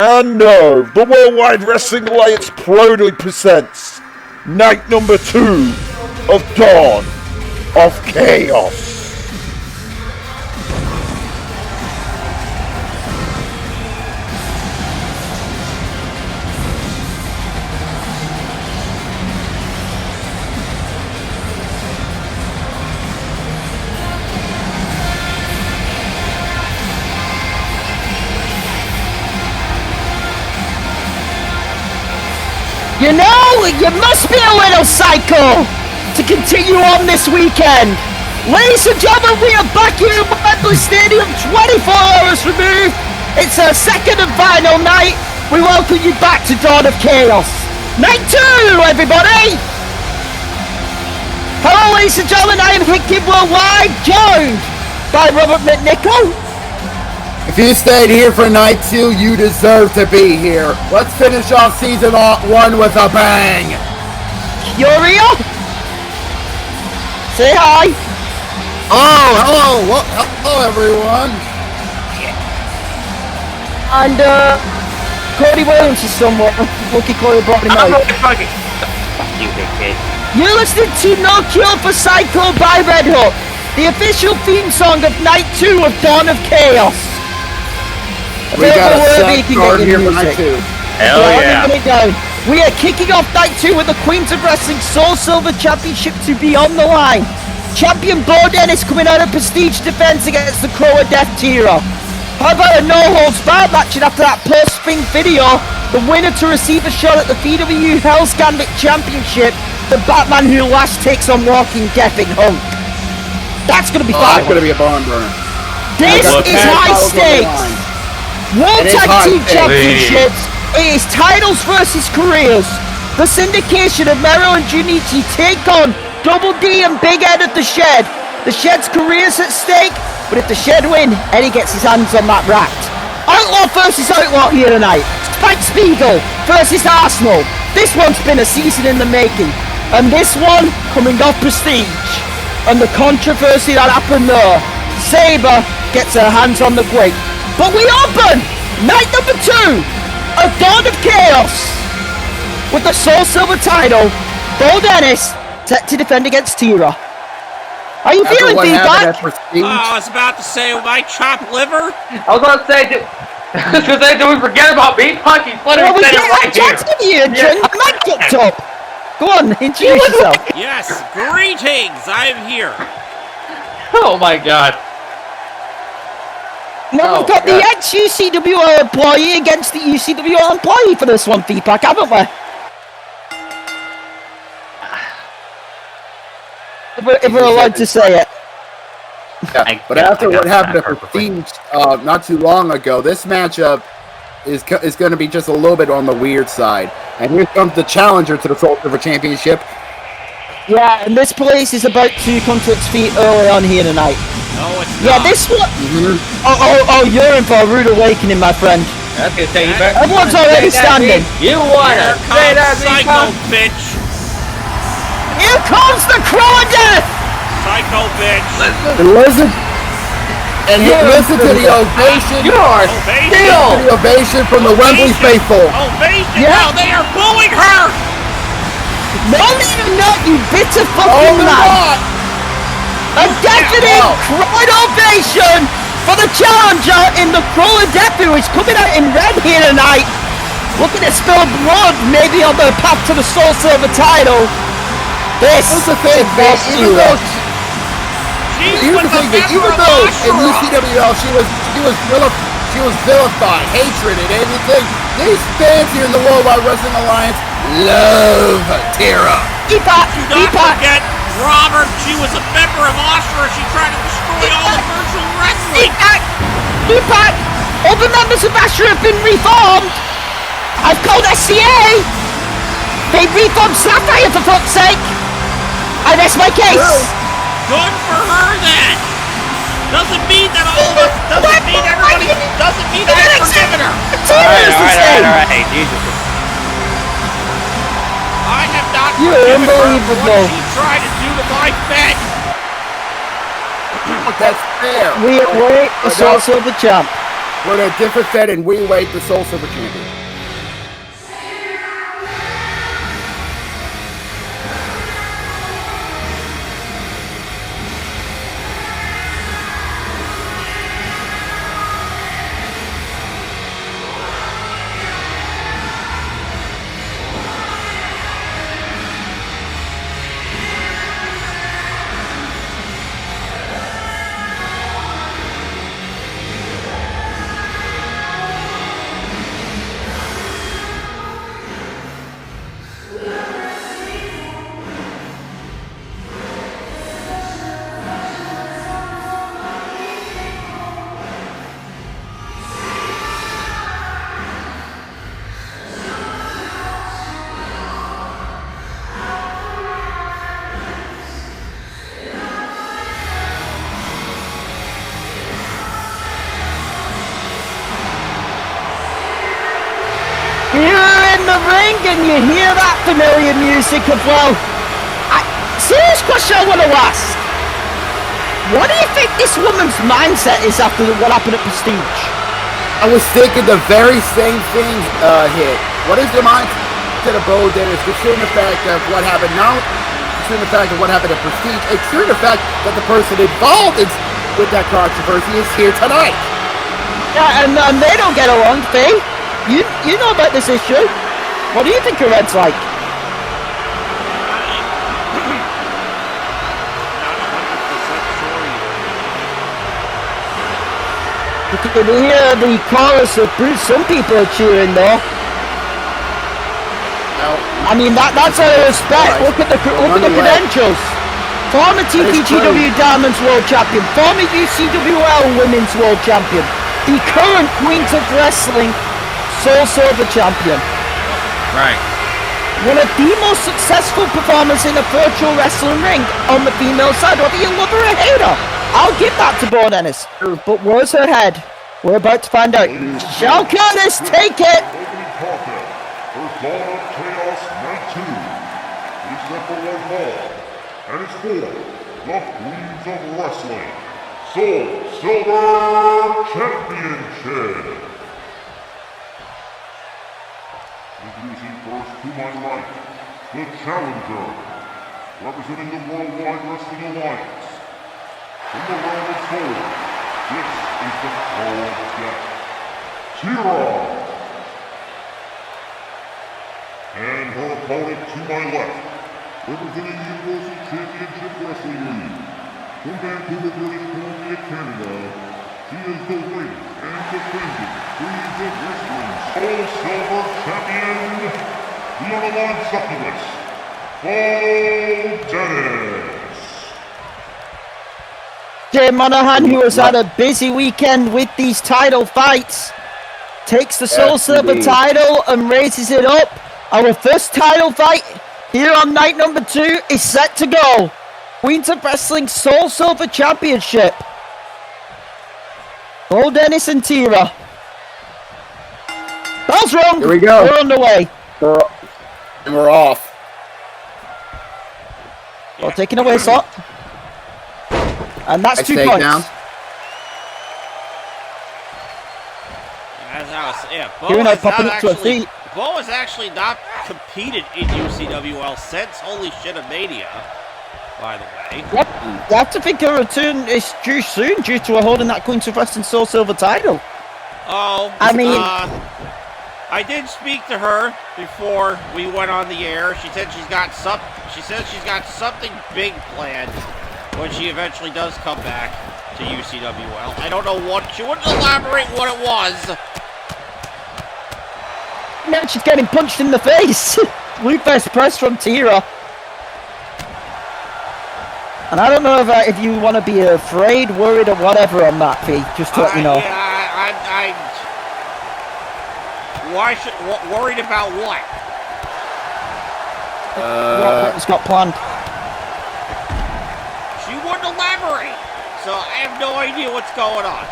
And no, the Worldwide Wrestling Alliance proudly presents night number 2 of Dawn of Chaos. You know, you must be a little psycho to continue on this weekend. Ladies and gentlemen, we are back here at Wembley Stadium, 24 hours removed. It's our second and final night. We welcome you back to Dawn of Chaos. Night 2, everybody! Hello, ladies and gentlemen, I am Hickey Worldwide, joined by Robert McNichol. If you stayed here for night 2, you deserve to be here. Let's finish off season 1 with a bang. Curio, say hi. Oh, hello. Well, hello, everyone. And Cody Williams is somewhere. Lucky Cody brought him out. Fuck you, big kid. You're listening to No Cure for Psycho by Red Hook, the official theme song of Night 2 of Dawn of Chaos. We got a set card here for night 2. Hell yeah. We are kicking off Night 2 with the Queens of Wrestling Soul Silver Championship to be on the line. Champion Bo Dennis coming out of Prestige defense against the Crow of Death Tira. How about a no-holds-barred match, and after that post-spin video, the winner to receive a shot at the VW Hell's Gambit Championship, the Batman who last takes on Walking Deafing Hunk. That's going to be fun. That's going to be a barn burner. This is high stakes. World Tag Team Championships, it is titles versus careers. The syndication of Mero and Junichi take on Double D and Big Ed at the Shed. The Shed's career's at stake, but if the Shed win, Eddie gets his hands on that rat. Outlaw versus Outlaw here tonight. Spike Spiegel versus Arsenal. This one's been a season in the making, and this one coming off Prestige. And the controversy that happened there, Saber gets her hands on the grape. But we open night number 2 of Dawn of Chaos with the Soul Silver title, Bo Dennis set to defend against Tira. How you feeling, feedback? Oh, I was about to say, my chopped liver. I was going to say, do we forget about Beat Punk? He's literally standing right here. I might get up. Go on, introduce yourself. Yes, greetings, I'm here. Oh my god. Now we've got the ex-UCWO employee against the UCWO employee for this one, feedback, haven't we? If we're allowed to say it. Yeah, but after what happened at Prestige not too long ago, this matchup is going to be just a little bit on the weird side. And here comes the challenger to the Soul Silver Championship. Yeah, and this place is about to come to its feet early on here tonight. No, it's not. Yeah, this one. Oh, you're in for a rude awakening, my friend. That's going to take you back. Everyone's already standing. You want to say that, Psycho bitch. Here comes the Crow of Death. Psycho bitch. Listen to the ovation. You are still. The ovation from the Wembley faithful. Ovation. Yeah. No, they are booing her. Don't even know, you bitter fucking man. A definite crowd ovation for the challenger in the Crow of Death, who is coming out in red here tonight. Looking to spill blood, maybe on the path to the Soul Silver title. This is the thing, even though in UCWL she was vilified, hatred and everything, these fans here in the Worldwide Wrestling Alliance love Tara. Do not forget, Robert, she was a member of Oscar. She tried to destroy all of virtual wrestling. Feedback! All the members of Asher have been reformed. I've called SCA. They reformed Sapphire, for fuck's sake. I rest my case. Good for her then. Doesn't mean that all of us, doesn't mean everybody, doesn't mean that I've forgiven her. Alright, Jesus. I have not You're forgiven her for unbelievable. what she tried to do to my bed. That's fair. We await the Soul Silver champ. for the defending and weight the Soul Silver Champion. You're in the ring and you hear that familiar music of, well, serious question I want to ask. What do you think this woman's mindset is after what happened at Prestige? I was thinking the very same thing, Hit. What is the mindset of Bo Dennis, considering the fact of what happened now, considering the fact of what happened at Prestige, and considering the fact that the person involved with that controversy is here tonight? Yeah, and they don't get along, Faye. You know about this issue. What do you think her head's like? You can hear the chorus of Bruce. Some people are cheering though. I mean that's out of respect. Look at the credentials. Former TPGW Diamonds World Champion, former UCWL Women's World Champion, the current Queens of Wrestling Soul Silver Champion. Right. One of the most successful performers in a virtual wrestling ring on the female side, whether you love her or hate her. I'll give that to Bo Dennis. But where's her head? We're about to find out. Shall Curtis take it? And it's for the Queens of Wrestling Soul Silver Championship. Introducing first to my right, the challenger, representing the Worldwide Wrestling Alliance. From the realm of Soul, this is the Call Death, Tira. And her opponent to my left, representing the Universal Championship Wrestling League. From Vancouver, British Columbia, Canada, she is the reigning and defending Queens of Wrestling Soul Silver Champion, the unaligned succubus, Bo Dennis. Jay Monahan, who has had a busy weekend with these title fights, takes the Soul Silver title and raises it up. Our first title fight here on night number 2 is set to go. Queens of Wrestling Soul Silver Championship. Bo Dennis and Tira. Bell's wrong. Here we go. We're on the way. And we're off. Well, taking away slot. And that's 2 points. Down. Bo has actually not competed in UCWL since Holy Shitamania, by the way. Yep. You have to think a return is due soon due to her holding that Queens of Wrestling Soul Silver title. Oh, I mean, I did speak to her before we went on the air. She said she's got something big planned when she eventually does come back to UCWL. I don't know what. She wouldn't elaborate what it was. Now she's getting punched in the face. Loop-face press from Tira. And I don't know if you want to be afraid, worried, or whatever on that, Fee. Just to let you know. Yeah, worried about what? What's got planned? She wouldn't elaborate, so I have no idea what's going on.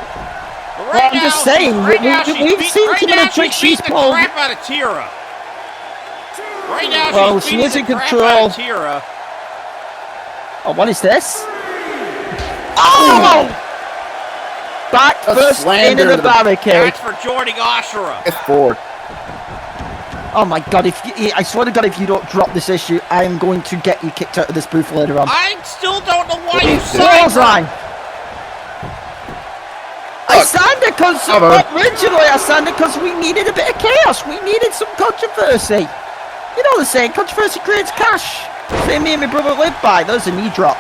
But Well, I'm just saying, we've seen some of the tricks she's pulled. Right now, she's beating the crap out of Tira. Right now, Well, she's she beating is in the crap control. out of Tira. Oh, what is this? Oh! back first into the barricade. That's for joining Ashura. It's forward. Oh my god, I swear to god, if you don't drop this issue, I am going to get you kicked out of this booth later on. I still don't know why you signed her. I signed it because, originally I signed it because we needed a bit of chaos. We needed some controversy. You know the saying, controversy creates cash. Same me and my brother live by. There's a knee drop.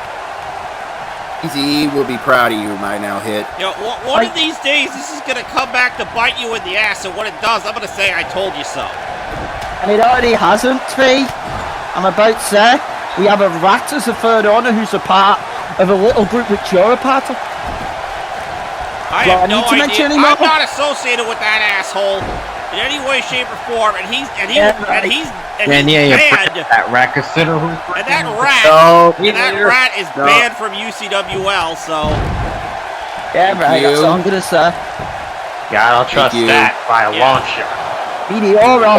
Easy will be proud of you right now, Hit. You know, one of these days, this is going to come back to bite you in the ass, and when it does, I'm going to say, I told you so. And it already hasn't, Tree. I'm about to say, we have a rat as a third owner who's a part of a little group which you're a part of. I have no idea. I'm not associated with that asshole in any way, shape, or form, and he's banned. That rat consider who. And that rat is banned from UCWL. So. Yeah, right. That's all I'm gonna say. Yeah, I don't trust that by a long shot. Meteora.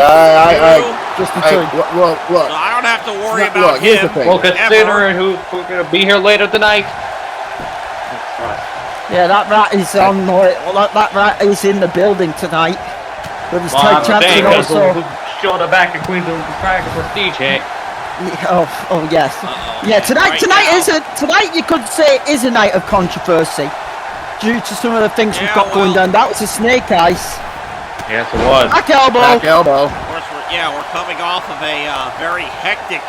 Just the two. Well, look. So I don't have to worry about him. Well, considering who's gonna be here later tonight. Yeah, that rat is on. That rat is in the building tonight. With his tag champion also. Showed her back at Queens of Prestige, hey? Oh yes. Yeah, tonight you could say is a night of controversy due to some of the things we've got going down. That was a snake ice. Yes, it was. Back elbow. Of course, we're coming off of a very hectic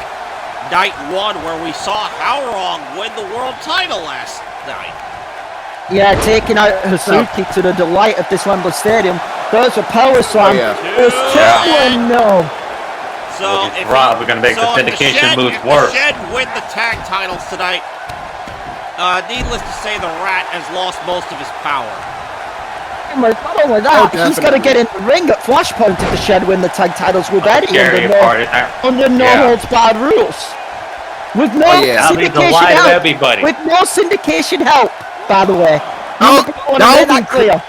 night one where we saw Howrong win the world title last night. Yeah, taking out Hasuki to the delight of this Wembley Stadium. There's a power slam. There's 2-1, no. So we're going to make the syndication moves worse. If the Shed win the tag titles tonight, needless to say, the Rat has lost most of his power. Not only that, he's got to get in the ring at Flashpoint if the Shed win the tag titles with Eddie under no holds barred rules. With no syndication help. With no syndication help. By the way, clear.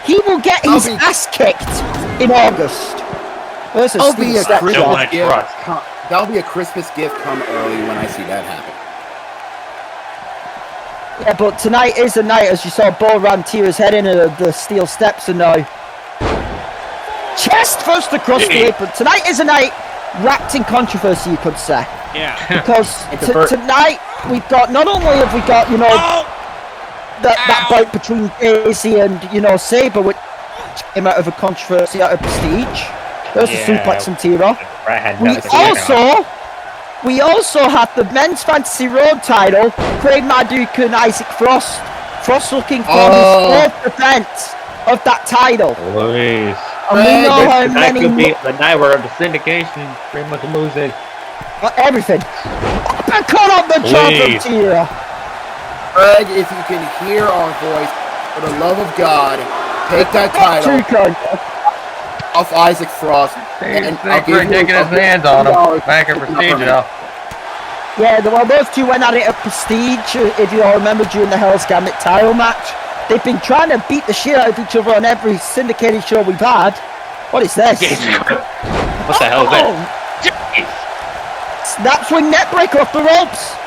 He will get his ass kicked in August. That'll be a Christmas gift come early when I see that happen. Yeah, but tonight is the night, as you saw, Bo ran Tira's head into the steel steps and now chest first across the apron. Tonight is a night wrapped in controversy, you could say. Yeah. Because tonight we've got, not only have we got, that fight between Casey and, Saber, which came out of a controversy out of Prestige. There's a suplex from Tira. We also have the men's Fantasy Road title, Craig Marduk and Isaac Frost. Frost looking for his 4th defense of that title. Please. And we know how many... That could be the night where the syndication pretty much loses. Everything. Uppercut on the jaw from Tira. Greg, if you can hear our voice, for the love of God, take that title off Isaac Frost. And I'll give you taking his hands on him. Back at Prestige, though. Yeah, well, those two went at it at Prestige, if you all remember, during the Hell's Gambit title match. They've been trying to beat the shit out of each other on every syndicated show we've had. What is this? What the hell is that? Snap swing net breaker off the ropes.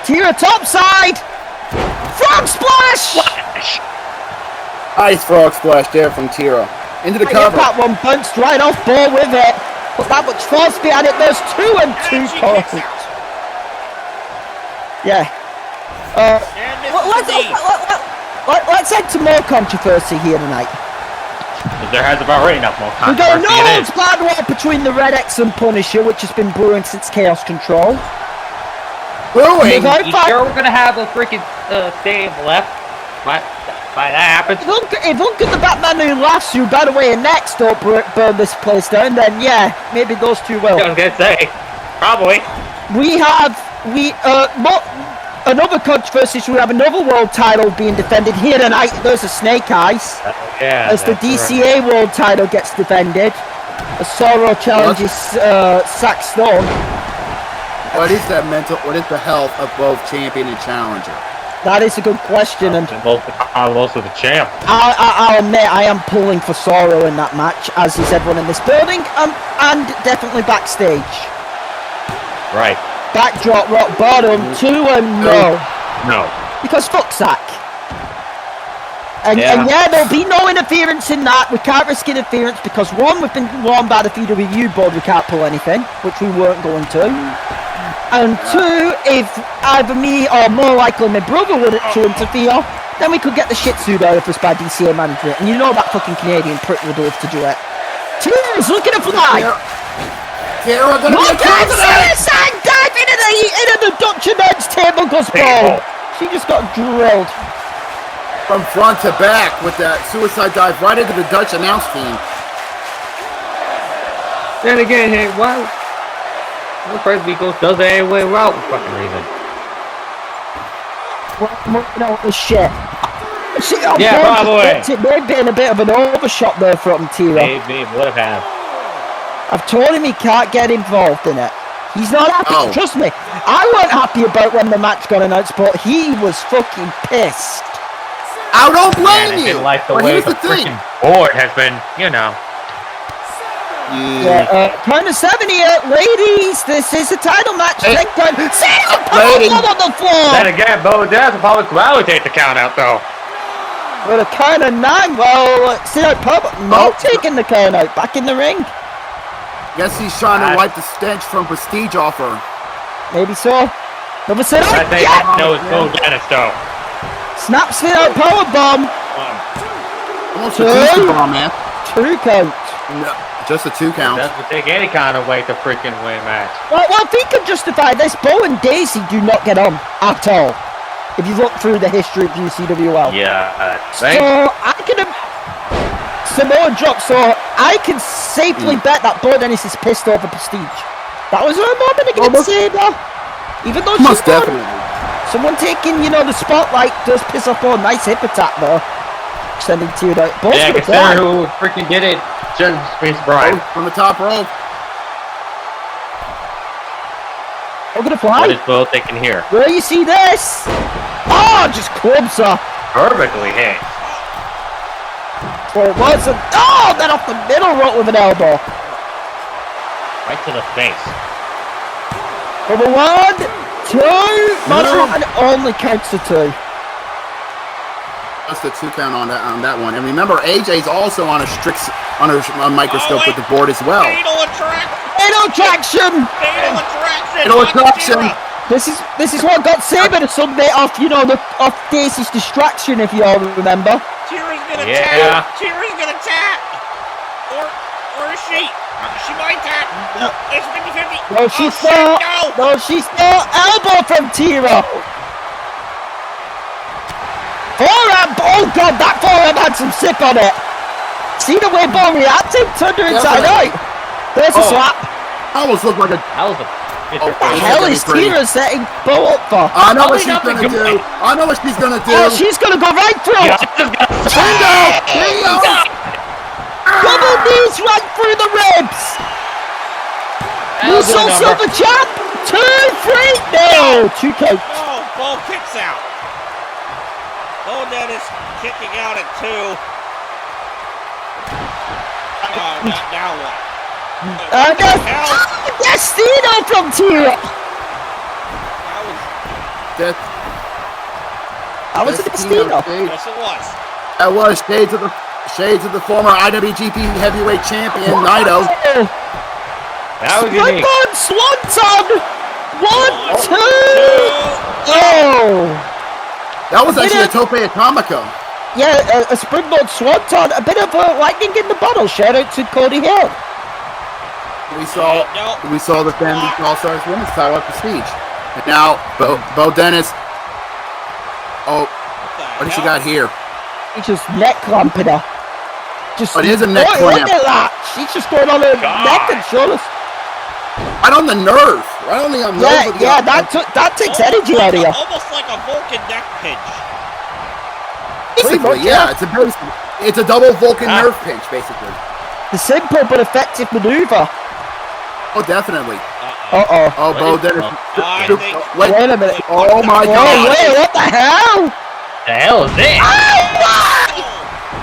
Tira topside! Frog splash! Nice frog splash there from Tira. Into the cover. That one bounced right off ball with it. But that much force behind it. There's 2 and 2 calls. Yeah. Let's head to more controversy here tonight. There has about already enough more controversy. We've got no holds barred war between the Red X and Punisher, which has been brewing since Chaos Control. You sure we're gonna have a freaking save left? By that happens. If look at the Batman who laughs, who by the way next don't burn this place down, then yeah, maybe those two will. I was gonna say, probably. We have another controversy. So we have another world title being defended here tonight. There's a Snake Eyes. As the DCA world title gets defended, a Sorrow challenges Sack Stone. What is the health of both champion and challenger? That is a good question, and also the champ. I'll admit I am pulling for Sorrow in that match, as is everyone in this building, and definitely backstage. Right. Backdrop, rock bottom, 2 and no. No. Because fuck Zack. And yeah, there'll be no interference in that. We can't risk interference because one, we've been warned by the FEWU board we can't pull anything, which we weren't going to. And two, if either me or more likely my brother were to interfere, then we could get the shit sued out of us by DCA management. And you know that fucking Canadian prick would love to do it. Cheers, look at the fly! Look at suicide dive into the Dutch men's table goes ball! She just got drilled. From front to back with that suicide dive right into the Dutch announce team. Then again, hey, why? The first Beagles does it anyway without fucking reason. No, the shit. Yeah, probably. It may have been a bit of an overshot there from Tira. Maybe would have. I've told him he can't get involved in it. He's not happy. Oh. Trust me. I wasn't happy about when the match got announced, but he was fucking pissed. I don't blame I you. didn't like the But way here's the freaking board has been, you know. Yeah, count of 7 here. Ladies, this is a title match. Hey. Sit down, Lady. on the floor. Then again, Bo Daz will probably gravitate the count out though. With a count of 9, well, sit out pub. No taking the count out. Back in the ring. Guess he's trying to wipe the stench from Prestige off her. Maybe so. Never sit out. I think Yeah. no, it's Bo Dennis though. Snap sit out power bomb. Almost Two. a two bomb, man. 2 count. No, just a 2 count. Doesn't take any kind of way to freaking win a match. Well, if we can justify this, Bo and Daisy do not get on at all. If you look through the history of UCWL. Yeah, So I can Samoa drop, so I can safely bet that Bo Dennis is pissed over Prestige. That was her moment against Saber. Even though Most she won. definitely. Someone taking, the spotlight does piss off Bo. Nice hip attack though. Extending to the Bo's yeah, gonna consider fly. who freaking did it. Just Space Bride. Oh, from the top rope. We're gonna fly. What is Bo thinking here? Where you see this? Oh, just clubs her. Perfectly hit. Well, it was then off the middle rope with an elbow. Right to the face. Number 1, 2, and only counts to 2. Just a 2 count on that one. And remember, AJ's also on a microscope with the board as well. Fatal attraction! Fatal attraction! Fatal attraction! Fatal attraction! This is what got Saber to submit off, off Daisy's distraction, if you all remember. Tira's gonna Yeah. tap! Tira's gonna tap! Or is she? She might tap! It's 50-50! No, she's shit, not. no! No, she's not. Elbow from Tira. Forearm. Oh, God, that forearm had some sip on it. See the way Bo reacted? Turned her inside out. There's a slap. Almost looked like a... That was a... What the hell is Tira setting Bo up for? I know what Probably she's nothing gonna good. do. I know what she's gonna do. Oh, she's going to go right through. Bingo! Bingo! Double knees right through the ribs. Russo Silver Champ. 2, 3. No. 2 count. Oh, Bo kicks out. Bo Dennis kicking out at 2. Now what? And Destino from Tira. That was a Destino. Yes, it was. That was shades of the former IWGP Heavyweight Champion Naito. That was unique. Springboard Swanton. 1, 2. Oh. That was actually a Tope Atomico. Yeah, a springboard Swanton. A bit of a lightning in the bottle. Shout out to Cody Hill. We saw the Family All-Stars Women's title at Prestige. And now, Bo Dennis. Oh, what has she got here? He's just neck clamping her. It is a neck clamp. Look at that. She's just going on her neck and shoulders. Right on the nerve. Right on the nerve. Yeah, that takes energy out of you. Almost like a Vulcan neck pinch. Basically, yeah. It's a double Vulcan nerve pinch, basically. The simple but effective maneuver. Oh, definitely. Uh-oh. Oh, Bo Dennis. Wait a minute. Oh, my God. Oh, wait, what the hell? The hell is this?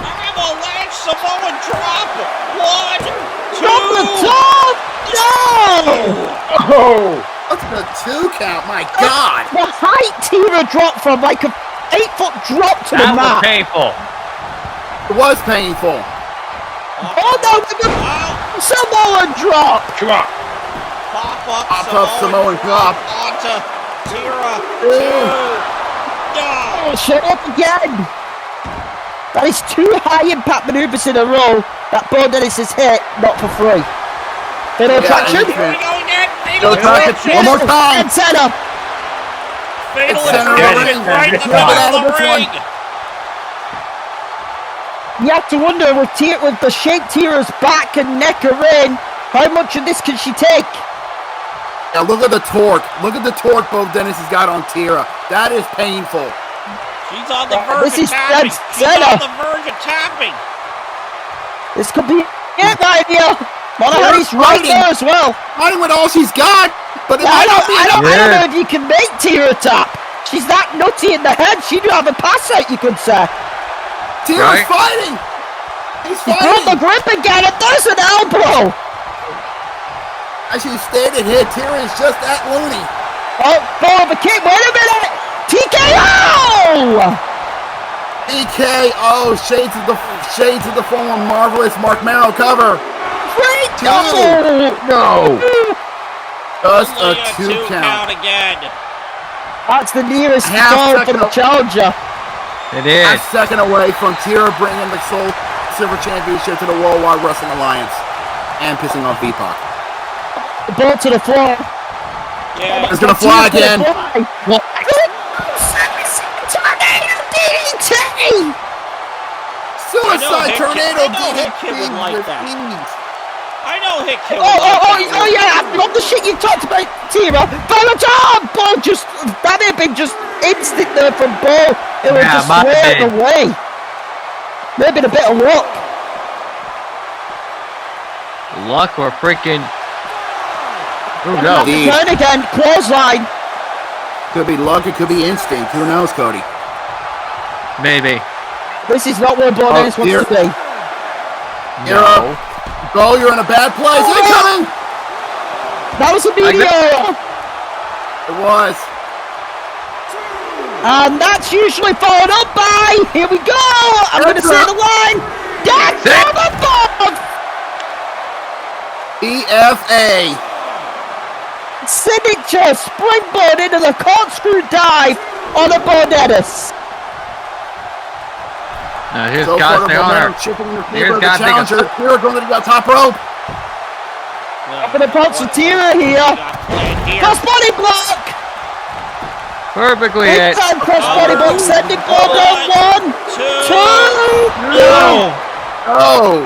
Avalanche Samoan drop. 1, 2. From the top! No! Oh, that's a 2 count. My God. The height Tira dropped from like a 8-foot drop to the That was mat. painful. It was painful. Oh no, Samoan drop! Pop up Samoan drop. onto Tira. Oh, shut up again! That is 2 high impact maneuvers in a row that Bo Dennis has hit, not for free. Fatal attraction? Fatal attraction. One more time. Center. Fatal Center attraction ring. right in the middle of the ring. You have to wonder with the shape Tira's back and neck are in, how much of this can she take? Now look at the torque. Look at the torque Bo Dennis has got on Tira. That is painful. She's on the verge of tapping. She's on the verge of tapping. This could be it right here. Monahari's right there as well. Fighting with all she's got, but I don't know if you can make Tira tap. She's that nutty in the head. She do have a pass out, you could say. Tira's fighting. He's He broke the grip again, and there's an elbow. As you stated here, Tira is just that loony. Oh, ball of a kick. Wait a minute. TKO! TKO. Shades of the former marvelous Mark Merrill cover. Great. No. Just a Only 2 count. again. That's the nearest Half goal for second the challenger. It is. A second away from Tira bringing the Soul Silver Championship to the Worldwide Wrestling Alliance and pissing off VPOC. The ball to the floor. Yeah. It's gonna fly again. Suicide Tornado Hit Kid would like that. I know Hit Kid would Oh yeah, I love the shit you talked about, Tira. Ball just, that had been just instant there from Ball. It was just squared away. Maybe a bit of luck. Luck or freaking... Who knows? Turn again, clothesline. Could be luck, it could be instinct. Who knows, Cody? Maybe. This is not where Bo Dennis wants to be. You're up. Go, you're in a bad place. Incoming! That was a meteor. It was. And that's usually followed up by, here we go. I'm going to say the line. Death from above. EFA. Signature springboard into the corkscrew dive on a Bo Dennis. Now here's So far, God's the honor. momentum shifting in the Here's favor of the God's challenger. Tira going to the top rope. Up in the box for Tira here. Crossbody block. Perfectly Big hit. time crossbody block. Sending Bo down. 1, 2. No. Oh.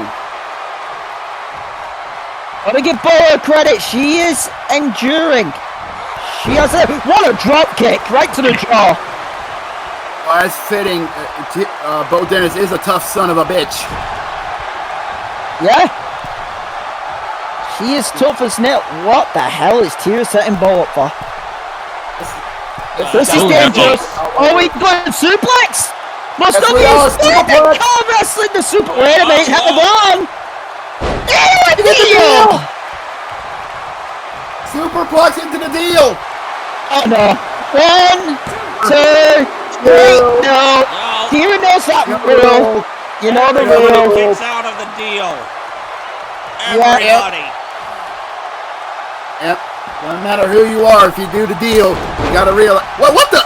Gotta give Bo her credit. She is enduring. She has what a drop kick right to the jaw. As fitting, Bo Dennis is a tough son of a bitch. Yeah. She is tough as nails. What the hell is Tira setting Bo up for? This is dangerous. Oh, he's going suplex. Must not be his car wrestling the super. Wait a minute, hang on. Deal. Superplex into the deal. Oh no. 1, 2, 3. No. Tira knows that rule. You know the rule. Gets out of the deal. Yeah. Everybody. Yep. No matter who you are, if you do the deal, you gotta realize. What the?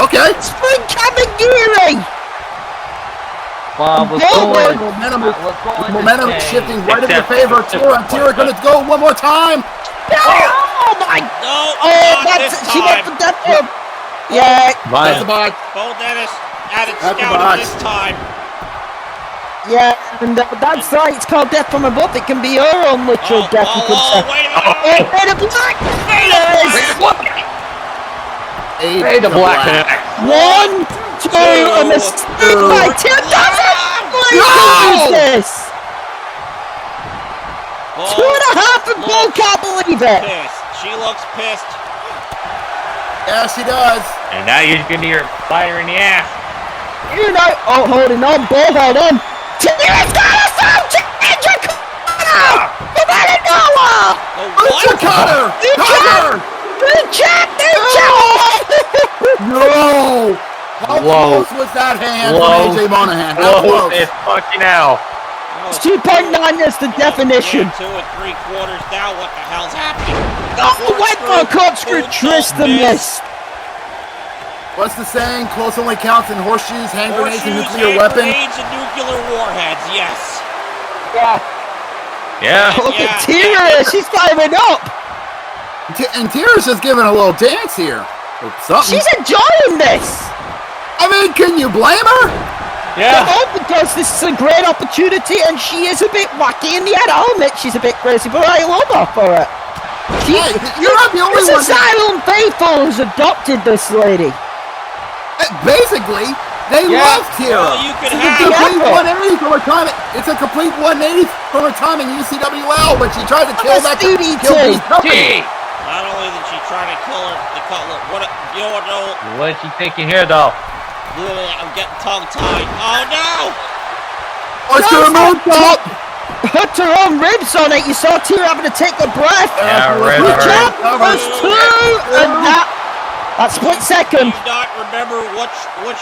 Okay. Spring Kamagiri. Bob was Forward. going. Momentum shifting right in the favor of Tira. Tira gonna go one more time. Oh my. No, Oh, not this she went for time. death row. Yeah. That's the bot. Bo Dennis added That's scouting the this time. Yeah, and that's right. It's called death from above. It can be her own literal death. You could say. Wait a minute. Fade to black. Fade to black. 1, 2, a mistake by Tira. Doesn't this. 2.5 and Bo can't believe it. Pissed. She looks pissed. Yeah, she does. And now you're gonna hear a fire in the ass. You know. Oh, holding on. Bo, hold on. Tira's got a phone change. You better know her. Lucha cutter. Cutter. New chat. No. How Whoa. close was that hand Whoa. from AJ Monahan? How Whoa, close? it's fucking hell. It's 2.9 is the definition. 2 3/4 now. What the hell's happening? Oh, went for a corkscrew twist and miss. What's the saying? Close only counts in horseshoes, hand grenades, and Horseshoes, nuclear hand weapons. grenades, and nuclear warheads. Yes. Yeah. Look Yeah, at Tira, she's climbing up. And Tira's just giving a little dance here. Or something. She's enjoying this. I mean, can you blame her? Yeah. Because this is a great opportunity, and she is a bit wacky in the head. I'll admit she's a bit crazy, but I love her for it. Hey, you're not the only This one. Asylum Faithful has adopted this lady. Basically, they love Tira. Well, you could It's a have. complete 180 from her time. It's a complete 180 from her time in UCWL when she tried to kill that kill Beast Company. Not only did she try to kill her, what you don't know. What is she thinking here, though? I'm getting tongue-tied. Oh no! Let's do a moonsault. Put her own ribs on it. You saw Tira having to take a breath. Yeah, right, Good right. job. First two, and that split second. Do you not remember what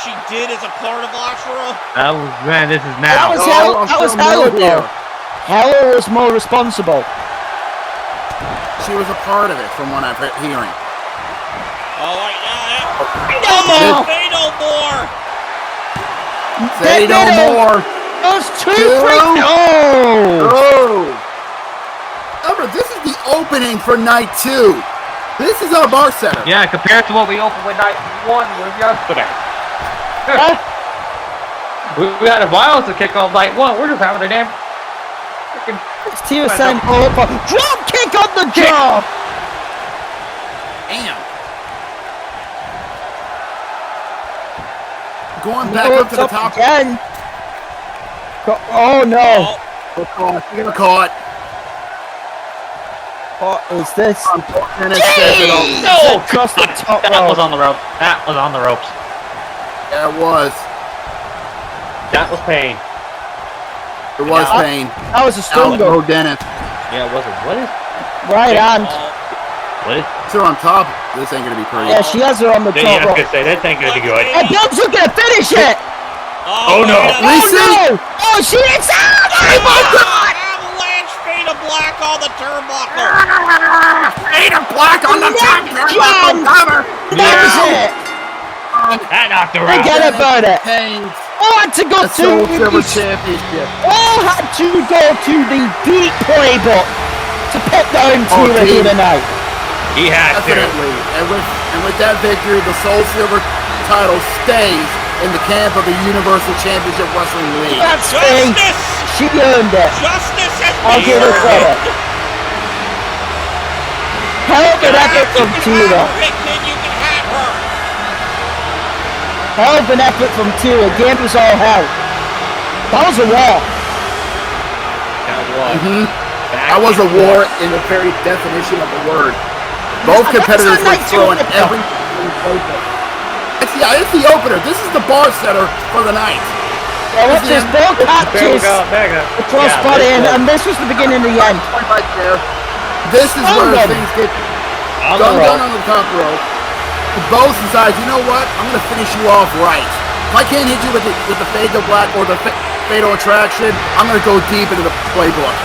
she did as a part of Ashura? That was, man, this is That now. was No, hell. I'm That was still hell. mad here. Hell was more responsible. She was a part of it, from what I'm hearing. Oh, yeah. No more. Say no more. Say no more. Those two Two. freak. No. Oh. Remember, this is the opening for night 2. This is our bar setter. Yeah, compared to what we opened with night 1 was yesterday. We had a violence to kick off night 1. We're just having a damn freaking. It's Tira saying, "Oh, drop kick on the jaw." Damn. Going back up to the top. again. Oh no! We're caught. You're caught. What is this? And it says it all. No! Across the top That row. was on the rope. That was on the ropes. Yeah, it was. That was pain. It was Yeah. pain. That was a stone Oh, go. Dennis. Yeah, it wasn't. What is? Right hand. What is? It's her on top. This ain't gonna be pretty. Yeah, she has her on the Yeah, I top was row. gonna say that ain't gonna be good. And Bill's not gonna finish it. Oh, no. wait a minute. Reset. Oh no! Oh, she hits out! Oh my God! Avalanche fade of black on the turnbuckle. Ada Black on the top. John. Cover. That was it. That knocked her out. Forget about it. Haynes, All had to go the Soul Silver to. Championship. All had to go to the beat playbook to put down Oh, Tira here dude. tonight. He had to. Definitely. And with that victory, the Soul Silver title stays in the camp of the Universal Championship Wrestling League. That's me. Justice! She earned it. Justice has I'll been give her served. credit. Hell of an effort from You can Tira. have her, Hickman, you can have her. Hell of an effort from Tira. Game was all hell. That was a war. That was a war in the very definition of the word. Both competitors were throwing every. It's the opener. This is the bar setter for the night. Well, it's just ball catches. Back up. The crossbody in, and this was the beginning of the end. Right there. This is Oh, where good. things get On the done rope. on the top rope. Both decides, you know what? I'm going to finish you off right. If I can't hit you with the fade to black or the fatal attraction, I'm going to go deep into the playbook.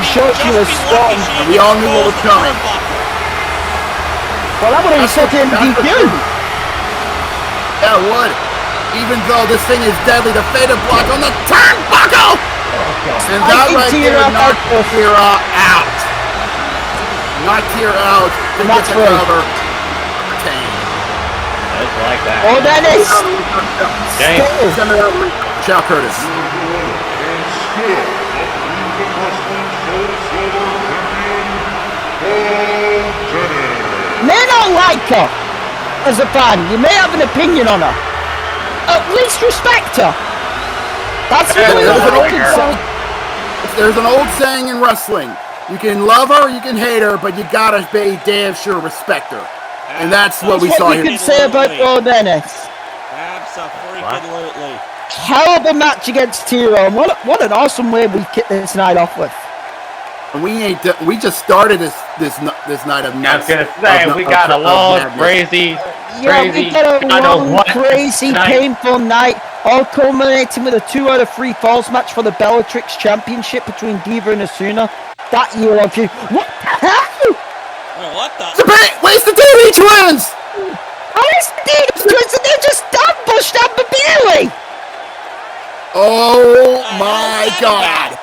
She showed she was strong. And we all knew what was coming. Well, that would have resulted in DQ. Yeah, it would. Even though this thing is deadly, the fatal block on the turnbuckle! And that I think right there Tira knocked out. Tira out. Knocked Tira out to That's get the right. cover. Retain. It's like that. Oh, Dennis. Okay. Send it out to Chuck Curtis. And still, the Wrestling Soul Silver Champion, Paul Dennis. May not like her as a fan. You may have an opinion on her. At least respect her. That's really all I can say. There's an old saying in wrestling. You can love her, you can hate her, but you gotta be damn sure respect her. And that's what we That's saw what you here. can say about Paul Dennis. Absolutely. Hell of a match against Tiro. What an awesome way we kicked this night off with. And we just started this night of I was nuts. gonna say, we got a long, crazy, Yeah, we got a long, crazy, painful night, all culminating with a 2 out of 3 falls match for the Bellatrix Championship between Diva and Asuna. That year of you. What the hell? Oh, what the? Where's the TV twins? Where's the Diva twins? And they just ambushed Amber Bailey. Oh my God.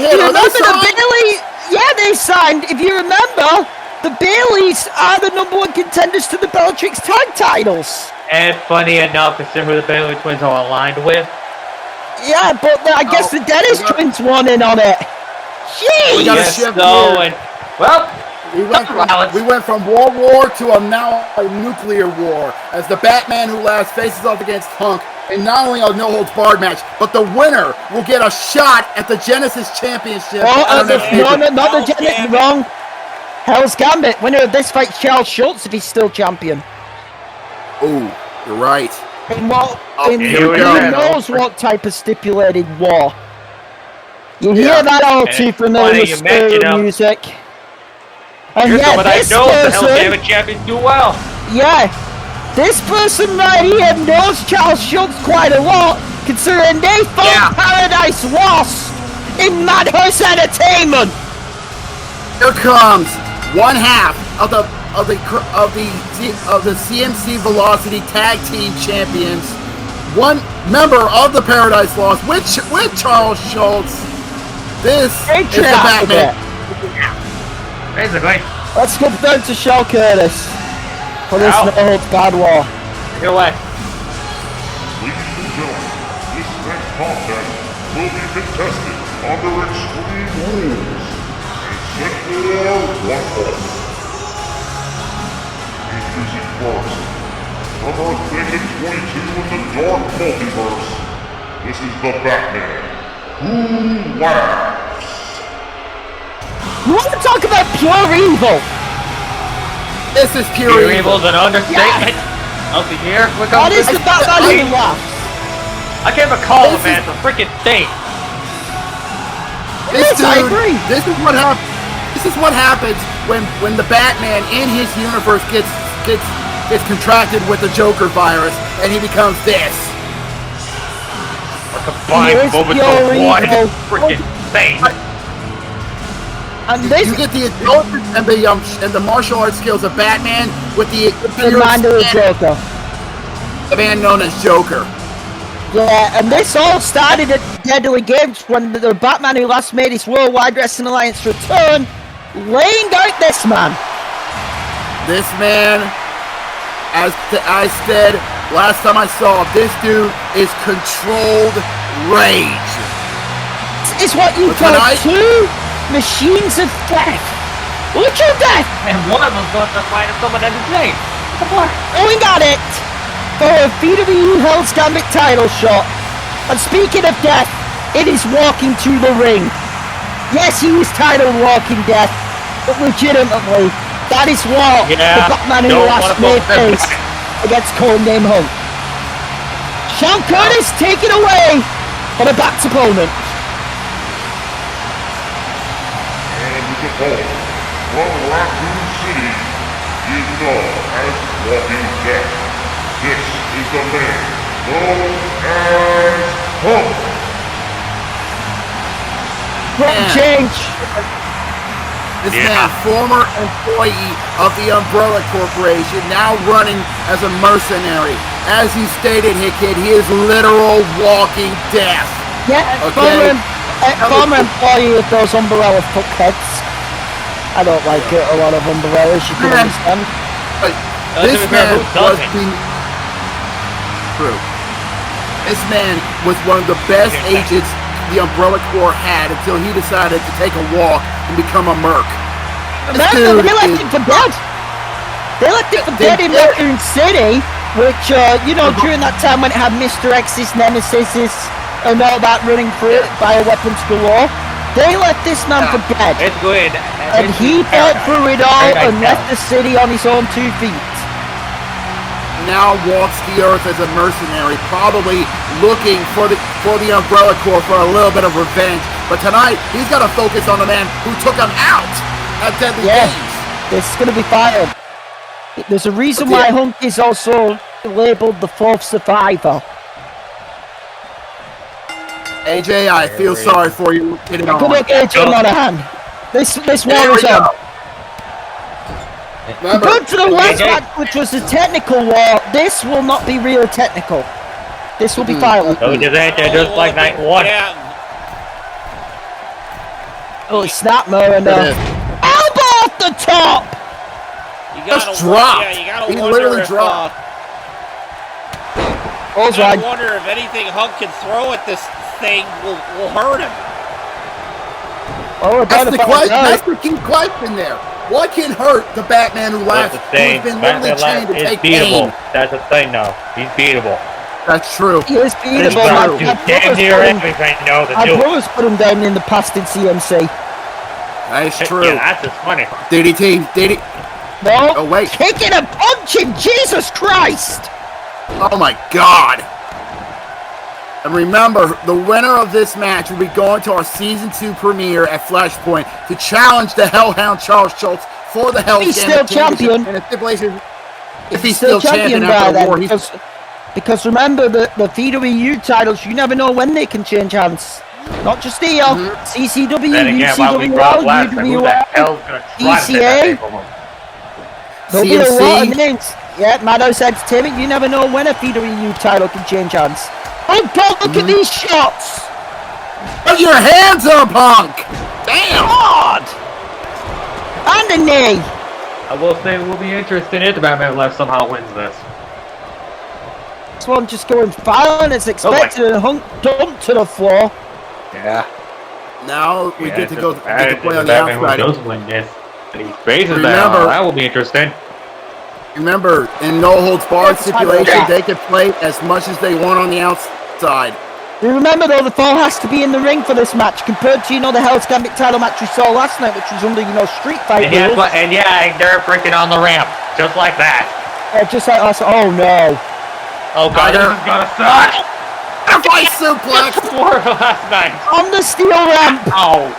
You remember the Bailey? Yeah, they signed. If you remember, the Baileys are the #1 contenders to the Bellatrix tag titles. And funny enough, considering who the Bailey twins are aligned with. Yeah, but I guess the Dennis twins won in on it. Jeez! Yes, so, and, well, we went from World War to now a nuclear war as the Batman Who Laughs faces off against Hunk in not only a no-holds-barred match, but the winner will get a shot at the Genesis Championship. Oh, no, not the Genesis, wrong. Hell's Gambit, winner of this fight, Charles Schultz, if he's still champion. Oh, you're right. In what, here we who go. knows what type of stipulated war. You hear that all too familiar with stereo music. And here's yeah, someone I this know the Hell person, Damn It champions do well. yeah, this person right here knows Charles Schultz quite a lot, considering they fought Paradise Lost in Madhouse Entertainment. Here comes one half of the CMC Velocity Tag Team Champions, one member of the Paradise Lost with Charles Schultz. This is the Batman. Basically. Let's go down to Shell Curtis for this bad war. Your way. Ladies and gentlemen, this next contest will be contested under extreme rules and set for one fall. Introducing first, from Earth Negative 22 in the Dark Multiverse, this is the Batman Who Laughs. You want to talk about pure evil? This is pure evil. Evil's an understatement of the year. What is the Batman Who Laughs? I can't even call him, man. It's a freaking thing. I agree. This is what happens. This is what happens when the Batman in his universe gets contracted with the Joker virus, and he becomes this. A combined moment of one freaking thing. And this You get the intelligence and the martial arts skills of Batman with the man known as Joker. The man known as Joker. Yeah, and this all started at Deadly Games when the Batman Who Last made his Worldwide Wrestling Alliance return, laying out this man. This man, as I said last time I saw, this dude is controlled rage. It's what you call two machines of death. Literal death. And one of them's going to fight someone at his name. Oh, we got it. For a feud of the Hell's Gambit title shot. And speaking of death, it is walking to the ring. Yes, he was titled Walking Death, but legitimately, that is what the Batman Who Last made face against Codename Hunk. Sean Curtis taken away for the back's opponent. And his opponent, from Raccoon City, is known as Walking Death. This is the man known as Hunk. Change. This man, former employee of the Umbrella Corporation, now running as a mercenary. As he stated, Hickhead, he is literal walking death. Yeah, Okay. former employee of those Umbrella fuckheads. I don't like it, a lot of Umbrellas, you can understand. This man was true. This man was one of the best agents the Umbrella Corps had until he decided to take a walk and become a merc. They left him for dead. They left him for dead in Raccoon City, which, during that time when it had Mr. X's Nemesis and all that running through it, bioweapons galore, they left this man for dead. It's good. And he fought through it all and left the city on his own 2 feet. now walks the earth as a mercenary, probably looking for the Umbrella Corps for a little bit of revenge. But tonight, he's got to focus on the man who took him out at Deadly Games. This is going to be fire. There's a reason why Hunk is also labeled the 4th survivor. AJ, I feel sorry for you. Good luck, AJ Monahan. This war is on. Compared to the last match, which was a technical war, this will not be real technical. This will be violent. So just like night 1. Yeah. Oh, snap, and elbow off the top! You gotta Just dropped. Yeah, you gotta He wonder literally if, dropped. I wonder if anything Hunk can throw at this thing will hurt him. Oh, that's the key question there. What can hurt the Batman who laughs, who's been literally trained to take pain? That's the thing, though. He's beatable. That's true. He is beatable. Our brothers put him down in the past in CMC. That's true. Yeah, that's just funny. DDT. No. Oh, wait. Kicking and punching. Jesus Christ. Oh, my God. And remember, the winner of this match will be going to our Season 2 premiere at Flashpoint to challenge the Hellhound Charles Schultz for the Hell's He's still champion. And stipulation, if he's still champion by then, because remember, the FEW titles, you never know when they can change hands. Not just here. CCW, UCWL, UWL, ECA. There'll be a lot of names. Yeah, Madhouse Entertainment, you never know when a FEW title can change hands. Oh God, look at these shots! Put your hands up, Punk! Damn! God! And a knee! I will say it will be interesting if the Batman Left somehow wins this. This one just going violent as expected and Hunk dumped to the floor. Yeah. Now we get to go play on the outside. Does win this. And he faces that will be interesting. Remember, in no holds barred stipulation, they can play as much as they want on the outside. Remember though, the fall has to be in the ring for this match, compared to the Hell's Gambit title match we saw last night, which was under street fight rules. And they're freaking on the ramp, just like that. Just like us. Oh no! Oh God, this is gonna suck. A vice suplex. Last night on the steel ramp. Oh.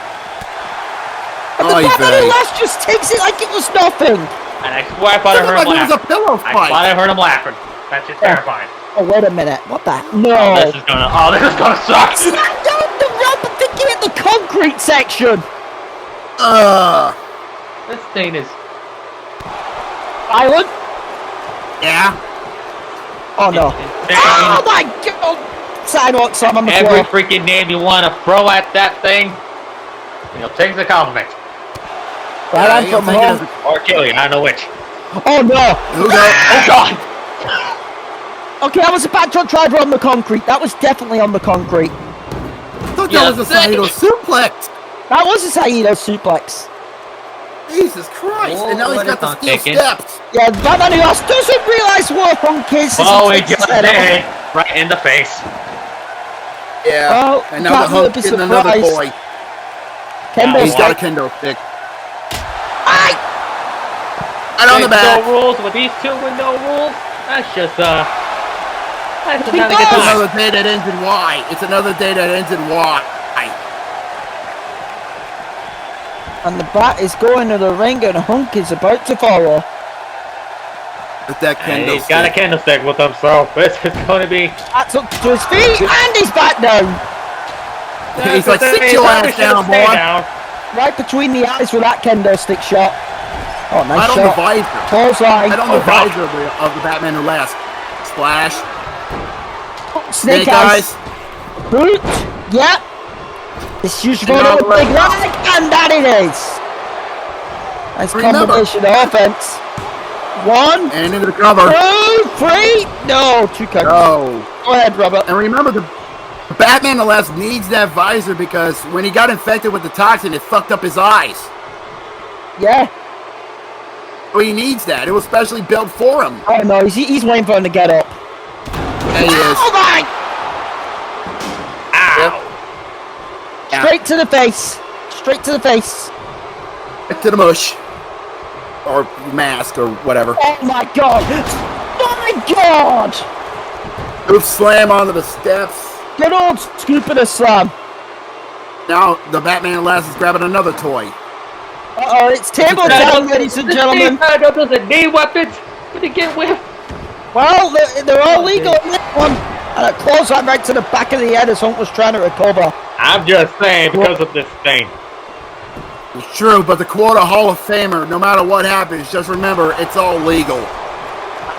And the Batman last just takes it like it was nothing. And I swear I thought I heard him laughing. It was a pillow fight. I thought I heard him laughing. That's just terrifying. Oh, wait a minute. What the? No. Oh, this is gonna suck. Smack down the ramp and thinking at the concrete section. This thing is violent. Yeah. Oh no. Oh my God. Sidewalk slam on the floor. Every freaking name you want to throw at that thing, he'll take the compliment. Right on from home. Or kill you, I don't know which. Oh no! Oh God! Okay, that was a bad truck driver on the concrete. That was definitely on the concrete. I thought that was a Saito suplex. That was a Saito suplex. Jesus Christ! And now he's got the steel steps. Yeah, the Batman who else doesn't realize what Hunk is. Oh, he just did. Right in the face. Yeah. Oh, and now the Hulk is another boy. He's got a kendo stick. And on the back. No rules with these two with no rules. That's just It's another day that ends in Y. It's another day that ends in Y. And the Bat is going to the ring, and Hunk is about to follow. With that kendo he's got a kendo stick with him, so this is going to be. That's up to his feet, and he's back down. He's like, sit your ass down, boy. Right between the eyes with that kendo stick shot. Oh, nice shot. Right on the visor. Bullseye. Right on the visor of the Batman who laughs. Splash. Snake eyes. Boot. Yeah. This usually going to big right, and that it is. Nice combination of offense. 1. And into the cover. 2, 3. No, 2 covers. No. Go ahead, Robert. And remember, the Batman who laughs needs that visor because when he got infected with the toxin, it fucked up his eyes. Yeah. So he needs that. It was specially built for him. Oh no, he's waiting for him to get up. There he is. Oh my! Ow. Yep. Straight to the face. Straight to the face. To the mush. Or mask or whatever. Oh my God. my God! Oof slam onto the steps. Good old Scooping slam. Now the Batman Lass is grabbing another toy. Uh-oh, it's table time, ladies and gentlemen. Doesn't need weapons. What did he get with? Well, they're all legal in this one. And a close line right to the back of the head as Hunk was trying to recover. I'm just saying because of this thing. It's true, but the Quarter Hall of Famer, no matter what happens, just remember, it's all legal.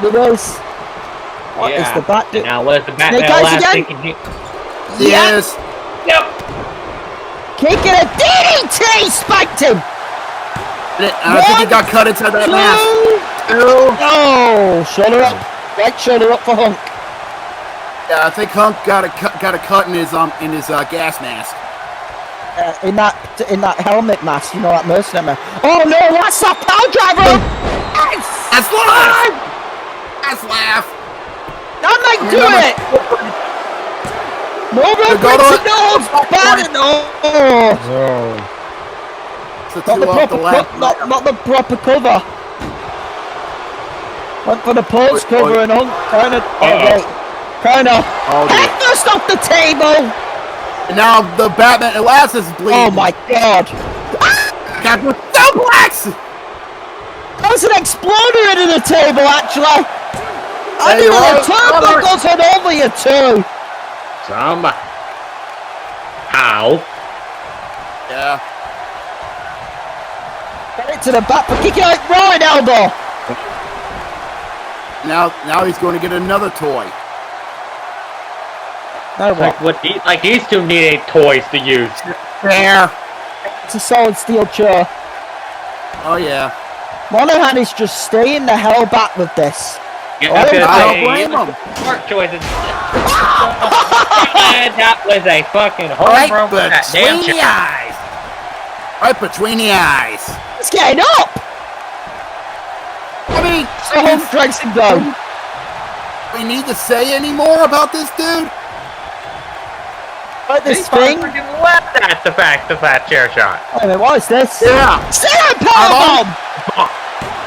It is. What is the bat do? Now what is the Batman Snake eyes last again? thinking? Yes. Yep. Kick it, a DDT spiked him. I think he got cut inside that mask. Oh, shoulder up. Right shoulder up for Hunk. Yeah, I think Hunk got a cut in his gas mask. In that helmet mask, you know, that mercenary. Oh no, that's a power driver! That's live! That's laugh! That might do it! No reference, no! Bad no! It's a two off the left. Not the proper cover. Went for the post cover and Hunk kind of. Head first off the table! And now the Batman Lass is bleeding. Oh my God! Got the suplex! That was an exploder into the table, actually. I mean, the turnbuckles had only a two. How? Yeah. Get it to the back for kicking out rolling elbow. Now he's going to get another toy. No, Like these two need toys to use. There. It's a solid steel chair. Oh yeah. Monahan is just staying the hell back with this. I don't blame him. Smart choices. And that was a fucking home run with that damn between the eyes. Right between the eyes. It's getting up. I mean, So Hunk drags him down. we need to say any more about this dude? Like this He thing. freaking left at the fat chair shot. Wait a minute, what is this? Yeah. Sarah powerbomb!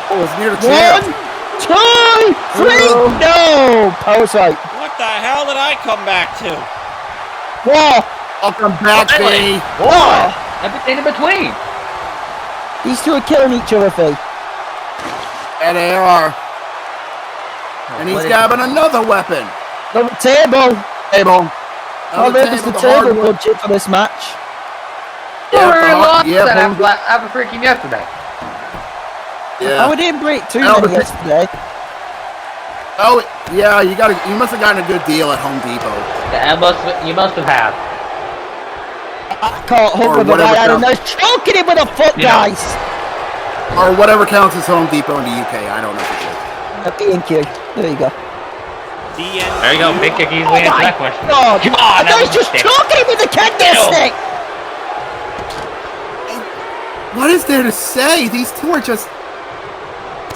Oh, it's near the chair. 1, 2, 3. No! Power sight. What the hell did I come back to? Whoa! Welcome back, Finally. B. What? Everything in between. These two are killing each other, Phil. There they are. And he's grabbing another weapon. The table. Table. Oh, there's the table budget for this match. We lost yeah, that after freaking yesterday. Yeah. Oh, we didn't break too Oh, many yesterday. Oh, yeah, you must have gotten a good deal at Home Depot. You must have had. I caught Hunk Or with the whatever right hand and counts. they're choking him with a foot, Yeah. guys. Or whatever counts as Home Depot in the UK. I don't know for sure. A B&Q. There you go. There you go. Big kick easily answer that question. God. Come on, I was just choking him with the kendo Ew. stick. What is there to say? These two are just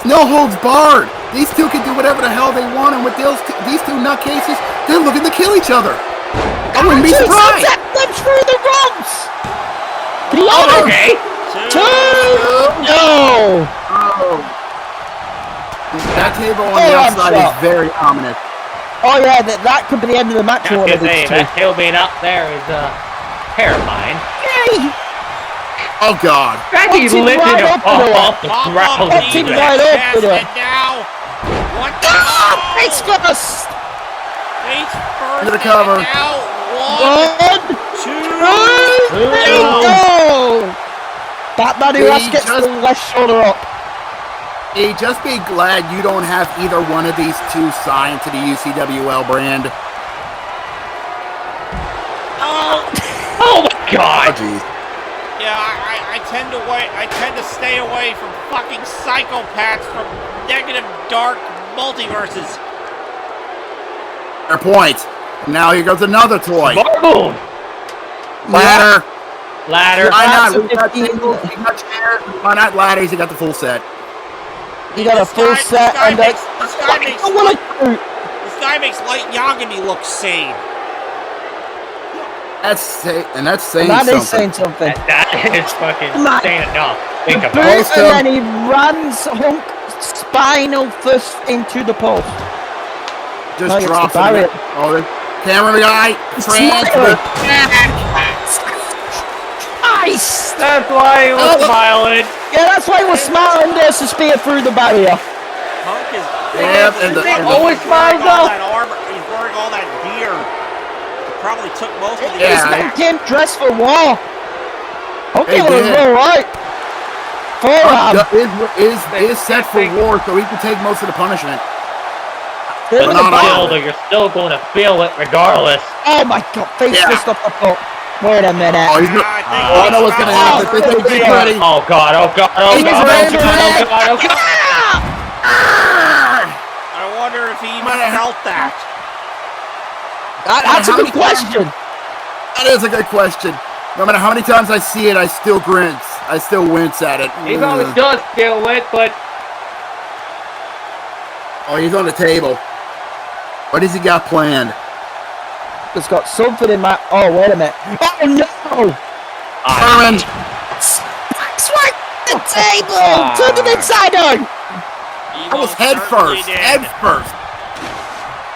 no holds barred. These two can do whatever the hell they want, and with these two nutcases, they're looking to kill each other. I wouldn't be surprised. Them through the ropes. Oh, okay. 2. No. Oh. That table on the Oh, I'm outside shocked. is very ominous. Oh yeah, that could be the end of the match. I for was one of gonna say, these two. that tail being up there is terrifying. Hey, Oh God. In fact, he What's he lifted right him up to it? off the Pop ground. up, What's he Jesus, right up chest with it? and now. What the face first. Face first. Into the cover. and Now 1, 2. 2, 3, go. Batman who has He gets just- the left shoulder up. Hey, just be glad you don't have either one of these two signed to the UCWL brand. Oh my Oh, God! jeez. Yeah, I tend to stay away from fucking psychopaths from negative, dark multiverses. Fair point. Now here goes another toy. Barboon! Ladder. Ladder. Why not? That's We got 15. tables, we got chairs. Why not ladders? You got the full set. You got a full set and This guy makes Light Yagami look sane. That's saying that something. is saying something. That is fucking My- saying enough. Think about Boot, it. Post and him. then he runs Hunk spinal first into the post. just it's drops the barrier. it. Oh, the camera guy transfer. Nice! That's why he was smiling. Yeah, that's why we're smiling. There's the spear through the barrier. Punk is Yep, and the Always smiles all though. that armor. He's wearing all that gear. Probably took most of the This man came dressed for war. Okay, Hey, well, Dan. all right. Forearm. Is set for war, so he can take most of the punishment. There But was a not bar- all. Still, you're still going to feel it regardless. Oh my god, face Yeah. fist up the foot. Wait a minute. Oh, he's not. I know what's gonna happen. This ain't get ready. Oh god, oh god, oh He god, is oh ready. god, oh god, oh god. I wonder if he even felt that. That's a How good many question. That is a good question. No matter how many times I see it, I still grins. I still wince at it. He probably does feel it, but Oh, he's on the table. What has he got planned? It's got something in my. Oh, wait a minute. Oh no! Aaron! Swipe the table! Turn it inside out! He That was most head certainly first. did. Head first.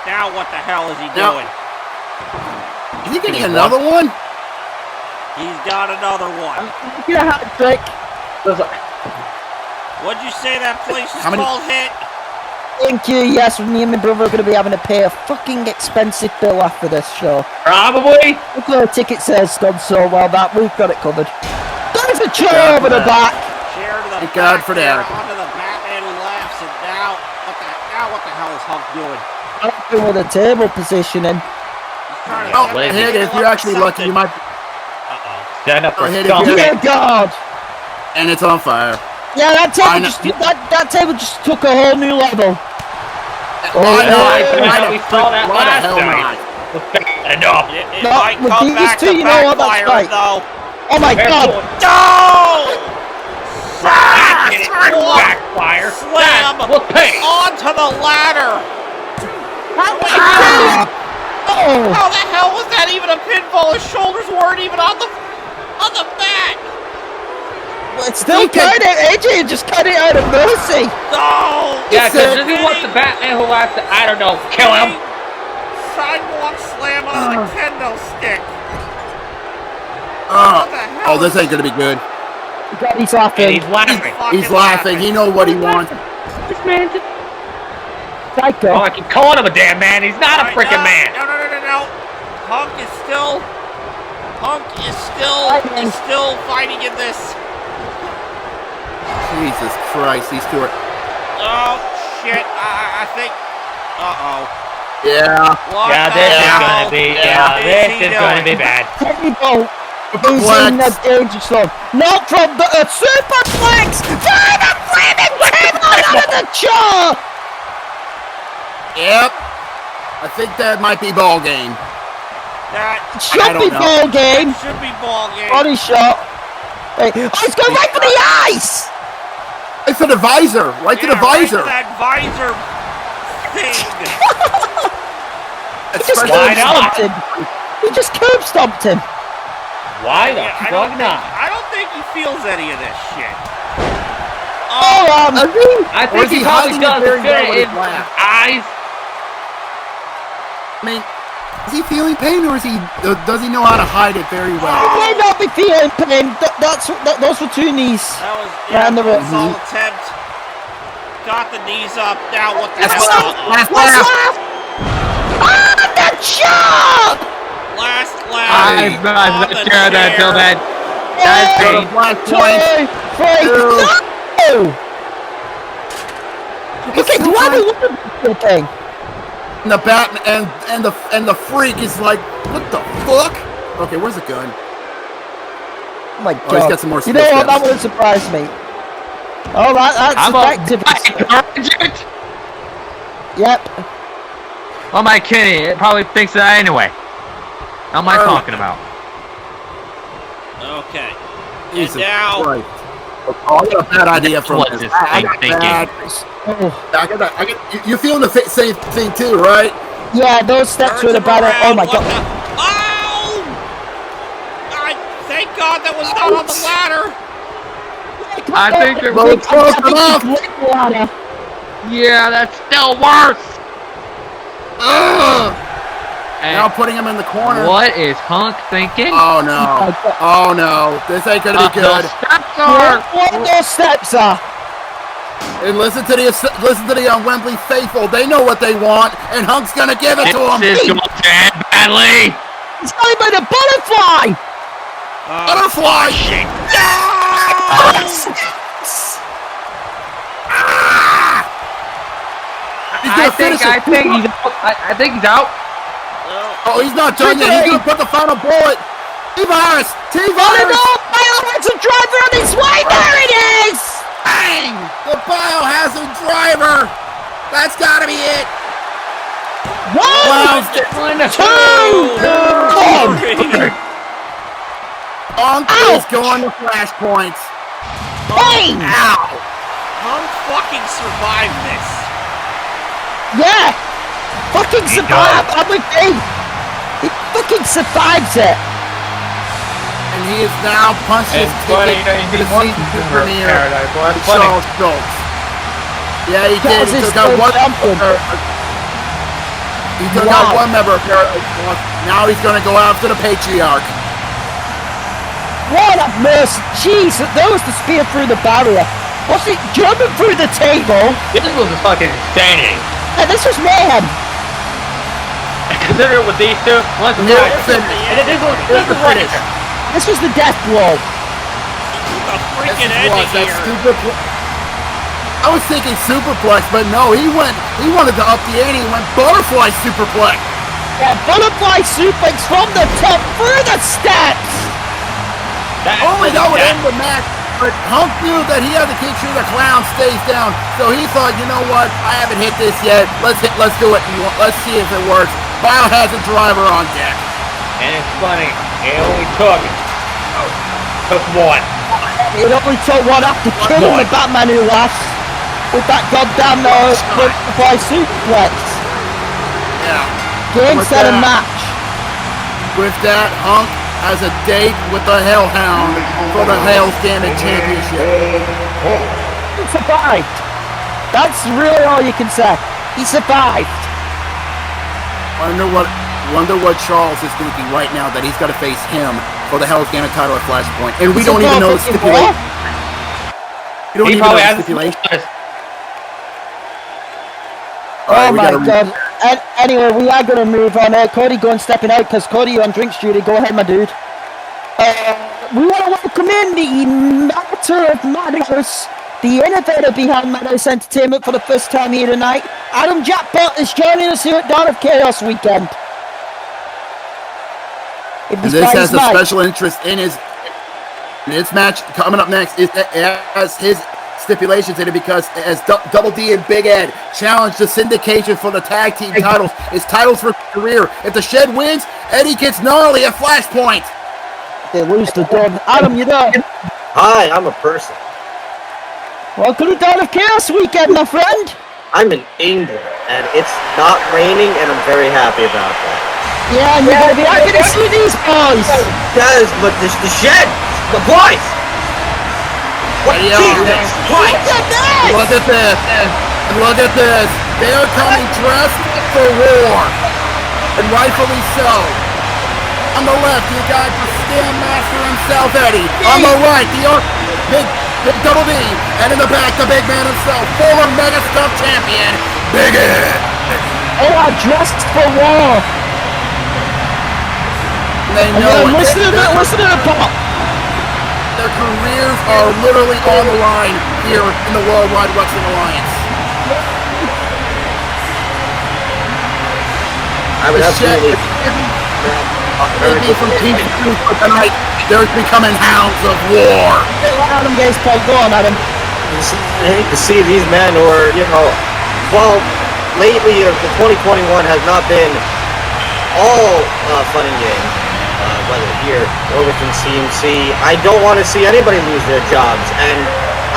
Now what the hell is he Now- doing? Is he getting another one? He's got another one. Get a hat trick. What'd you say that place is How many- called, Hit? Thank you. Yes, me and my brother are going to be having to pay a fucking expensive bill after this show. probably. Look, the ticket sales done so well that we've got it covered. There's a chair God over for the that. back. Chair to the Thank God back for there, that. onto the Batman who laughs, and now what the hell is Hunk doing? Helping with the table positioning. He's trying to Oh, set the hit. table If up you're for actually lucky, you something. might. Stand up for Oh, hit it, stomp hit Dear it. God. And it's on fire. Yeah, that I table know. that table just took a whole new level. Why Oh, not? yeah, we saw that Why the last hell night. not? Enough. It No, might with come these back two, to you know what, that's backfire, right. though. Oh my God. No! Backfire. Slam That will pay. onto the ladder. Oh, How the hell was that even a pinfall? His shoulders weren't even on the mat. it's still kind of AJ just cut it out of mercy. No! Yeah, because said- if he wants the Batman who has to, I don't know, kill him. Sidewalk slam on the kendo stick. Oh, this ain't gonna be good. God, he's And laughing. he's laughing. Fucking He's laughing. He knows what he wants. This man's a... Psycho. Oh, I keep calling him a damn man. He's not a freaking man. No. Punk is still fighting in this. Jesus Christ, these two are. Oh shit! I think. Yeah. What Yeah, the this is hell gonna be, is he this is gonna be doing? bad. Terrible. He's in the danger zone. Not from the superplex. By the flaming table out of the jaw. Yep. I think that might be ball game. That Should don't be know. ball game. should be ball game. Body shot. Wait. Oh, he's going right for the eyes. Right for the visor. Right to the visor. Right to that visor thing. He just Why curb not? stomped him. He just curb stomped him. Why the Yeah, fuck not? I don't think he feels any of this shit. Oh, I Or think is he he probably hiding does it very feel well it with in his his laugh? eyes. I mean, is he feeling pain or is he? Does he know how to hide it very well? he may not be feeling pain. Those were two knees. That was Round the that was ribs. all attempt. Got the knees up. Now what the Last hell? laugh. Last What's laugh. left? Ah, the chop! Last I've on the sure that till chair. then. That's Go me. to black Two, point. three, Two. no! Okay, do I do the thing? And the Batman and the freak is like, what the fuck? Okay, where's the gun? Oh my Oh, he's God. got some more You know what? steps. That wouldn't surprise me. Oh, that's I'm effective. a... Yep. What am I kidding? It probably thinks that anyway. What am I talking about? Okay. Jesus now- Christ. Oh, I got a bad idea from What's this. this I thing got thinking? bad. Oh. You're feeling the same thing too, right? Yeah, those steps were Turns him about it. Oh around. my What God. the- Oh! Thank God that was not on the ladder. I think it Well, was... it's close enough. Ladder. Yeah, that's still worse. Now putting him in the corner. What is Hunk thinking? Oh no! Oh no! This ain't gonna be good. What those steps are? And listen to the Wembley faithful. They know what they want, and Hunk's gonna give it to him. This is going to end badly. It's not even a butterfly. Butterfly! I think he's out. Oh, he's not done yet. He's gonna put the final bullet. T-Virus! Oh no! Biohazard driver on his way! There it is! Bang! The Biohazard driver! That's gotta be it! One! Two! Hunk is going to flashpoints. Bang! Ow! Hunk fucking survived this. Yeah! Fucking survived! I'm with you! He fucking survives it! And he has now punched his ticket to the season premiere with Charles Schultz. Yeah, he did. He took out one member. He took out one member of Paradise Lost. Now he's going to go after the Patriarch. What a mercy! Jeez, that was the spear through the barrier. Was it jumping through the table? This was a fucking insanity. And this was mayhem. Consider it with these two. This was the finish. This was the death blow. The freaking ending here. I was thinking superplex, but no, he wanted to up the ante. He went butterfly superplex. Yeah, butterfly suplex from the top through the steps. Only that would end the match. But Hunk knew that he had to keep sure the clown stays down. So he thought, you know what? I haven't hit this yet. Let's do it. Let's see if it works. Biohazard driver on deck. And it's funny. It only took one. It only took one after killing the Batman who laughs with that goddamn butterfly suplex. Yeah. Game, set, and match. With that, Hunk has a date with the Hellhound for the Hell's Gambit Championship. He survived. That's really all you can say. He survived. Wonder what Charles is thinking right now that he's got to face him for the Hell's Gambit title at Flashpoint. And we don't even know the stipulation. We don't even know the stipulation. Oh my god. Anyway, we are going to move on. Cody, go and stepping out because Cody, you're on drinks duty. Go ahead, my dude. We want to welcome in the Matter of Madhouse, the innovator behind Madhouse Entertainment for the first time here tonight. Adam Jackpot is joining us here at Dawn of Chaos weekend. This has a special interest in his match coming up next. It has his stipulations in it because as Double D and Big Ed challenge the syndication for the tag team titles. It's titles for career. If the Shed wins, Eddie gets gnarly at Flashpoint. They lose the dog. Adam, you there? Hi, I'm a person. Welcome to Dawn of Chaos weekend, my friend. I'm in England, and it's not raining, and I'm very happy about that. Yeah, and you're going to be happy to see these boys. Yes, but the Shed, the boys. What? Jesus Christ! Look at this! Look at this! They are coming dressed for war, and rightfully so. On the left, you got the Scam Master himself, Eddie. On the right, the big Double D, and in the back, the big man himself, former Mega Stuff Champion, Big Ed. They are dressed for war. They know it. Listen to the pop. Their careers are literally on the line here in the Worldwide Wrestling Alliance. I would absolutely. Maybe from Team 2 for tonight, they're becoming hounds of war. Adam Gates, Paul, go on, Adam. I hate to see these men, or well, lately the 2021 has not been all fun and games. Whether here or within CMC, I don't want to see anybody lose their jobs, and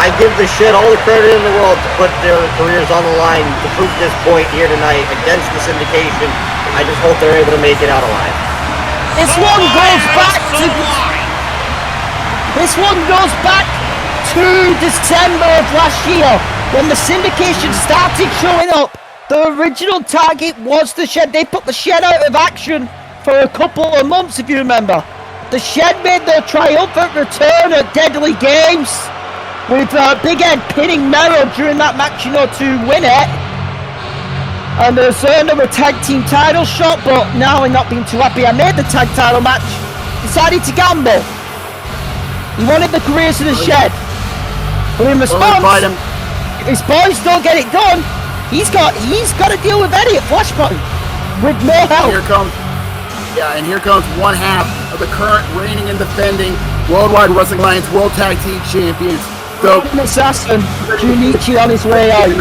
I give the Shed all the credit in the world to put their careers on the line to prove this point here tonight against the syndication. I just hope they're able to make it out alive. This one goes back to December of last year when the syndication started showing up The original target was the Shed. They put the Shed out of action for a couple of months, if you remember. The Shed made their triumphant return at Deadly Games with Big Ed pinning Mero during that match, you know, to win it. And there's another tag team title shot, but now I'm not being too happy. I made the tag title match, decided to gamble. He wanted the careers of the Shed. But in response, if his boys don't get it done, he's got to deal with Eddie at Flashpoint with no help. And here comes one half of the current reigning and defending Worldwide Wrestling Alliance World Tag Team Champions. So, Assassin, Junichi on his way out.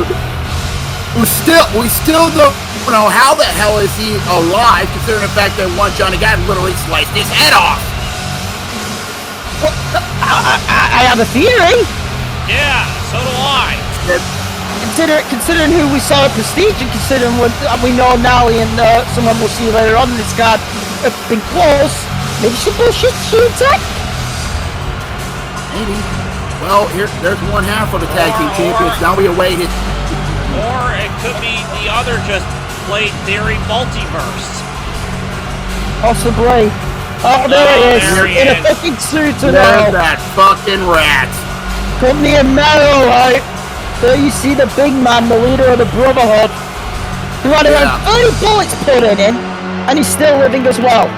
We still don't know how the hell is he alive, considering the fact that one Johnny Gatton literally sliced his head off. Well, I have a theory. Yeah, so do I. Considering who we saw at Prestige, and considering what we know Nally and someone we'll see later on in this card have been close, maybe some bullshit shoot tech? Maybe. Well, there's one half of the tag team champions. Now we await it. Or it could be the other just played theory multiverse. Possibly. Oh, there it is. In a fucking suit and all. There's that fucking rat. Come near Mero, right? There you see the big man, the leader of the Brotherhood, who had around 30 bullets put in him, and he's still living as well.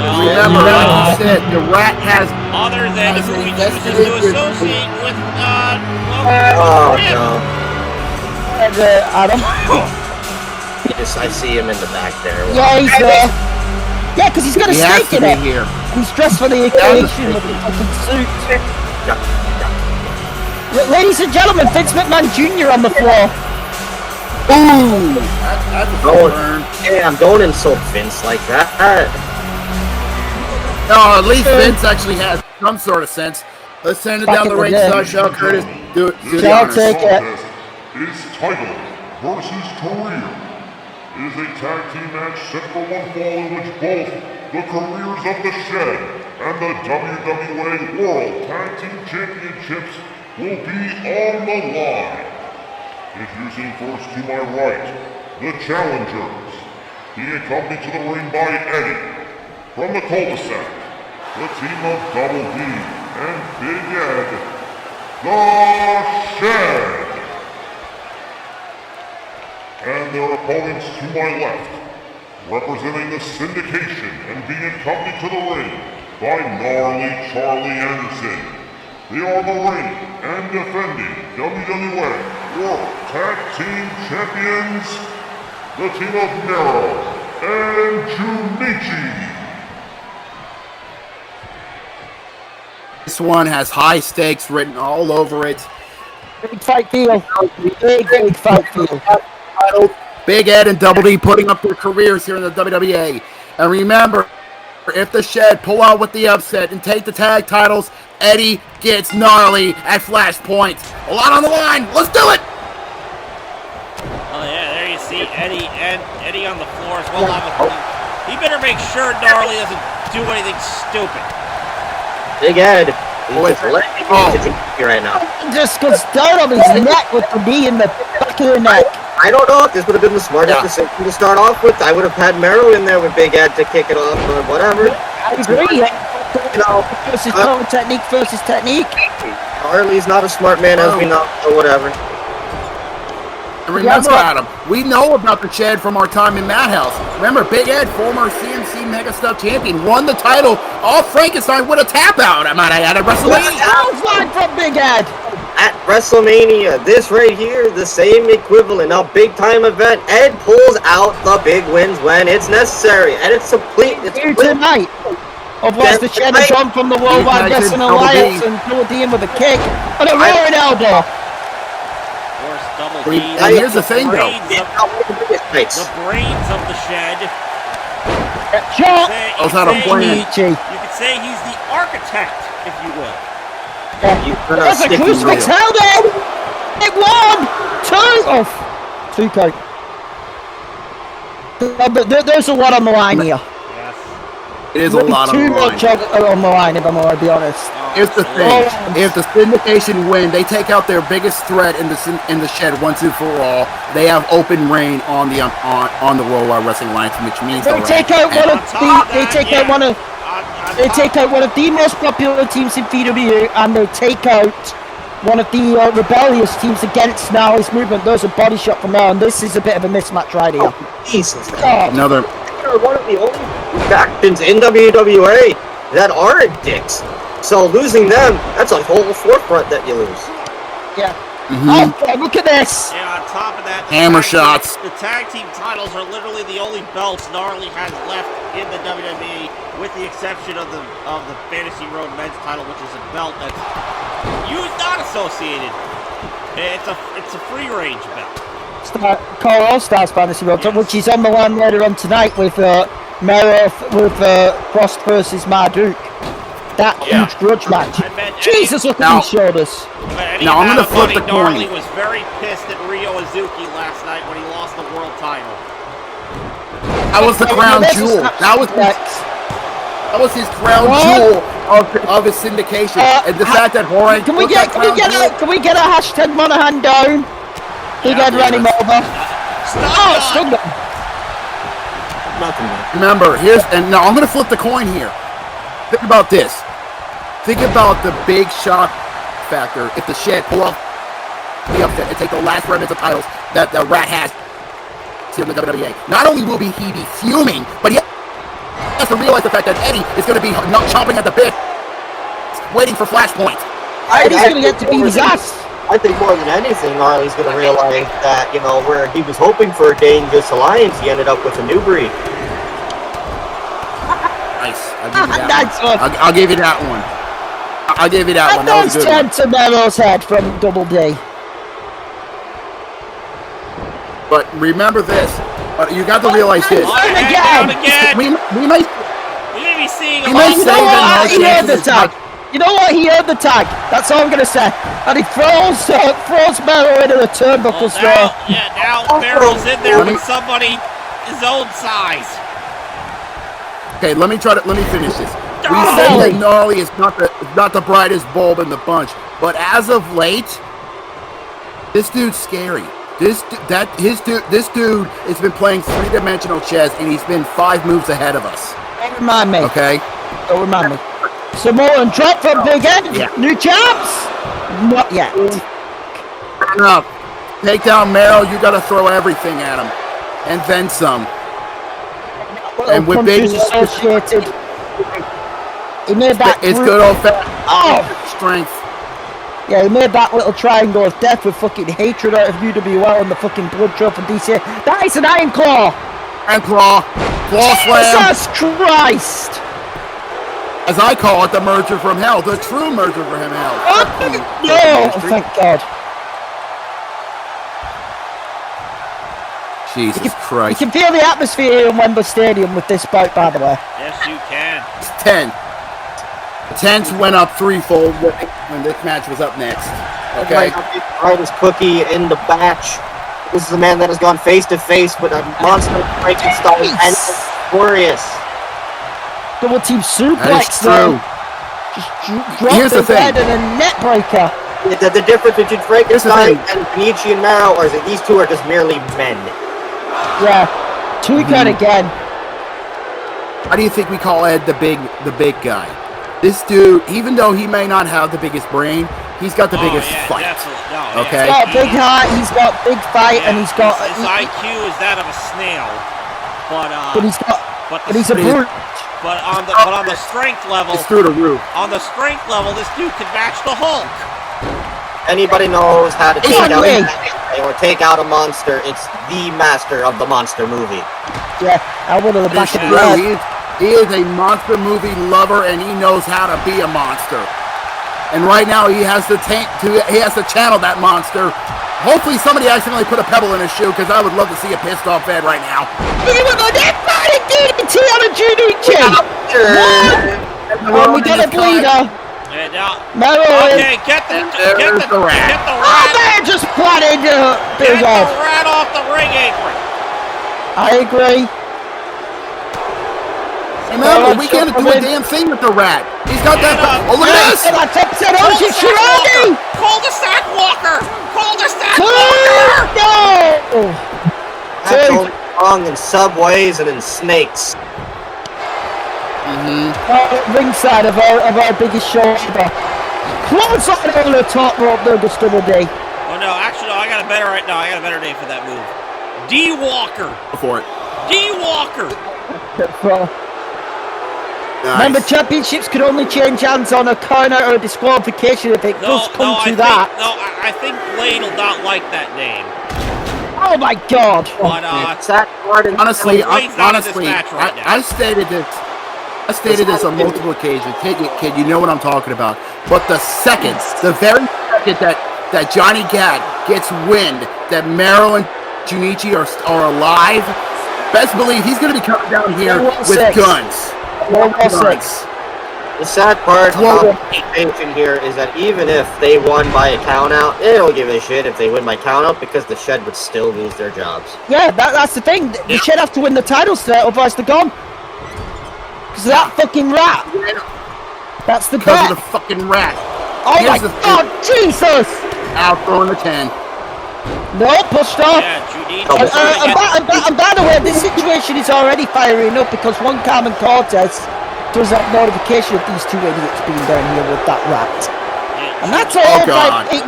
Remember, like you said, the rat has... Other than who he chooses to associate with, Oh, no. Adam. Yes, I see him in the back there. Yeah, he's there. Yeah, because he's got a snake in it. Here. He's dressed for the occasion with the fucking suit. Ladies and gentlemen, Vince McMahon Jr. on the floor. Ooh! That's a burn. Yeah, don't insult Vince like that. No, at least Vince actually has some sort of sense. Let's send it down the ringside. Shawn Curtis, do the honors. Take it. Is title versus career. It is a tag team match set for one fall in which both the careers of the Shed and the WWA World Tag Team Championships will be on the line. Introducing first to my right, the challengers, being accompanied to the ring by Eddie. From the cul-de-sac, the team of Double D and Big Ed, the Shed. And their opponents to my left, representing the syndication and being accompanied to the ring by Gnarly Charlie Anderson. They are the reigning and defending WWA World Tag Team Champions, the team of Mero and Junichi. This one has high stakes written all over it. Big fight feel. Big fight feel. Big Ed and Double D putting up their careers here in the WWA. And remember, if the Shed pull out with the upset and take the tag titles, Eddie gets Gnarly at Flashpoint. A lot on the line. Let's do it! Oh yeah, there you see Eddie on the floor as well. He better make sure Gnarly doesn't do anything stupid. Big Ed, he's right now. Just goes down on his neck with the knee in the back of the neck. I don't know if this would have been the smartest decision to start off with. I would have had Mero in there with Big Ed to kick it off, or whatever. I agree. Technique versus technique. Harley's not a smart man, as we know, or whatever. And remember, Adam, we know about the Shed from our time in Madhouse. Remember, Big Ed, former CMC Mega Stuff champion, won the title off Frankenstein with a tap out. I might add at WrestleMania. Sounds from Big Ed. At WrestleMania, this right here, the same equivalent, a big time event. Ed pulls out the big wins when it's necessary, and it's complete. It's here tonight. Otherwise, the Shed has gone from the Worldwide Wrestling Alliance and pulled in with a kick and a roaring elbow. And here's the thing, though. The brains of the Shed. You could say he's the architect, if you will. There's a crucifix held in! It won! Two count. There's a lot on the line here. Yes. It is a lot on the line. Too much on the line, if I'm going to be honest. Oh, Here's the thing: if the syndication win, they take out their biggest threat in the shed once and for all. They have open reign on the Worldwide Wrestling Alliance, which means they take out one of the most popular teams in PWE, and they take out one of the rebellious teams against Gnarly's movement. There's a body shot from there, and this is a bit of a mismatch right here. Jesus. Another. They're one of the only factions in WWA that aren't dicks. So losing them, that's a whole forefront that you lose. Yeah. Oh, God, look at this. Yeah, on top of that, Hammer shots. The tag team titles are literally the only belts Gnarly has left in the WWE, with the exception of the Fantasy Road Men's title, which is a belt that's not associated. It's a free range belt. Core All-Stars Fantasy Road, which is on the line later on tonight with Frost versus Marduk. That huge grudge match. Jesus, look at these shoulders. Now I'm gonna flip the coin. Gnarly was very pissed at Ryo Azuki last night when he lost the world title. That was the crown jewel. That was his crown jewel of his syndication. And the fact that Horan can we get a hashtag Monahan down? He got run him over. Stunned him. Remember, now I'm gonna flip the coin here. Think about this. Think about the big shock factor if the Shed pull off the upset and take the last remnants of titles that the Rat has in the WWE. Not only will he be fuming, but he has to realize the fact that Eddie is going to be chomping at the bit, waiting for Flashpoint. Eddie's going to get to beat his ass. I think more than anything, Gnarly's going to realize that, where he was hoping for a dangerous alliance, he ended up with a new breed. Nice. I'll give you that one. I'll give you that one. That was a good one. To Mello's head from Double D. But remember this. You got to realize this. We may be seeing he heard the tag. You know what? He heard the tag. That's all I'm going to say. And he throws Mello into the turnbuckles there. Now Merrill's in there with somebody his own size. Okay, let me finish this. We say that Gnarly is not the brightest bulb in the bunch, but as of late, this dude's scary. This dude has been playing three-dimensional chess, and he's been 5 moves ahead of us. Don't remind me. Okay. Don't remind me. Samoan drop from Big Ed. Yeah. New champs. Not yet. Turn up. Take down Merrill. You got to throw everything at him, and then some. And with big associated. He made that. It's good old fashioned strength. Yeah, he made that little triangle of death with fucking hatred out of UWL and the fucking blood trail from DC. That is an Iron Claw. Iron Claw. Claw slam. Jesus Christ. As I call it, the merger from hell. The true merger from hell. No, thank God. Jesus Christ. You can feel the atmosphere here in Wembley Stadium with this bout, by the way. Yes, you can. It's 10. The tents went up threefold when this match was up next. Okay. Brightest cookie in the batch. This is a man that has gone face to face with a monster breaking style and glorious. Double team suplex. That is true. Just drop Here's the thing. and a net breaker. The difference between Frankenstein and Benici and Mao is that these two are just merely men. Yeah. Two-cut again. How do you think we call Ed the big guy? This dude, even though he may not have the biggest brain, he's got the biggest fight. No, okay. He's got big heart, he's got big fight, and he's got his IQ is that of a snail. But he's a brute. But on the strength level, it's through the roof. On the strength level, this dude can match the Hulk. Anybody knows how to take out a monster, it's the master of the monster movie. Yeah, I went to the back of the head. He is a monster movie lover, and he knows how to be a monster. And right now, he has to channel that monster. Hopefully, somebody accidentally put a pebble in his shoe, because I would love to see a pissed off Ed right now. He was on that body DDT on a GDT. What? We got a bleeder. Okay, get the rat. Oh man, just plotted. Get the rat off the ring apron. I agree. So Remember, we can't do a damn thing with the rat. He's got that. Oh, look at this! Cul-de-sac walker! Cul-de-sac walker! No! That's only wrong in subways and in snakes. Ringside of our biggest show ever. Close on over the top rope there, just double D. Oh no, actually no, I got a better name for that move. D-Walker. Go for it. D-Walker. Nice. Remember, championships could only change hands on a corner or a disqualification if it does come to that. I think Blade will not like that name. Oh my God! But honestly, right I stated this. I stated this on multiple occasions. Kid, you know what I'm talking about. But the very second that Johnny Gat gets wind that Mero and Junichi are alive, best believe he's going to be coming down here with guns. The sad part about the situation here is that even if they won by a countout, they don't give a shit if they win by countout because the Shed would still lose their jobs. Yeah, that's the thing. The Shed have to win the titles today, otherwise they're gone. Because of that fucking rat. That's the bet. Because of the fucking rat. Oh my God, Jesus! Out throwing the 10. No, pushed off. Yeah, Judy. And by the way, this situation is already firing up because one Carmen Cortez does that notification of these two idiots being down here with that rat. And that's all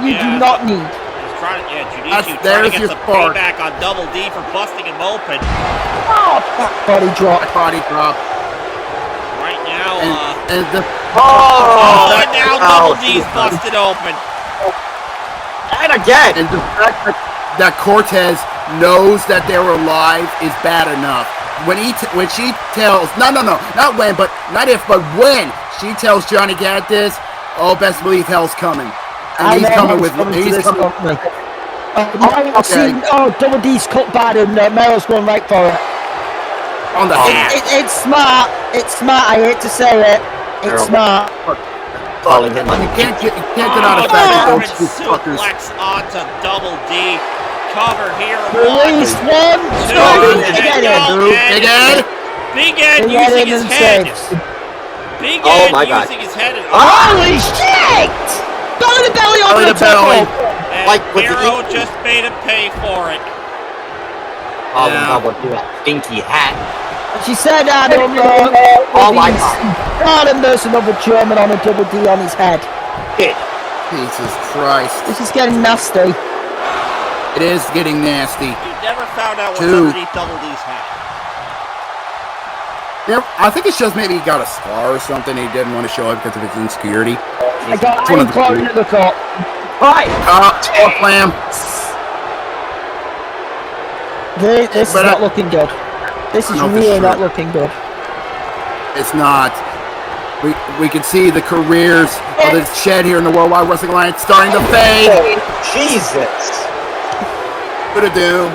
you do not need. Junichi trying to get some payback on Double D for busting him open. Oh, that body drop. Right now, and now Double D's busted open. And again! And the fact that Cortez knows that they're alive is bad enough. When she tells, not when she tells Johnny Gat this, oh, best believe hell's coming. And he's coming with Double D's cut bad and Mero's going right for it. On the hand. It's smart. It's smart. I hate to say it. It's smart. Calling him You can't deny the fact that those two fuckers. Flex onto Double D. Cover here. Release one, two, Big Ed. Big Ed using his head. Big Ed using his head. Holy shit! Belly over the top. And Mero just made him pay for it. With that stinky hat. She said, Adam, oh my God. God, and there's another German on a Double D on his head. Jesus Christ. This is getting nasty. It is getting nasty. You never found out what's underneath Double D's hat. Yeah, I think it's just maybe he got a scar or something. He didn't want to show it because of his insecurity. I got him clogging at the top. Right. Slam. This is not looking good. This is really not looking good. It's not. We can see the careers of the Shed here in the Worldwide Wrestling Alliance starting to fade. Jesus. What to do?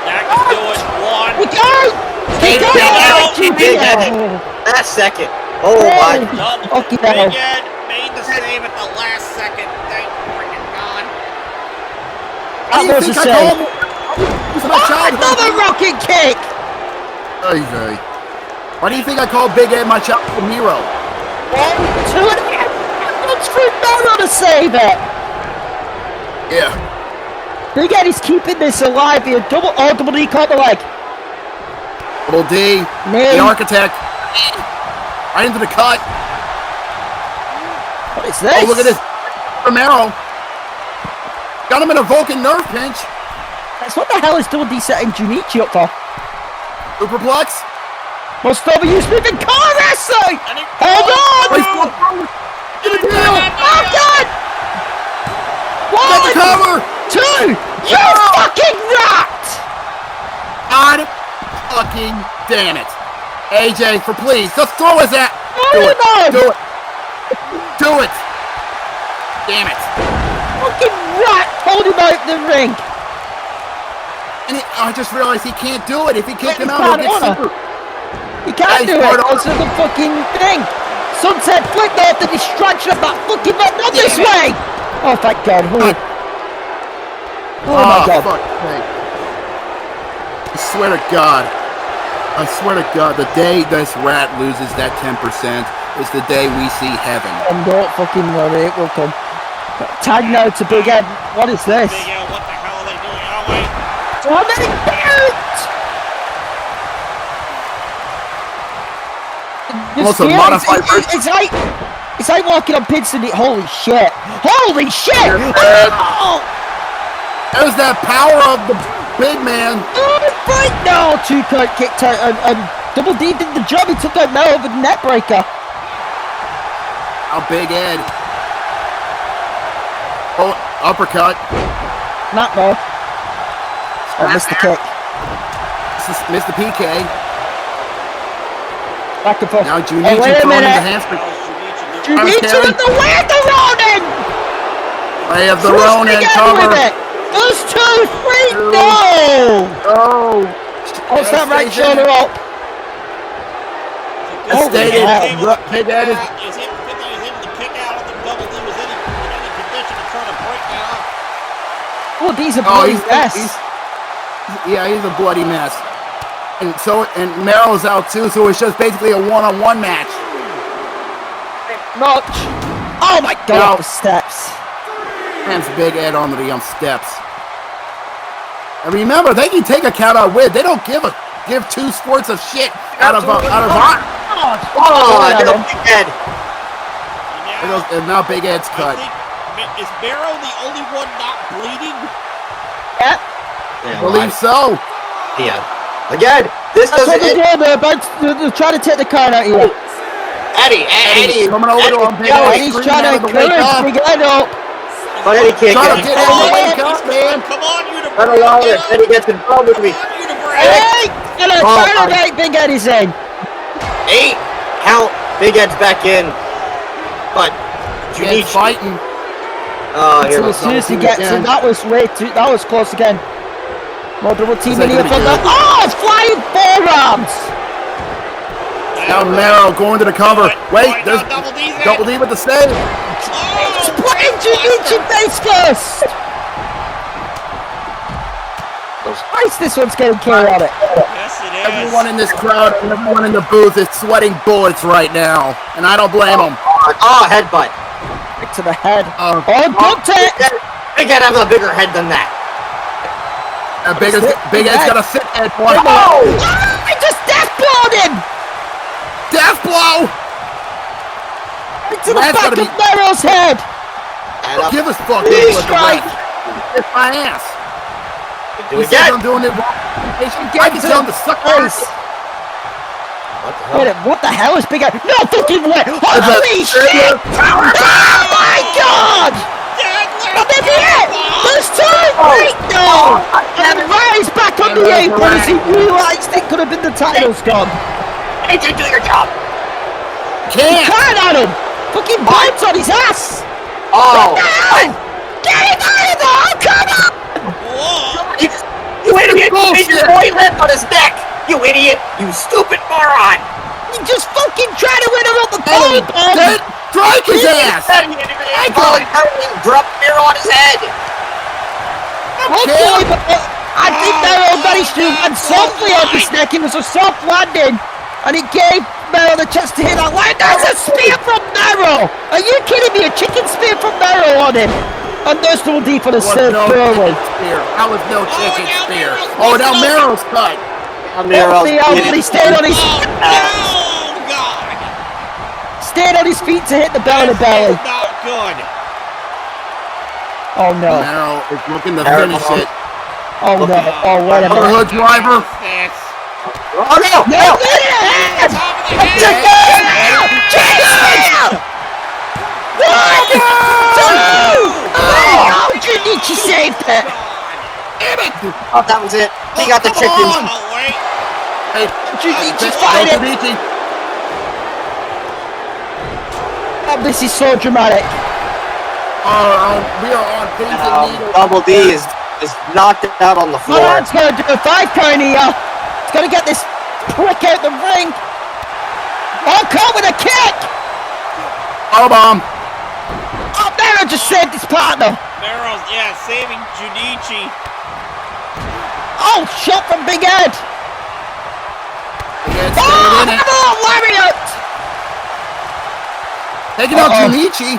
That can do it. One. Big Ed. That second. Oh my God. Big Ed made the save at the last second. Thank freaking God. That was a save. Another rocket kick! Okay. Why do you think I call Big Ed my childhood hero? 1, 2, and looks for Mero to save it! Yeah. Big Ed is keeping this alive here. Double D caught the leg. Double D, the architect. Right into the cut. What is this? Oh, look at this. Romero. Got him in a Vulcan nerve pinch. What the hell is Double D setting Junichi up for? Superplex? Most overused move in car wrestling! Hold on! Oh God! 1, cover! 2! You fucking rat! God fucking damn it. AJ, for please, just throw his at. Do it. Damn it. Fucking rat! Hold him out the ring! And I just realized he can't do it. If he kicked him out, he'll get super. He can't do it because of the fucking thing. Sunset flick off the distraction of that fucking man. Not this way. Oh, thank God. Oh my God. Fuck me. I swear to God. I swear to God, the day this rat loses that 10% is the day we see heaven. And don't fucking worry, it will come. Tag now to Big Ed. What is this? Big L, what the hell are they doing? Oh, wait. Dominic Barrett! Also, modified version. It's like walking on pins and holy shit! Holy shit! Oh! There's that power of the big man. Oh, right now! Two cut kicked out and Double D did the job. He took out Mel with the net breaker. How Big Ed. Oh, uppercut. Not Mel. I missed the kick. Missed the PK. Back and forth. Now Hey, Junichi wait a throwing minute. the hamstring. Junichi with the way of the Ronin! I have the Ronin cover. Those 2, 3, no! Oh. What's that right shoulder up? Big Ed is... Is him to kick out of the Double D was in any condition to try to break that up? Oh, these are bloody mess. He's a bloody mess. And Merrill's out too, so it's just basically a one-on-one match. Much. Oh my God, the steps. Hands Big Ed onto the steps. And remember, they can take a count out with. They don't give two squirts of shit out of hot. Oh, Big Ed. And now Big Ed's cut. Is Barrow the only one not bleeding? Yep. I believe so. Yeah. Again, this That's what doesn't. they're doing. They're trying to take the card out here. Eddie coming over to him. Eddie's trying to encourage Big Ed up. But Eddie can't Trying to get get him to wake up, man. Come on, you I don't know if Eddie gets involved with me. Hey! Gonna terminate Big Eddie's in. 8 count. Big Ed's back in. But Junichi fighting. Oh, here As soon as he gets in, that was close again. More double team in here from the... Oh, flying forearms! Now Merrill going to the cover. Wait, there's Double D with the save. He's playing Junichi face first! Christ, this one's getting chaotic. Yes, it is. Everyone in this crowd and everyone in the booth is sweating bullets right now. And I don't blame them. Oh, headbutt. Right to the head. Oh, Booked it! Big Ed has a bigger head than that. Big Ed's got a sick head. Oh! I just death blowed him! Death blow! Right to the back of Merrill's head! Give us fucking Big strike! It's my ass. Do He it says again. I'm doing it wrong. I can tell him to suck face. What the hell? Wait, what the hell is Big Ed? No fucking way! Holy shit! Oh my God! But that's it! There's 2! Wait, no! And Ryan's back on the apron as he realised it could have been the titles gone. Hey, do your job. Can't! Can't on him! Fucking bites on his ass! Oh. Get him out of there! Come on! You idiot! You made your boy land on his neck! You idiot! You stupid moron! You just fucking try to win him up the pole, Strike his ass! Drop beer on his head! Okay, but I think Merrill managed to land softly on his neck. It was a soft landing, and it gave Merrill the chance to hit that line. There's a spear from Merrill! Are you kidding me? A chicken spear from Merrill on him! And there's Double D for the third fairway. That was no chicken spear. Oh, now Merrill's cut. He stayed on his... Oh, God! Stayed on his feet to hit the bell in the belly. Not good. Oh no. Merrill is looking to finish it. Oh no. Oh, wait a minute. Overhood driver. This. Oh no! No! One! Two! Oh, Junichi saved it! Oh, that was it. He got the chicken. Oh, wait. Hey, Junichi's fighting! Oh, this is so dramatic. We are on pins and needles. Double D is knocked out on the floor. Milan's gonna do a 5 count here. He's gonna get this prick out the ring. Oh, caught with a kick! Oh, bomb. Oh, Merrill just saved his partner. Merrill's, yeah, saving Junichi. Oh, shot from Big Ed. Staying in it. Come on, Lariat! Taking out Junichi.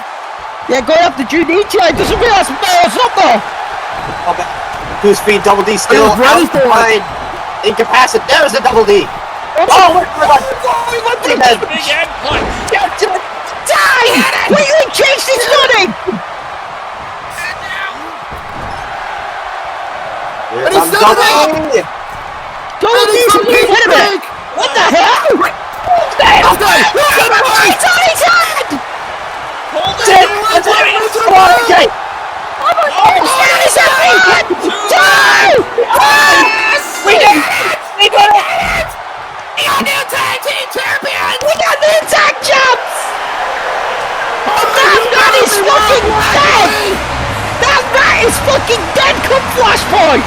Yeah, going after Junichi. I doesn't realize Mero's up there. Who's feed double D still ready for outside. Incapacitated. There's a double D. Oh, look at that. Big head punch. Die! Quickly chase this money! Here And he's comes still double D. Don't use the hit of it! What the hell? It's on his head! Hold That's it. it. That's it. Come on, AJ. It's on his head! We did it. We did it. We got new tag team champions. We got the attack jumps! That man is fucking dead! That man is fucking dead come Flashpoint!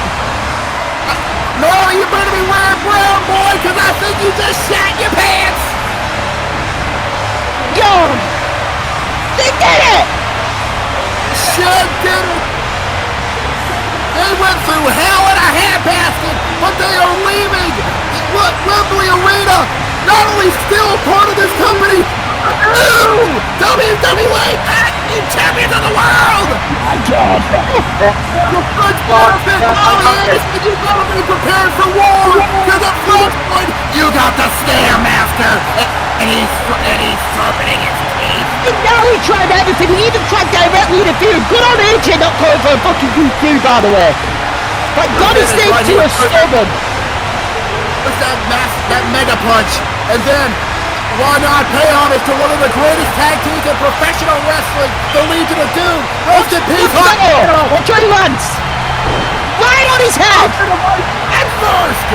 No, you better be wearing brown, boy, because I think you just shat your pants. Yo! They did it! Sure did it. They went through hell in a handbasket, but they are leaving Wembley Arena, not only still a part of this company, WWE Tag Team Champions of the World! My God! Your French perfect! You gotta be prepared for war! Because at Flashpoint, you got the Stairmaster! And he's sharpening his teeth! And now he tried everything, he even tried directly interfering. Good on AJ not calling for a fucking DQ, by the way. But God is named to a stubborn. What's that mega punch? And then, why not pay homage to one of the greatest tag teams in professional wrestling, the Legion of Doom? Rest in peace, Watch out, Lance! Right on his head! At first!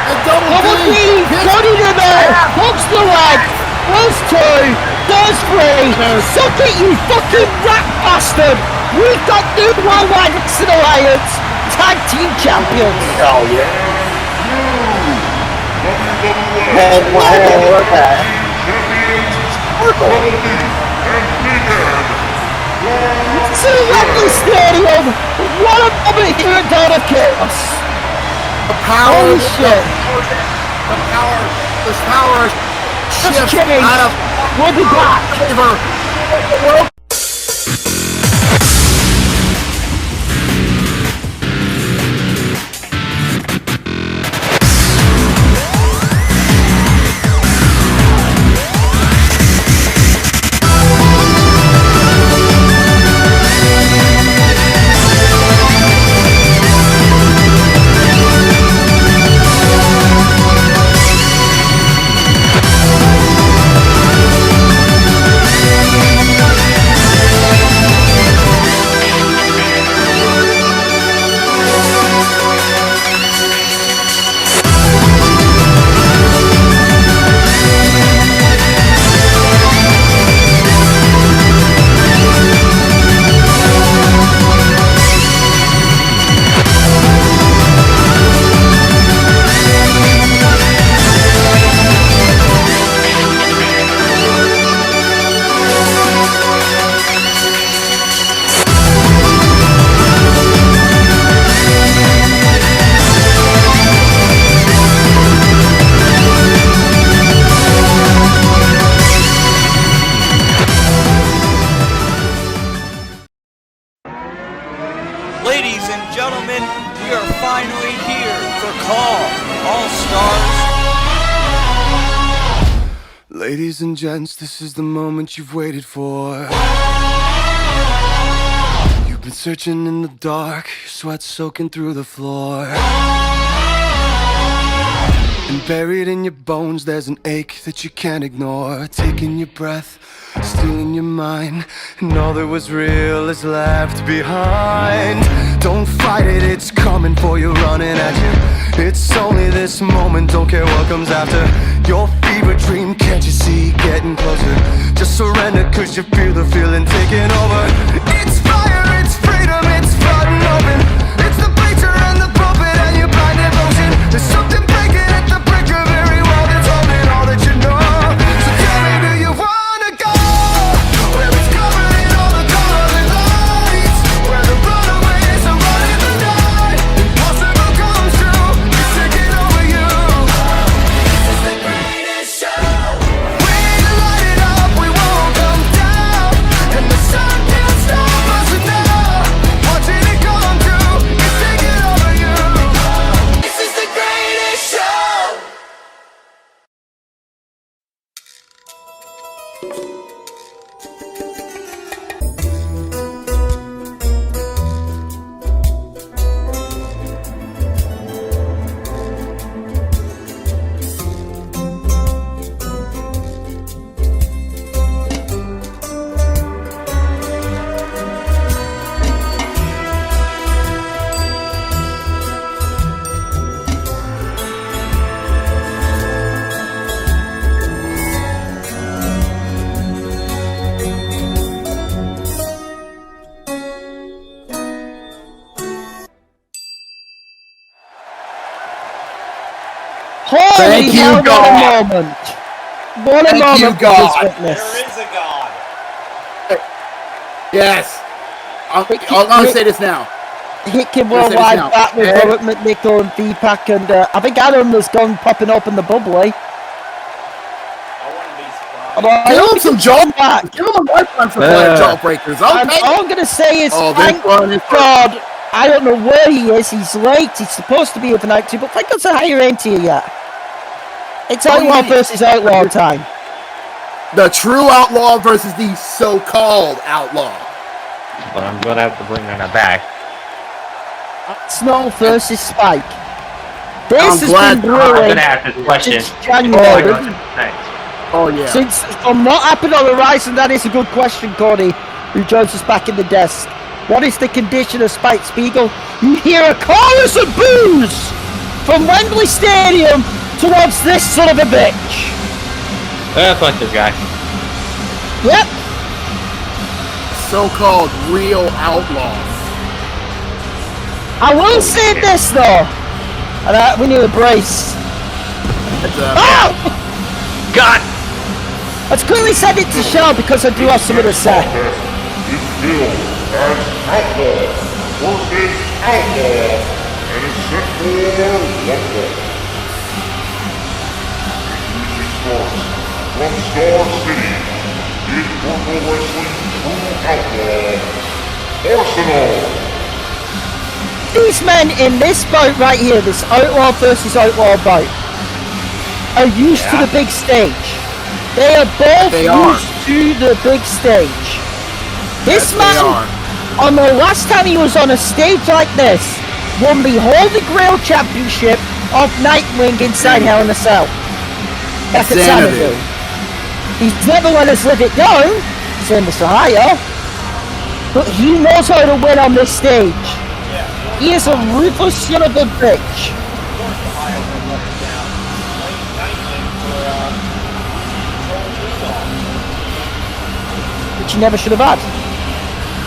And Double D, body to there, hooks the leg, goes two, does three, suck it you fucking rat bastard! We've got new Worldwide Wrestling Alliance Tag Team Champions! Oh, yeah. And look at It's a Wembley Stadium! What a moment here at Dawn of Chaos! the power, Holy shit! this power Just shifts kidding! out of We'll be back! favor. Ladies and gentlemen, we are finally here for Call All Stars. Ladies and gents, this is the moment you've waited for. You've been searching in the dark, your sweat soaking through the floor. And buried in your bones, there's an ache that you can't ignore. Taking your breath, stealing your mind, and all that was real is left behind. Don't fight it, it's coming for you, running at you. It's only this moment, don't care what comes after. Your fever dream, can't you see, getting closer? Just surrender, cause you feel the feeling taking over. It's fire, it's freedom, it's flooding open. It's the bleacher and the puppet and your blind devotion. There's something breaking at the brick of every wall that's holding all that you know. So tell me, do you wanna go where it's covered in all the colored lights, where the runaways are running the night, impossible comes true, it's taking over you. Thank you, hell, God. what a moment. What a Thank moment you, for God. this witness. There is a God. Yes. I'm going to say this now. Hitting I'm gonna say this worldwide now. back with Ed- Robert McNichol and V-Pack, and I think Adam has gone popping open the bubbly. I wouldn't be surprised. Although I Give hope him he some can jaw. come back. Give him a lifetime supply of jawbreakers. And Okay. all I'm going to say is, Oh, this thank one is God, I don't know where he is. He's late. He's supposed to be with an night 2, but thank God to hire into you yet. It's Outlaw versus Outlaw time. The true outlaw versus the so-called outlaw. But I'm gonna have to bring that back. Snow versus Spike. This I'm has glad- been I'm brewing gonna ask this question. since January. Oh, yeah. Since from what happened on the Horizon, that is a good question, Cody, who joins us back in the desk. What is the condition of Spike Spiegel? You hear a chorus of boos from Wembley Stadium towards this son of a bitch. Fuck this guy. Yep. So-called real outlaws. I will say this though, and we need a brace. Oh! God! Let's quickly send it to Sean because I do have something to say. Is billed as Outlaw versus Outlaw and is set for 1 fall. Introducing stars from Star City is Pro Wrestling True Outlaw, Arsenal. These men in this boat right here, this Outlaw versus Outlaw boat, are used to the big stage. They are both used to the big stage. This man, on the last time he was on a stage like this, won the Holy Grail Championship of Nightwing inside Hell in a Cell. Back at Xanadu. He's never let us live it down, same as Ohio, but he knows how to win on this stage. He is a ruthless son of a bitch. Which he never should have had.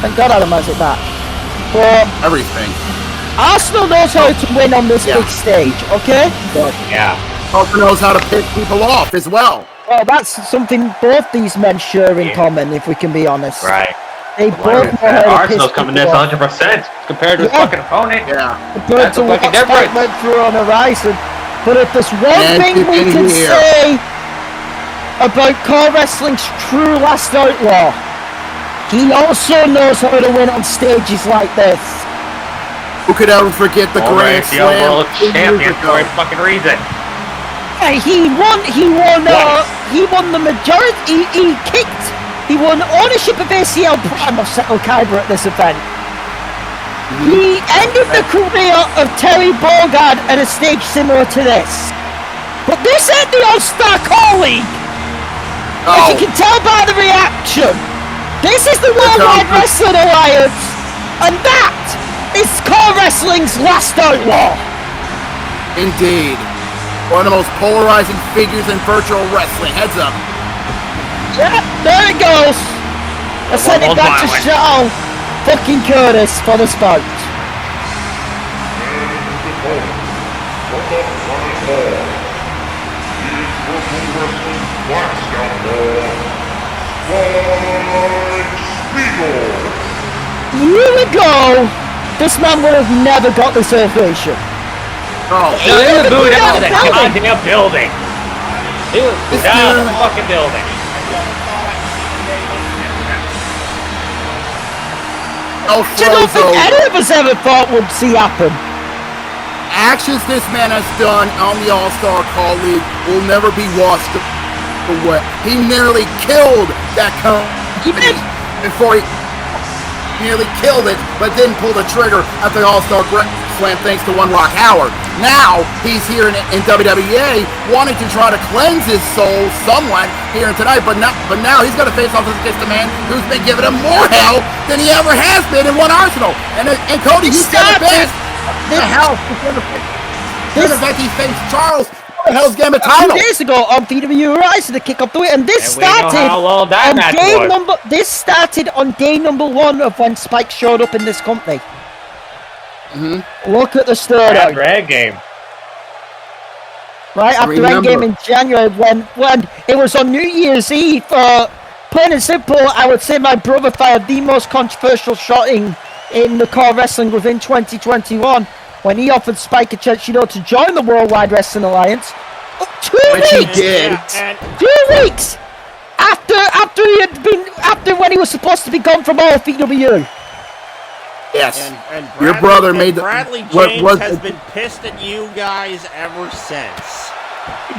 Thank God Adam has it back. But everything. Arsenal knows how to win on this big stage, okay? Yeah. Also knows how to piss people off as well. Well, that's something both these men share in common, if we can be honest. Right. They both know how to Arsenal's piss coming people in off. 100% compared to his fucking opponent. Yeah. Compared That's to a what fucking Spike difference. went through on Horizon. But if there's one thing we can say about core wrestling's true last outlaw, he also knows how to win on stages like this. Who could ever forget the Grand Slam? World champion for a fucking reason. He won the majority, he won ownership of ACL Prime of Seto Kaiba at this event. He ended the career of Terry Bogard at a stage similar to this. But this ain't the All-Star Call League! As you can tell by the reaction, this is the Worldwide Wrestling Alliance, and that is core wrestling's last outlaw. Indeed. One of the most polarizing figures in virtual wrestling. Heads up. Yep, there it goes. I send it back to Sean fucking Curtis for the spot. Here we go. This man would have never got this ovation. Oh, he was booed out of the goddamn building. He was booed out of the fucking building. I don't think any of us ever thought would see happen. Actions this man has done on the All-Star Call League will never be washed away. He nearly killed that company before he nearly killed it, but didn't pull the trigger at the All-Star Slam thanks to One Rock Howard. Now he's here in WWE wanting to try to cleanse his soul somewhat here tonight, but now he's going to face off against a man who's been giving him more hell than he ever has been in one Arsenal. And Cody, you said it best. The hell? This fact he faced Charles. What the hell's game of title? 2 days ago on PW Horizon to kick off the way, and this started on day number 1 of when Spike showed up in this company. Look at the start. Red game. right after Endgame in January, when it was on New Year's Eve. Plain and simple, I would say my brother fired the most controversial shot in the core wrestling within 2021 when he offered Spike a chance, to join the Worldwide Wrestling Alliance. 2 weeks. He did. 2 weeks after when he was supposed to be gone from all VW. Yes. And your brother made the. Bradley James has been pissed at you guys ever since.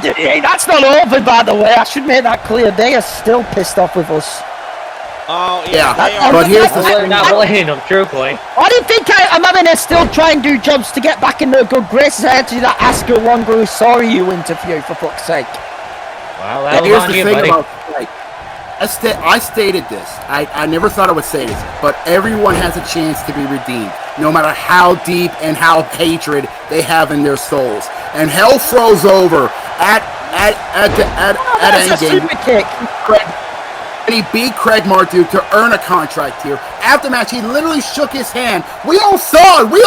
Hey, that's not over, by the way. I should make that clear. They are still pissed off with us. Oh, yeah. But here's the thing. Not blaming them, truthfully. Why do you think I'm having to still try and do jobs to get back in the good graces? I had to do that Ask Her Longer Who Sorry You interview, for fuck's sake. Well, that was here's on the you, thing buddy. about Spike. I stated this. I never thought I would say this, but everyone has a chance to be redeemed, no matter how deep and how hatred they have in their souls. And hell froze over at Endgame. Super kick. And he beat Craig Marduk to earn a contract here. After the match, he literally shook his hand. We all saw it. We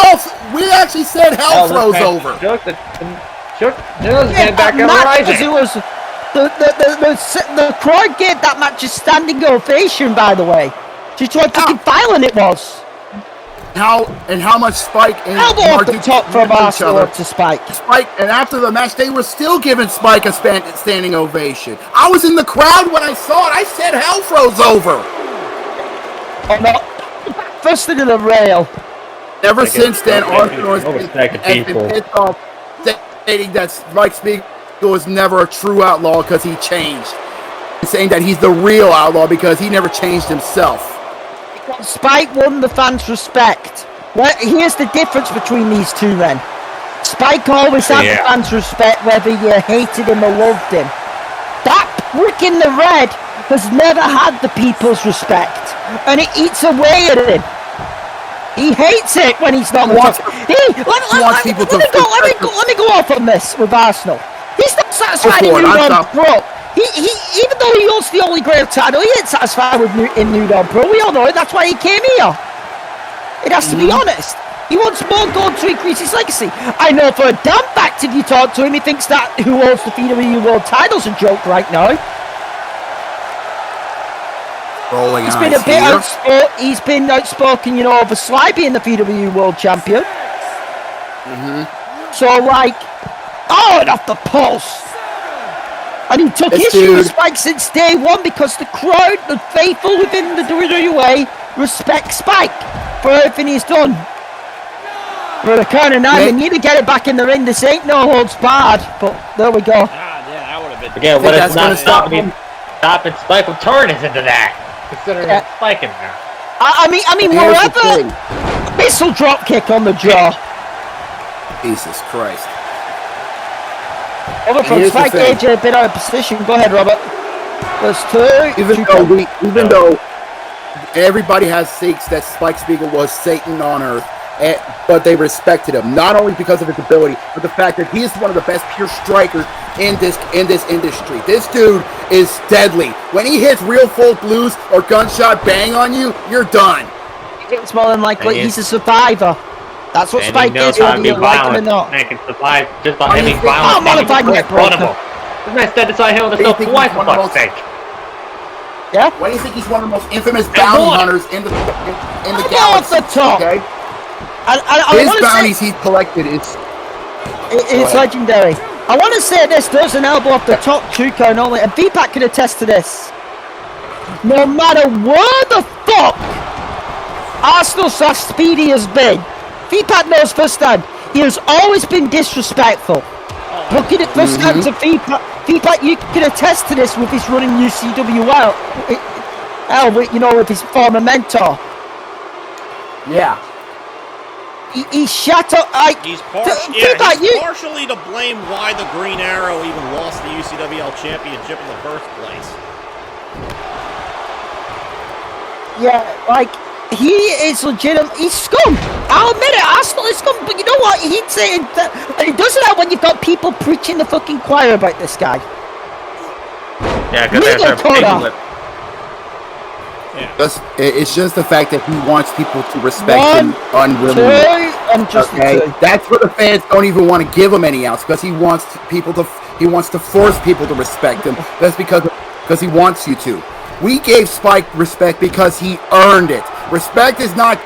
actually said hell froze over. Shook his hand back over Isaac. It was the crowd gave that match a standing ovation, by the way. Just how fucking violent it was. How much Spike and elbow off the Marduk top from Arsenal to Spike. And after the match, they were still giving Spike a standing ovation. I was in the crowd when I saw it. I said hell froze over. Oh no! First into the rail. Ever since then, Arsenal has been pissed off, stating that Spike Spiegel was never a true outlaw because he changed. Saying that he's the real outlaw because he never changed himself. Spike won the fans' respect. Well, here's the difference between these two men. Spike always had the fans' respect whether you hated him or loved him. That prick in the red has never had the people's respect, and it eats away at him. He hates it when he's not watching. Let me go off on this with Arsenal. He's not satisfied in New Dawn Pro. Even though he holds the Holy Grail title, he ain't satisfied with New Dawn Pro. We all know it. That's why he came here. It has to be honest. He wants more gold to increase his legacy. I know for a damn fact if you talk to him, he thinks that who holds the VW World title's a joke right now. He's been outspoken, over Sly being the VW World Champion. So, and off the pulse. And he took issue with Spike since day one because the crowd, the faithful within the WWE, respect Spike for everything he's done. But Carnage, they need to get it back in the ring. This ain't no holds barred. But there we go. That would have been. Again, what is not stopping Spike from turning into that? Considering Spike in there. I mean, wherever missile drop kick on the jaw. Jesus Christ. Over from Spike, AJ a bit out of position. Go ahead, Robert. There's two. Even though everybody has sakes that Spike Spiegel was Satan on Earth, but they respected him not only because of his ability, but the fact that he is one of the best pure strikers in this industry. This dude is deadly. When he hits real full blues or gunshot bang on you, you're done. It's more than likely he's a survivor. That's what Spike is, whether you like him or not. Man can survive just by him being violent. This man stood inside him with himself twice, for fuck's sake. Yeah? Why do you think he's one of the most infamous bounty hunters in the galaxy? Off the top. Okay? His bounties he's collected it's legendary. I want to say this, there's an elbow off the top, Chuko, and only, and Feedback can attest to this. No matter where the fuck Arsenal/Speedy has been, Feedback knows firsthand, he has always been disrespectful. Looking at firsthand to Feedback, you can attest to this with his running UCW with his former mentor. Yeah. He shut up. He's partially to blame why the Green Arrow even lost the UCWL championship in the first place. Yeah, he is legitimate. He's scum. I'll admit it. Arsenal is scum. But you know what? He'd say that he does that when you've got people preaching the fucking choir about this guy. Yeah, because they're it's just the fact that he wants people to respect him unwillingly. just okay, the two. that's where the fans don't even want to give him any outs because he wants to force people to respect him. That's because he wants you to. We gave Spike respect because he earned it. Respect is not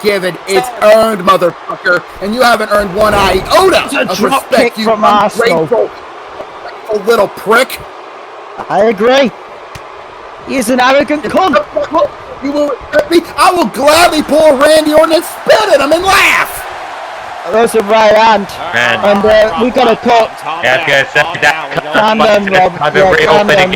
given, it's earned, motherfucker. And you haven't earned one iota of respect, you ungrateful little prick. I agree. He's an arrogant cunt. You will respect me? I will gladly pull a Randy Orton and spit at him and laugh. There's a right hand. And we got a cut. Calm down, Rob. Yeah, calm down.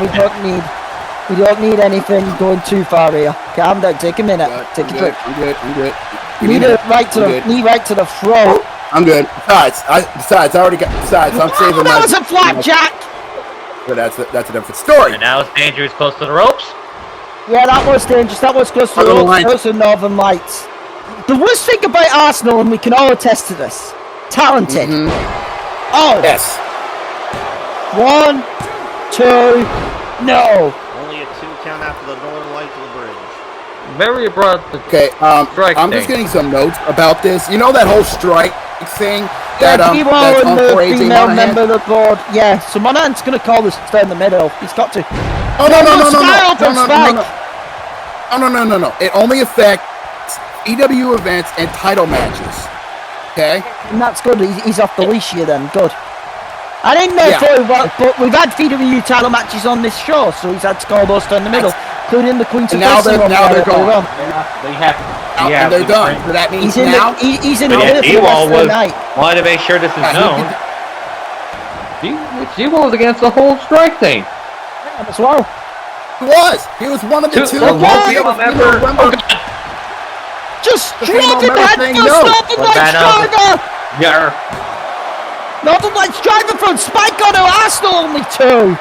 We don't need anything going too far here. Calm down. Take a minute. Take a drink. I'm good. Need it right to the throat. I'm good. Besides, I'm saving that was a flapjack. But that's a different story. And now it's dangerous close to the ropes. Yeah, that was dangerous. That was close to the ropes. Those are Northern Lights. The worst thing about Arsenal, and we can all attest to this, talented. Oh. Yes. 1, 2, no. Only a 2 count after the Northern Lights of the bridge. Very abrupt. Okay, I'm just getting some notes about this. You know that whole strike thing? That's and the female member of the board. Yeah, so Monaghan's going to call this down the middle. He's got to. Oh, no. It only affects EW events and title matches. Okay? And that's good. He's off the leash here then. Good. I didn't know but we've had VW title matches on this show, so he's had to call those down the middle, including the Queen's of now they're going. Yeah, and they're done. So that means he's in the middle for the rest of the night. Wanted to make sure this is known. He was against the whole strike thing. Yeah, as well. He was one of the two. Just drop him headfirst off the Lights driver! Yeah. Northern Lights driver from Spike on to Arsenal, only 2.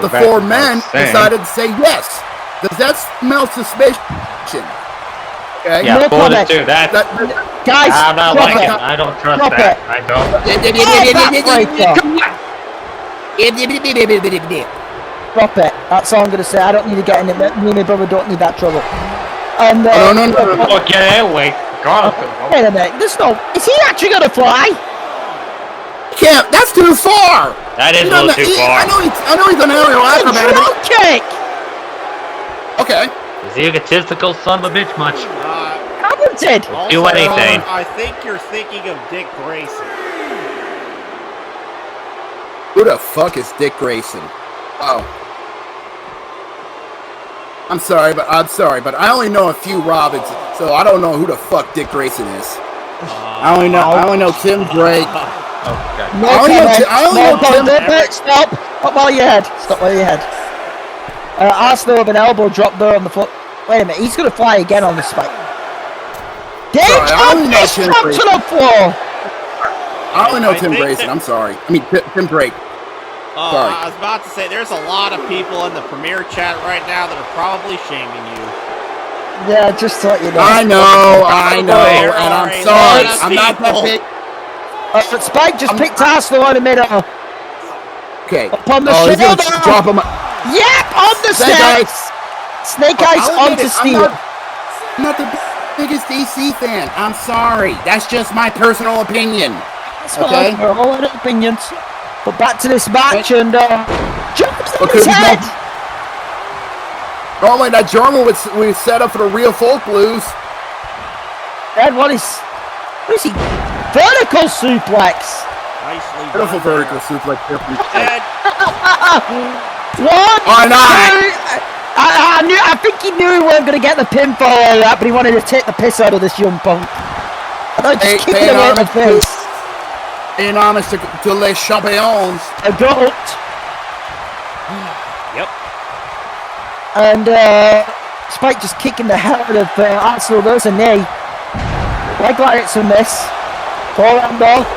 The 4 men decided to say yes. Does that smell suspicion? Okay. Yeah, no comment. Too. Guys, I'm not like it. I don't trust that. I don't. Drop it. That's all I'm going to say. I don't need to get in it. Me and my brother don't need that trouble. And, no. Oh, get away. Wait a minute. Is he actually going to fly? Can't. That's too far. That is a little too far. I know he's an aerial acrobat. Drop kick. Okay. Is he egotistical son of a bitch much? Commented. Do anything. I think you're thinking of Dick Grayson. Who the fuck is Dick Grayson? Oh. I'm sorry, but I only know a few Robins, so I don't know who the fuck Dick Grayson is. I only know Tim Drake. Stop while you head. Arsenal with an elbow drop there on the foot. Wait a minute, he's going to fly again on the spike. Drop to the floor. I only know Tim Grayson. I'm sorry. I mean, Tim Drake. Sorry. I was about to say, there's a lot of people in the premiere chat right now that are probably shaming you. Yeah, just to let you know. I know, and I'm sorry. I'm not that big. But Spike just picked Arsenal in the middle. Okay. Upon the shoulder. Drop him. Yep, on the steps. Snake Eyes onto steel. I'm not the biggest DC fan. I'm sorry. That's just my personal opinion. That's fine. We're all in opinions. But back to this match and jumps on his head. Normally that German was set up for the real folk blues. And what is he? Vertical suplex. Nicely Beautiful vertical suplex. One. Why not? I think he knew he weren't going to get the pinfall out of that, but he wanted to take the piss out of this young punk. Just kick it away in the face. In homage to Les Champions. A goat. Yep. And Spike just kicking the hell out of Arsenal. There's a knee. Leg lights on this. Forehand ball.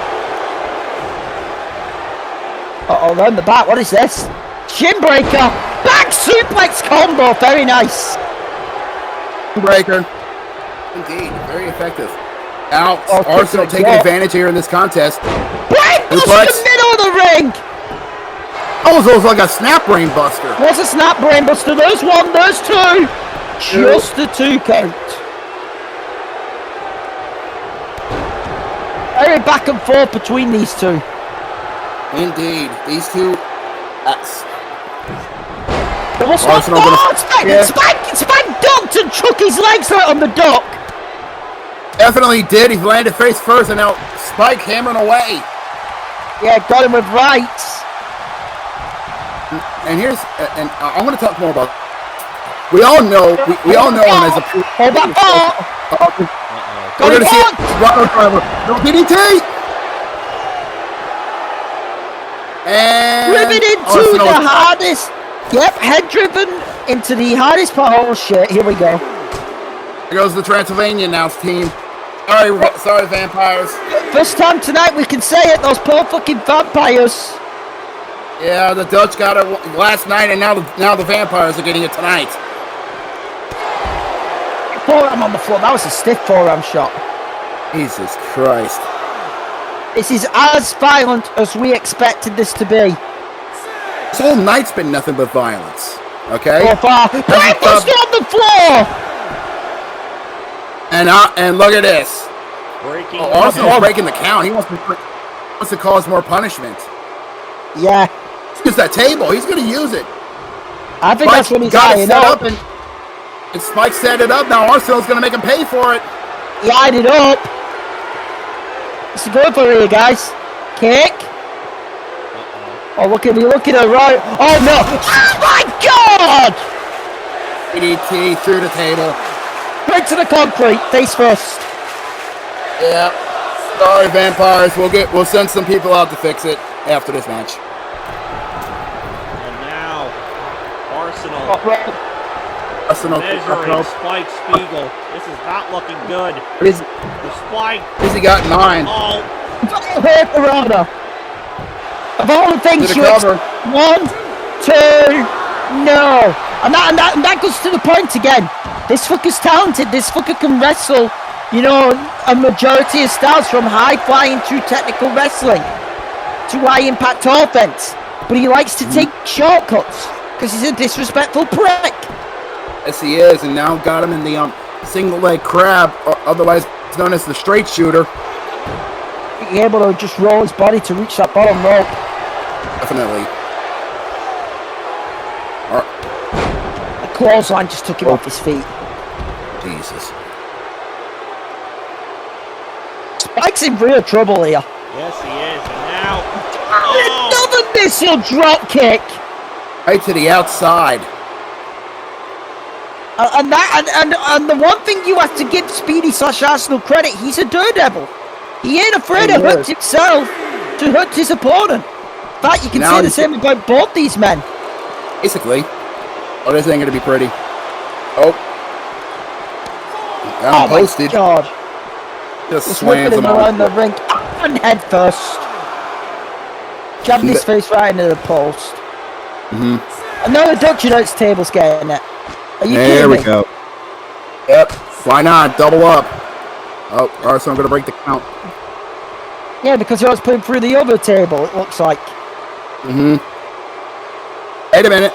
Uh-oh, round the back. What is this? Shin breaker. Back suplex combo. Very nice. Breaker. Indeed. Very effective. Now, Arsenal taking advantage here in this contest. Brain buster in the middle of the ring! Almost looks like a snap brain buster. What's a snap brain buster? There's one, there's 2. Just a 2 count. very back and forth between these two. Indeed, these two. Spike ducked and chucked his legs out on the dock. Definitely did. He landed face first, and now Spike hammering away. Yeah, got him with rights. And I want to talk more about. We all know him as a. Hold that ball. We're gonna see it. Driver. No DDT. And Driven into the hardest. Yep, head driven into the hardest part. Oh shit! Here we go. Here goes the Transylvania announce team. Sorry, vampires. First time tonight we can say it. Those poor fucking vampires. Yeah, the Dutch got it last night, and now the vampires are getting it tonight. Forearm on the floor. That was a stiff forearm shot. Jesus Christ. This is as violent as we expected this to be. This whole night's been nothing but violence. Okay? So far. Breakfast on the floor! And look at this. Arsenal's breaking the count. He wants to cause more punishment. Yeah. Use that table. He's going to use it. I think that's what he's got eyeing set up. And Spike set it up. Now Arsenal's going to make him pay for it. He eyed it up. It's good for you guys. Kick. Oh, look at her right. Oh no. Oh my god! DDT through the table. Right to the concrete, face first. Yeah. Sorry, vampires. We'll send some people out to fix it after this match. And now, Arsenal measuring Spike Spiegel. This is not looking good. The Spike. Who's he got in mind? Oh. Of all the things you cover. 1, 2, no. And that goes to the point again. This fucker's talented. This fucker can wrestle, you know, a majority of styles from high-flying to technical wrestling to high-impact offense. But he likes to take shortcuts because he's a disrespectful prick. Yes, he is. And now got him in the single-leg crab, or otherwise known as the straight shooter. Being able to just roll his body to reach that bottom rope. Definitely. The clothesline just took him off his feet. Jesus. Spike's in real trouble here. Yes, he is. And now... Another missile drop kick. Right to the outside. And the one thing you have to give Speedy / Arsenal credit, he's a daredevil. He ain't afraid to hurt himself to hurt his opponent. In fact, you can say the same about both these men. Basically. Oh, this ain't gonna be pretty. Oh. Got him posted. My God. Just swams him around the ring and head first. Jabbing his face right into the post. Mm-hmm. Another Dutch announce table's getting it. Are you kidding me? There we go. Yep. Why not? Double up. Oh, Arsenal gonna break the count. Yeah, because I was putting through the other table, it looks like. Mm-hmm. Wait a minute.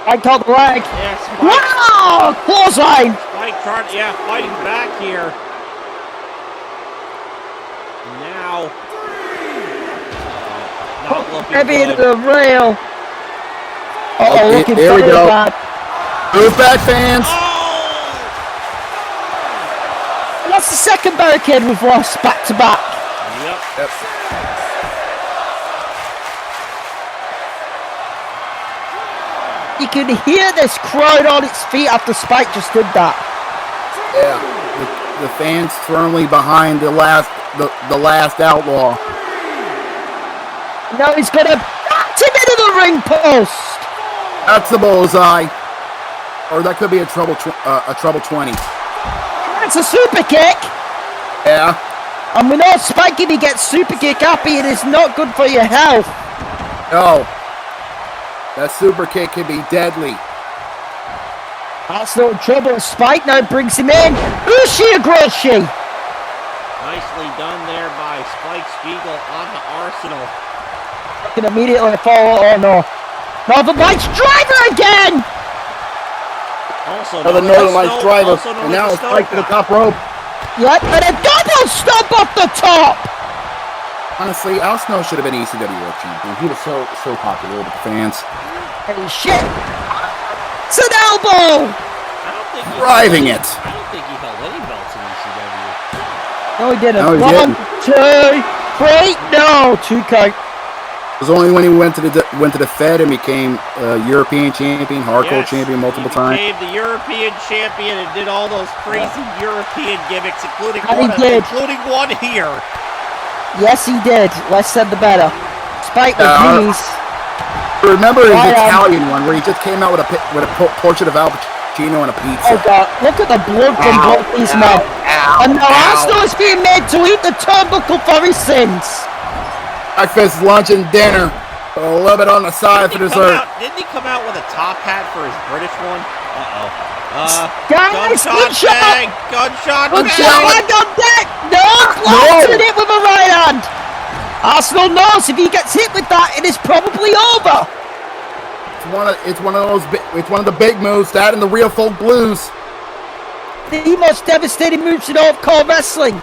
I caught the leg. Yes. Wow! Clothesline! Spike fighting back here. Now. Not looking Heavy good. into the rail. Uh-oh, looking there we very go. bad. Move back, fans. Oh! That's the second barricade we've lost back to back. Yep. You can hear this crowd on its feet after Spike just did that. Yeah. The fans firmly behind the last outlaw. Now he's gonna back him into the ring post. That's the bullseye. Or that could be a trouble 20. That's a super kick. Yeah. And we know Spike, if he gets super kick happy, it is not good for your health. No. That super kick can be deadly. That's no trouble. Spike now brings him in. Ushi Agroshi. Nicely done there by Spike Spiegel on the Arsenal. Can immediately follow. Oh no. Northern Lights driver again. Also, Another Northern Lights driver. And now it's Spike to the top rope. Yep, and a double stomp off the top. Honestly, Al Snow should have been ECW World Champion. He was so popular with the fans. Holy shit! It's an elbow! Driving it. I don't think he held any belts in ECW. No, he didn't. No, he 1, didn't. 2, 3, no! 2 count. It was only when he went to the Fed and became European champion, hardcore champion multiple times. He became the European champion and did all those crazy European gimmicks, including one here. Yes, he did. Less said the better. Spike with knees. Remember his Italian one where he just came out with a portrait of Al Pacino and a pizza. Oh god, look at the blood from both these men. And now Arsenal is being made to eat the turnbuckle for his sins. Breakfast, lunch, and dinner. A little bit on the side for dessert. Didn't he come out with a top hat for his British one? Guys, good shot! Gunshot! Good shot! Hand on deck! No! Planted it with a right hand! Arsenal knows if he gets hit with that, it is probably over. It's one of the big moves. That and the real folk blues. The most devastating moves in all of core wrestling.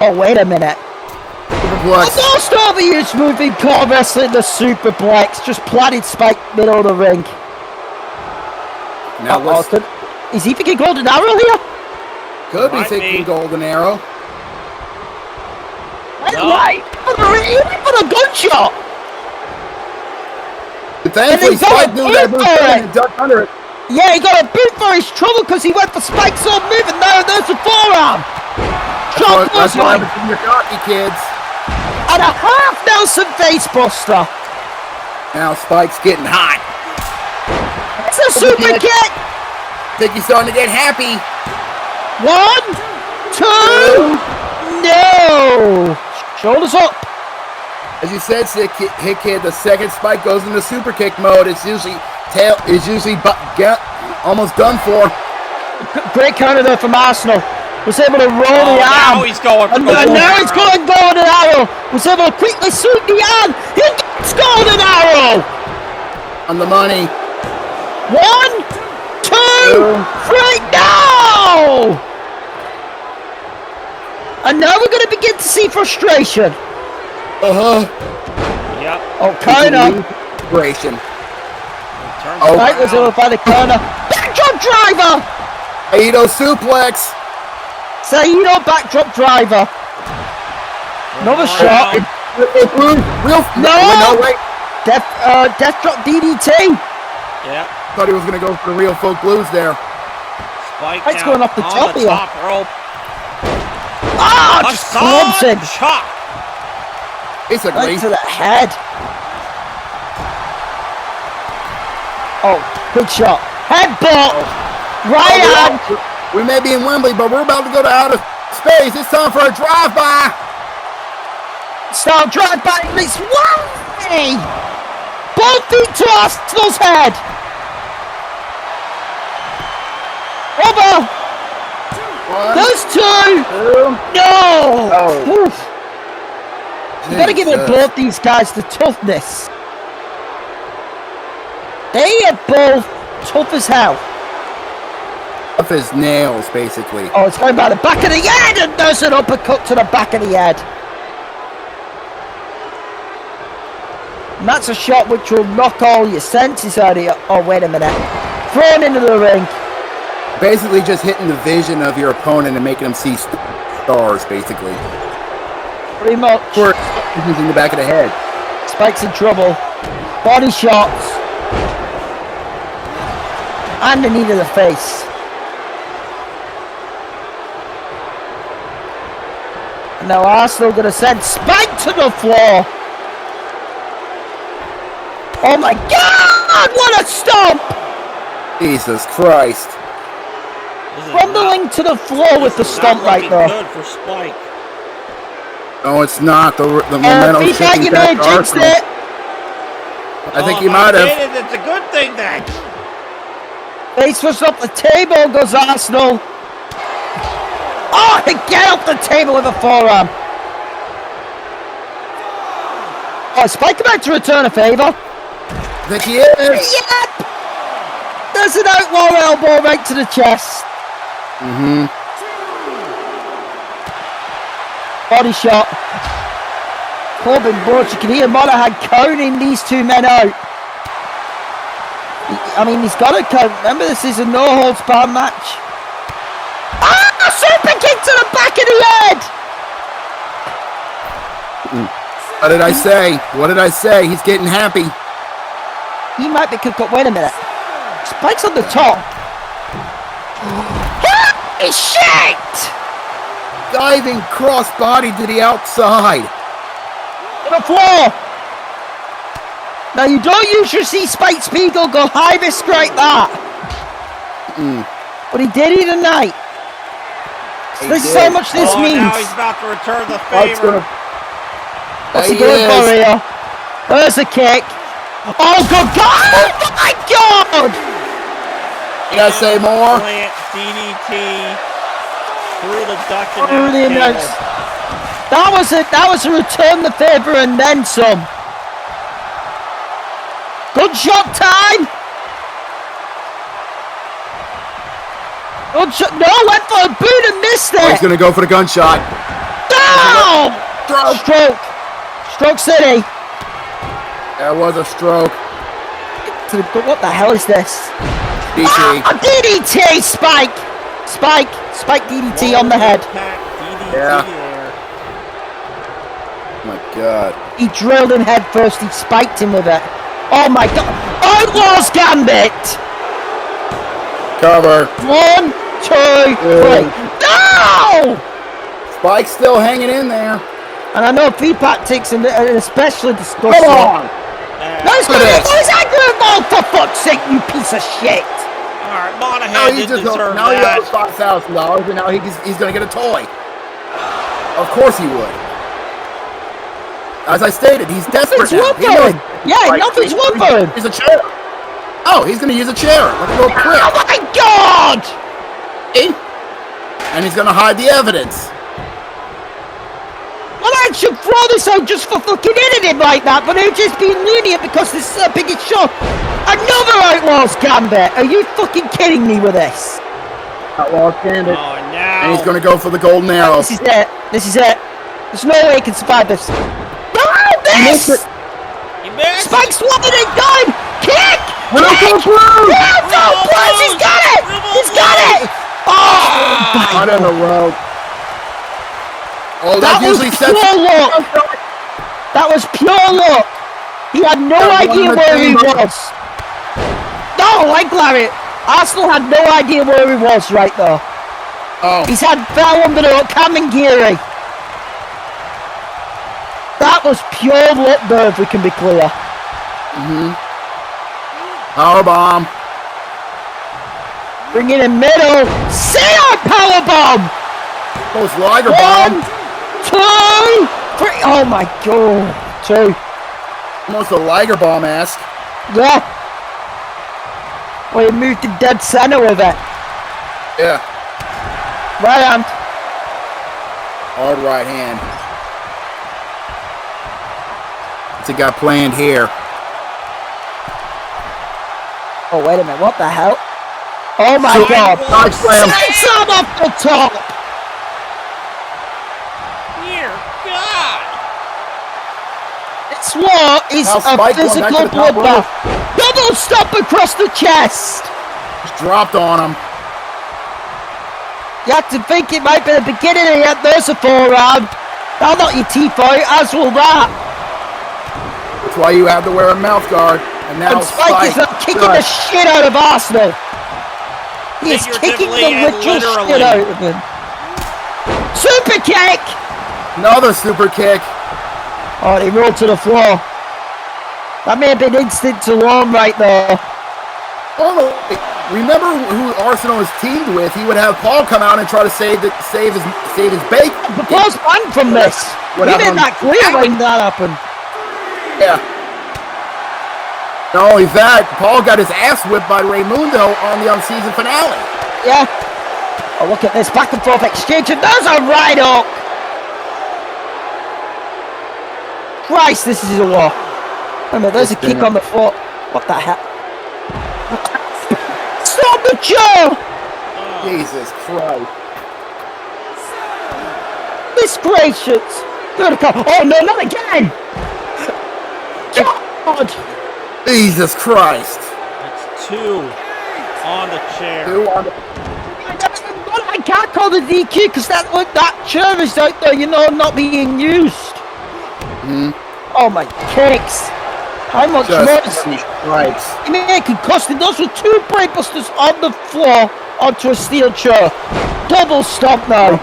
Oh wait a minute. Superplex. The most overused move in core wrestling, the superplex. Just planted Spike middle of the ring. Now is he thinking golden arrow here? Could be thinking golden arrow. Right, for the gunshot. Thankfully, Spike knew that move and ducked under it. Yeah, he got a boot for his trouble because he went for Spike's old move, and there's the forearm. That's what happens when you're cocky, kids. And a half Nelson facebuster. Now Spike's getting hot. It's a super kick. I think he's starting to get happy. 1, 2, no. Shoulders up. As you said, Hit Kid, the second Spike goes into super kick mode. It's usually almost done for. Great counter there from Arsenal. Was able to roll the arm. Now he's going. Now he's going golden arrow. Was able to quickly sweep the arm. He gets golden arrow. On the money. 1, 2, 3, no! And now we're going to begin to see frustration. Yep. Oh, kinda. Frustration. Spike was over by the corner. Backdrop driver! Saito suplex. Saito backdrop driver. Another shot. No! Wait. Death drop DDT. Yeah. Thought he was going to go for the real folk blues there. Spike's going off the top here. Top rope. Ah, just clubs him. Chop. Basically. Right to the head. Oh, big shot. Headbutt. Right hand. We may be in Wembley, but we're about to go to outer space. It's time for a drive-by. Start drive-by. It's way. Both feet to Arsenal's head. Over. Those two. No. Oh. You gotta give it both these guys the toughness. They are both tough as hell. Tough as nails, basically. Oh, it's going by the back of the head, and there's an uppercut to the back of the head. And that's a shot which will knock all your senses out of you. Oh, wait a minute. Thrown into the ring. Basically just hitting the vision of your opponent and making them see stars, basically. Pretty much. Or in the back of the head. Spike's in trouble. Body shots. And the knee to the face. And now Arsenal going to send Spike to the floor. Oh my God! What a stomp! Jesus Christ. Rumbling to the floor with the stomp right there. Good for Spike. No, it's not. The momentum is feedback, shifting you back may to have jinxed Arsenal. it. I think you might have. It's a good thing then. Face first up the table goes Arsenal. Oh, he get off the table with a forearm. Oh, Spike about to return a favor. I think he is. Yep. There's an outlaw elbow right to the chest. Body shot. Corbin Borch, you can hear Monahan coning these two men out. I mean, he's got to count. Remember, this is a no-holds-barred match. Ah! Super kick to the back of the head! What did I say? What did I say? He's getting happy. He might be kicked up. Wait a minute. Spike's on the top. He's shanked! Diving cross-body to the outside. To the floor. Now, you don't usually see Spike Spiegel go high risk like that. But he did it tonight. So this is how much this means. Now he's about to return the favor. What's he doing for you? There's a kick. Oh, good God! Oh, my God! You gotta say more? Plant DDT through the duck and Through the announce. That was a return the favor and then some. Good shot time. Good shot. No, went for a boot and missed it. Oh, he's gonna go for the gunshot. No! Stroke City. That was a stroke. What the hell is this? DT. DDT, Spike DDT on the head. Yeah. Oh my God. He drilled him head first. He spiked him with it. Oh my God. Outlaws Gambit. Cover. 1, 2, 3. No! Spike's still hanging in there. And I know feed tactics and especially disgusting. Come on. No, he's gonna get his anger involved, for fuck's sake, you piece of shit. Alright, Monahan didn't deserve now that. he owes $5,000 and now he's gonna get a toy. Of course he would. As I stated, he's desperate now. Yeah, nothing's whooping. He's a chair. Oh, he's gonna use a chair. Like a little clip. Oh my God! And he's gonna hide the evidence. Well, I should throw this out just for fucking hitting him like that, but they're just being lenient because this is the biggest show. Another Outlaws Gambit! Are you fucking kidding me with this? Outlaws Gambit. Oh, no. And he's gonna go for the golden arrow. This is it. This is it. There's no way he can survive this. No, this! He missed. Spike's wanted it done! Kick! He's got it! He's got it! Oh! Not in a row. Oh, That was pure luck! That was pure luck! He had no idea where he was! No, like Larry! Arsenal had no idea where he was right there. Oh. He's had fell under the Kamingiri. That was pure luck there, if we can be clear. Powerbomb. Bring it in middle. See our powerbomb! Those Liger 1, bomb. 2, 3. Oh my God. 2. Almost a Liger bomb-esque. Yeah. Well, he moved to dead center with it. Yeah. Right hand. Hard right hand. What's he got planned here? Oh, wait a minute. What the hell? Oh my God. Side slam. Side slam off the top. Dear God. This war is Now a Spike going physical back to the top bloodbath. Double stop across the chest. Just dropped on him. You have to think it might be the beginning of it. There's a forearm. That'll knock your teeth out, as will that. That's why you have to wear a mouth guard. And now And Spike is kicking the shit out of Arsenal. He is kicking the literal shit out of him. Super kick! Another super kick. Oh, he rolled to the floor. That may have been instant to one right there. Oh, remember who Arsenal is teamed with? He would have Paul come out and try to save his bacon. But Paul's banned from this. He made that clear when that happened. Yeah. Not only that, Paul got his ass whipped by Raymundo on the season finale. Yeah. Oh, look at this back and forth exchange, and there's a right hook. Christ, this is a war. Remember, there's a kick on the foot. What the hell? Stop the jaw! Jesus Christ. This gracious. Good call. Oh no, not again! God! Jesus Christ. That's 2 on the chair. I can't call the DQ because that chair is out there, not being used. Oh my cakes! How much more? Right. Making costing those were 2 brainbusters on the floor onto a steel chair. Double stomp now.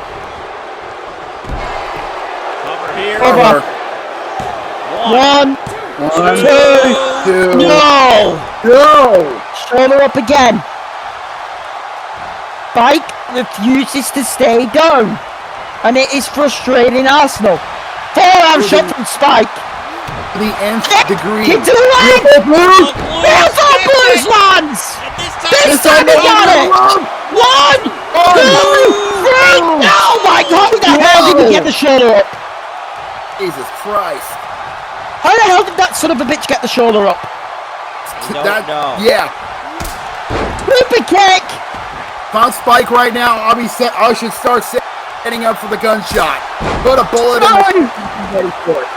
Over here. Over. 1, 2. No! Shoulder up again. Spike refuses to stay down. And it is frustrating Arsenal. Forearm shot from Spike. The nth degree. Get to the leg! There's our Blues lands! This time they got it! 1, 2, 3! Oh my God! How the hell did he get the shoulder up? Jesus Christ. How the hell did that son of a bitch get the shoulder up? Yeah. Super kick! Found Spike right now. I should start setting up for the gunshot. Put a bullet in the ready for it.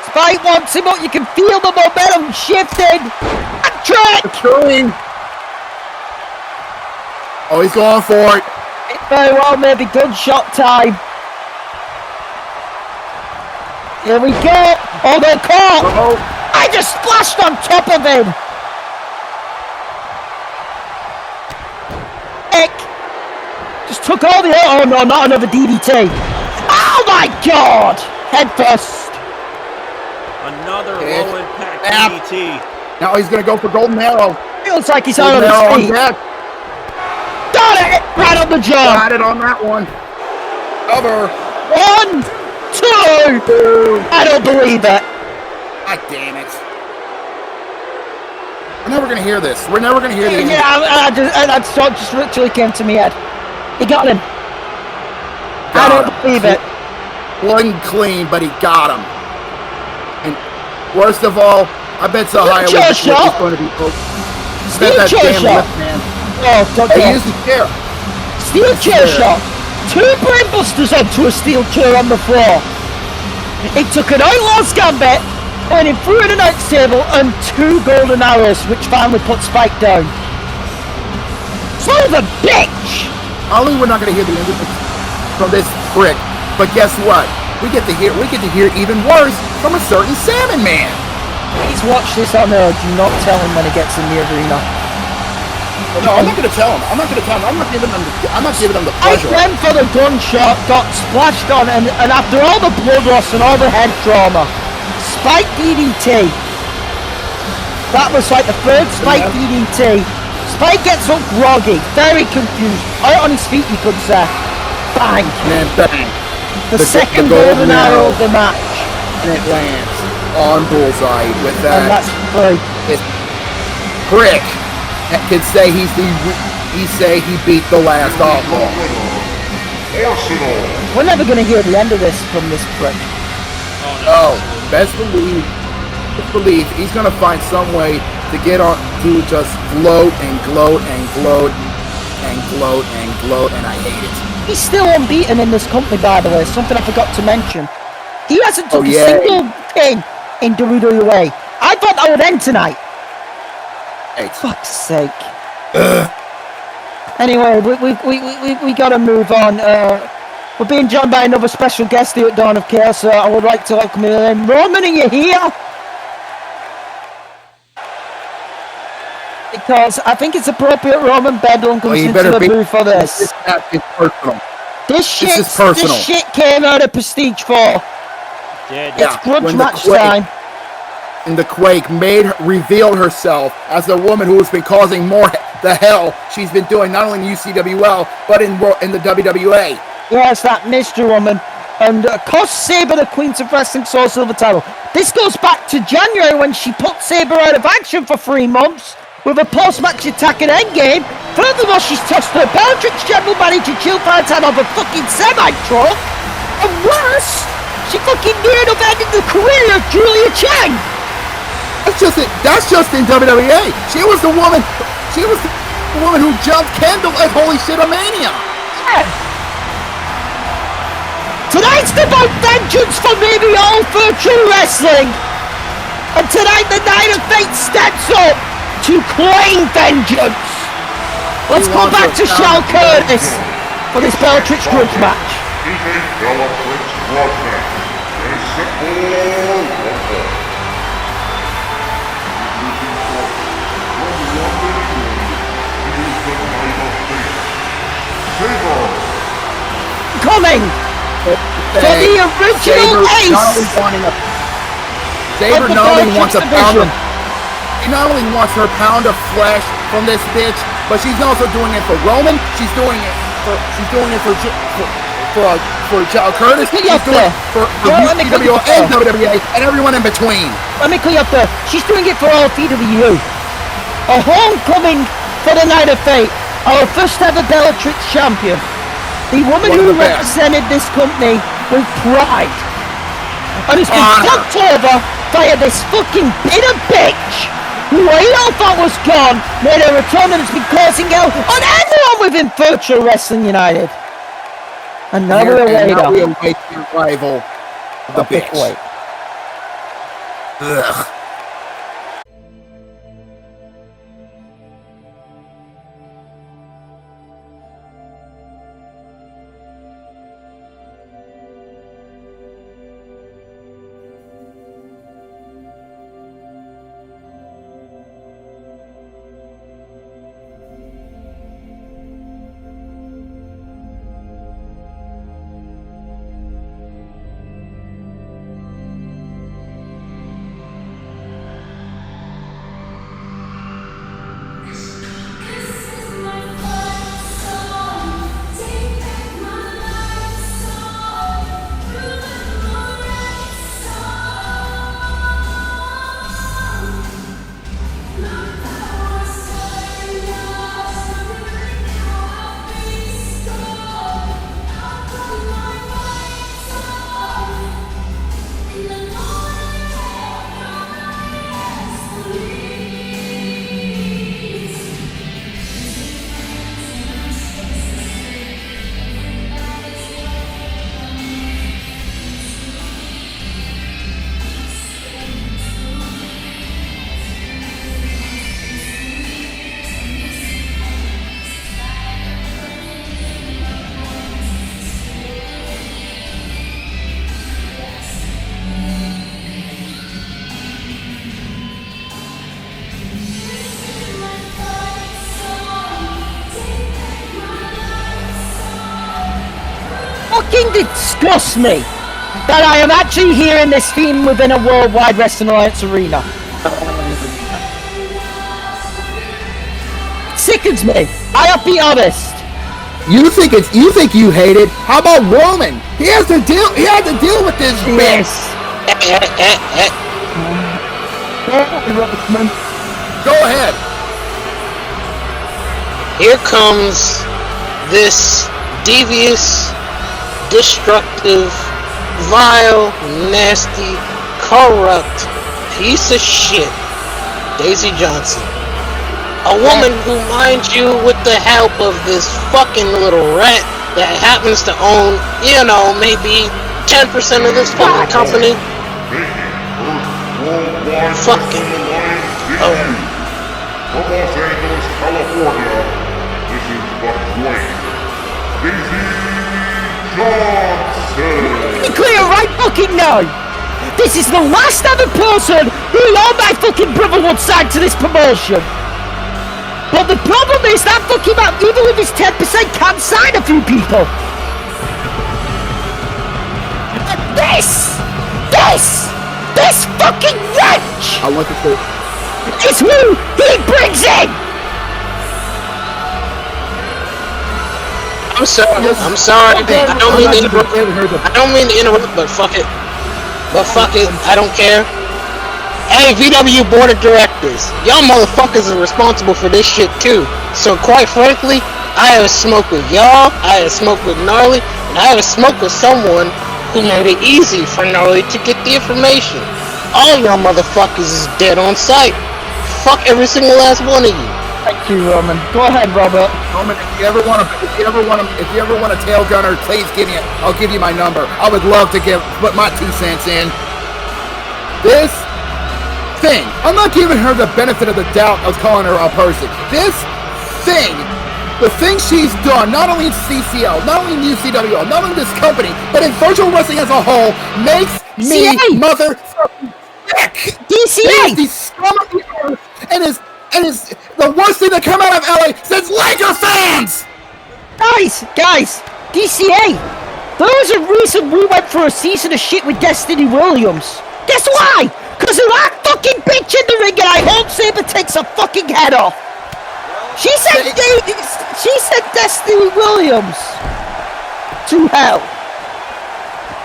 Spike wants him up. You can feel the momentum shifting. A trick! Oh, he's going for it. It very well may be gunshot time. Here we go. Oh, they're caught. I just splashed on top of him. Just took all the... Oh, no, not another DDT. Oh, my God. Head first. Another low impact DDT. Now he's going to go for Golden Arrow. Feels like he's out on his feet. Got it. Right on the jaw. Got it on that one. Cover. 1, 2. I don't believe it. God damn it. We're never going to hear this. We're never going to hear this. Yeah, that shot just literally came to me head. He got him. I don't believe it. Wasn't clean, but he got him. And worst of all, I bet so high he's going to be broke. Steel chair shot. Oh, hey, use the chair. Steel chair shot. 2 brainbusters onto a steel chair on the floor. It took an Outlaws Gambit, and he threw in an Knights table and 2 golden arrows, which finally put Spike down. Son of a bitch! Only we're not going to hear the end of it from this prick, but guess what? We get to hear even worse from a certain Salmon Man. Please watch this on air. Do not tell him when he gets in the arena. No, I'm not going to tell him. I'm not giving them the pleasure. I went for the gunshot, got splashed on, and after all the blood loss and all the head trauma, Spike DDT. That was like the 3rd Spike DDT. Spike gets up groggy, very confused, out on his feet, you could say. Bang! And then bang. The second golden arrow of the match. And it lands on bullseye with that. And that's free. Prick can say he beat the last outlaw. We're never going to hear the end of this from this prick. Oh, best believe he's going to find some way to get on to just gloat and gloat and gloat and gloat and gloat, and I hate it. He's still unbeaten in this company, by the way. Something I forgot to mention. He hasn't took a single pin in WWE. I thought that would end tonight. Hey. Fuck's sake. Anyway, we gotta move on. We're being joined by another special guest here at Dawn of Chaos. I would like to welcome you in. Roman, are you here? Because I think it's appropriate Roman Bedlam comes into the booth for this. This is personal. This is personal. This shit came out of Prestige 4. It's grudge match time. And the Quake revealed herself as the woman who has been causing more the hell she's been doing, not only in UCWL, but in the WWA. Yes, that mystery woman. And cost Saber the Queens of Wrestling Soul Silver title. This goes back to January when she put Saber out of action for 3 months with a post-match attack at Endgame. Furthermore, she's tossed her Bellatrix general manager Jill Valentine off a fucking semi-truck. And worse, she fucking neared up ending the career of Julia Chang. That's just in WWE. She was the woman who jumped Kendall at Holy Shit-a-Mania. Yeah. Tonight's about vengeance for maybe all virtual wrestling. And tonight the Night of Fate steps up to claim vengeance. Let's go back to Shal Curtis for this Bellatrix grudge match. Is a Bellatrix grudge match. And it's set for one fall. Saber. Coming for the original ace. Saber not only wants a pound of, she not only wants her pound of flesh from this bitch, but she's also doing it for Roman. She's doing it for Shal Curtis. She's doing it for WWE and WWE and everyone in between. Let me clear up there. She's doing it for all PWU. A homecoming for the Night of Fate. Our first ever Bellatrix champion. The woman who represented this company with pride. And has been fucked over by this fucking bitter bitch who we all thought was gone, made a return and has been causing hell on everyone within Virtual Wrestling United. And now we await the arrival of the bitch. Ugh. Disgusts me that I am actually hearing this theme within a Worldwide Wrestling Alliance arena. Sickens me. I have to be honest. You think you hate it? How about Roman? He had to deal with this bitch. Go ahead. Here comes this devious, destructive, vile, nasty, corrupt piece of shit, Daisy Johnson. A woman who, mind you, with the help of this fucking little rat that happens to own, you know, maybe 10% of this fucking company. Fucking. From Los Angeles, California, this is the Queen, Daisy Johnson. Be clear right fucking now. This is the last ever person who all my fucking brother would sign to this promotion. But the problem is that fucking man, even with his 10%, can't sign a few people. This fucking wretch! I want to say, is who he brings in! I'm sorry. I don't mean to interrupt, but fuck it. I don't care. Hey, VW Board of Directors, y'all motherfuckers are responsible for this shit too. So quite frankly, I have smoked with y'all, I have smoked with Gnarly, and I have smoked with someone who made it easy for Gnarly to get the information. All y'all motherfuckers is dead on sight. Fuck every single last one of you. Thank you, Roman. Go ahead, Robert. Roman, if you ever want a tail gunner, please give me it. I'll give you my number. I would love to put my 2 cents in. This thing, I'm not giving her the benefit of the doubt of calling her a person. This thing, the thing she's done, not only in CCL, not only in UCWL, not only in this company, but in virtual wrestling as a whole, makes me motherfucking sick. DCA! He's scum of the earth, and is the worst thing to come out of LA since Laker fans! Guys, DCA! There was a reason we went for a season of shit with Destiny Williams. Guess why? Because of that fucking bitch in the ring, and I hope Saber takes her fucking head off. She said Destiny Williams to hell.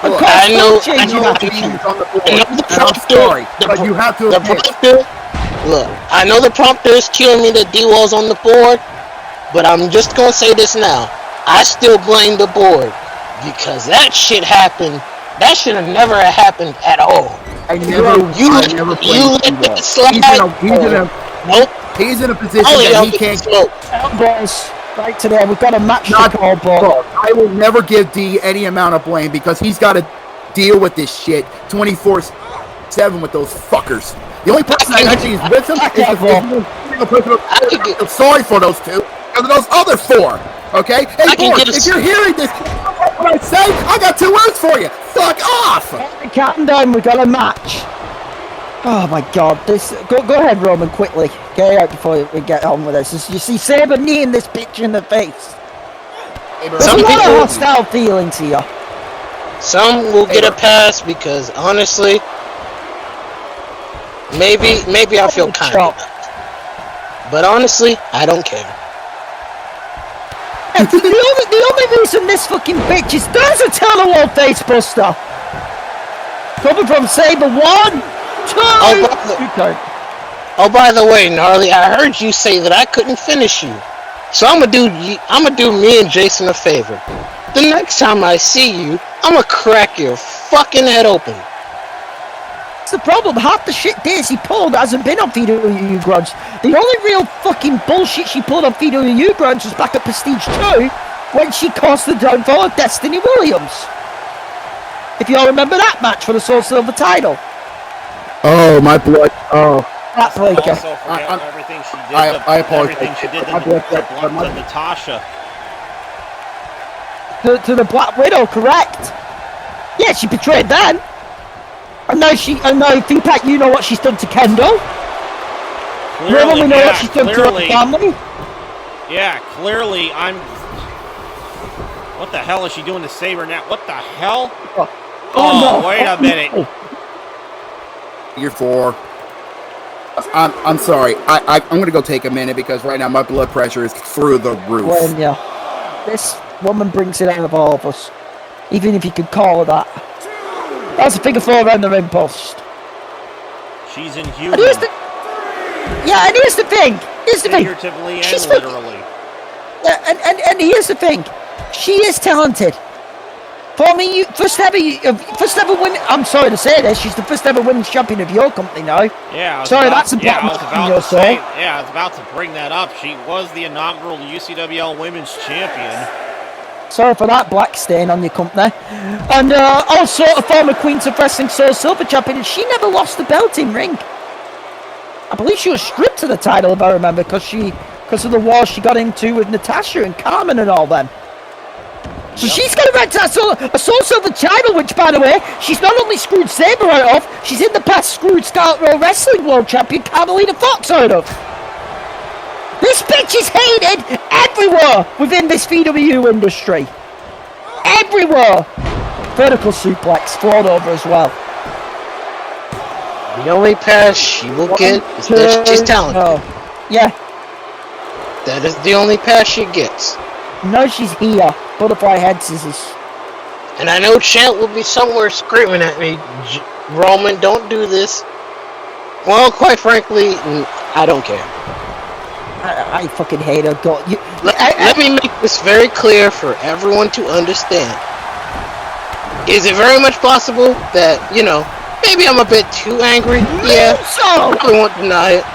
Well, I know the prompter. But you have to the prompter. Look, I know the prompter is killing me that D-Wall's on the board, but I'm just gonna say this now. I still blame the board because that shit happened. That should have never happened at all. You let that slide. Nope. He's in a position that he can't go. Boys, right today, we've got a match to call, ball. I will never give D any amount of blame because he's got to deal with this shit 24/7 with those fuckers. The only person I actually is with him is the person I'm sorry for those two and those other 4. Okay? Hey, boy, if you're hearing this, what I say, I got 2 words for you. Fuck off! Calm down, we got a match. Oh my god, this... Go ahead, Roman, quickly. Get it out before we get on with this. You see Saber kneeing this bitch in the face. There's a lot of hostile feelings here. Some will get a pass because, honestly, maybe I feel kind of. But honestly, I don't care. The only reason this fucking bitch is... There's a Tell-A-Wall face buster. Coming from Saber. 1, 2... Oh, by the way, Gnarly, I heard you say that I couldn't finish you. So I'm gonna do me and Jason a favor. The next time I see you, I'm gonna crack your fucking head open. That's the problem. Half the shit Daisy pulled hasn't been on Feud You Grudge. The only real fucking bullshit she pulled on Feud You Grudge was back at Prestige 2 when she caused the downfall of Destiny Williams. If you all remember that match for the Soul Silver title. Oh, my blood. Oh. That's like also forget everything she did. I apologize. Everything she did to Natasha. To the Black Widow, correct? Yeah, she betrayed them. And now Feedback, you know what she's done to Kendall. Clearly, we know what she's done to her family. Yeah, clearly what the hell is she doing to Saber now? What the hell? Oh, wait a minute. You're 4. I'm sorry. I'm gonna go take a minute because right now my blood pressure is through the roof. This woman brings it out of all of us. Even if you could call her that. That's a figure 4 around the ring post. She's inhuman. And here's the thing. Figuratively and literally. And here's the thing. She is talented. For me, first ever women. I'm sorry to say this. She's the first ever women's champion of your company now. Yeah. That's a black I was about to bring that up. She was the inaugural UCWL Women's Champion. Sorry for that black stain on your company. And also a former Queens of Wrestling Soul Silver champion. And she never lost the belt in ring. I believe she was stripped of the title, if I remember, because of the war she got into with Natasha and Carmen and all them. So she's got a right to a Soul Silver title, which, by the way, she's not only screwed Saber out of, she's in the past screwed Scarlet Royal Wrestling World Champion Carmelita Fox out of. This bitch is hated everywhere within this VWU industry. Everywhere. Vertical suplex, flawed over as well. The only pass she will get is that she's talented. Yeah. That is the only pass she gets. No, she's here. Butterfly head scissors. And I know Chant will be somewhere screaming at me, Roman, don't do this. Well, quite frankly, I don't care. I fucking hate her. Let me make this very clear for everyone to understand. Is it very much possible that, maybe I'm a bit too angry? Yeah, I won't deny it.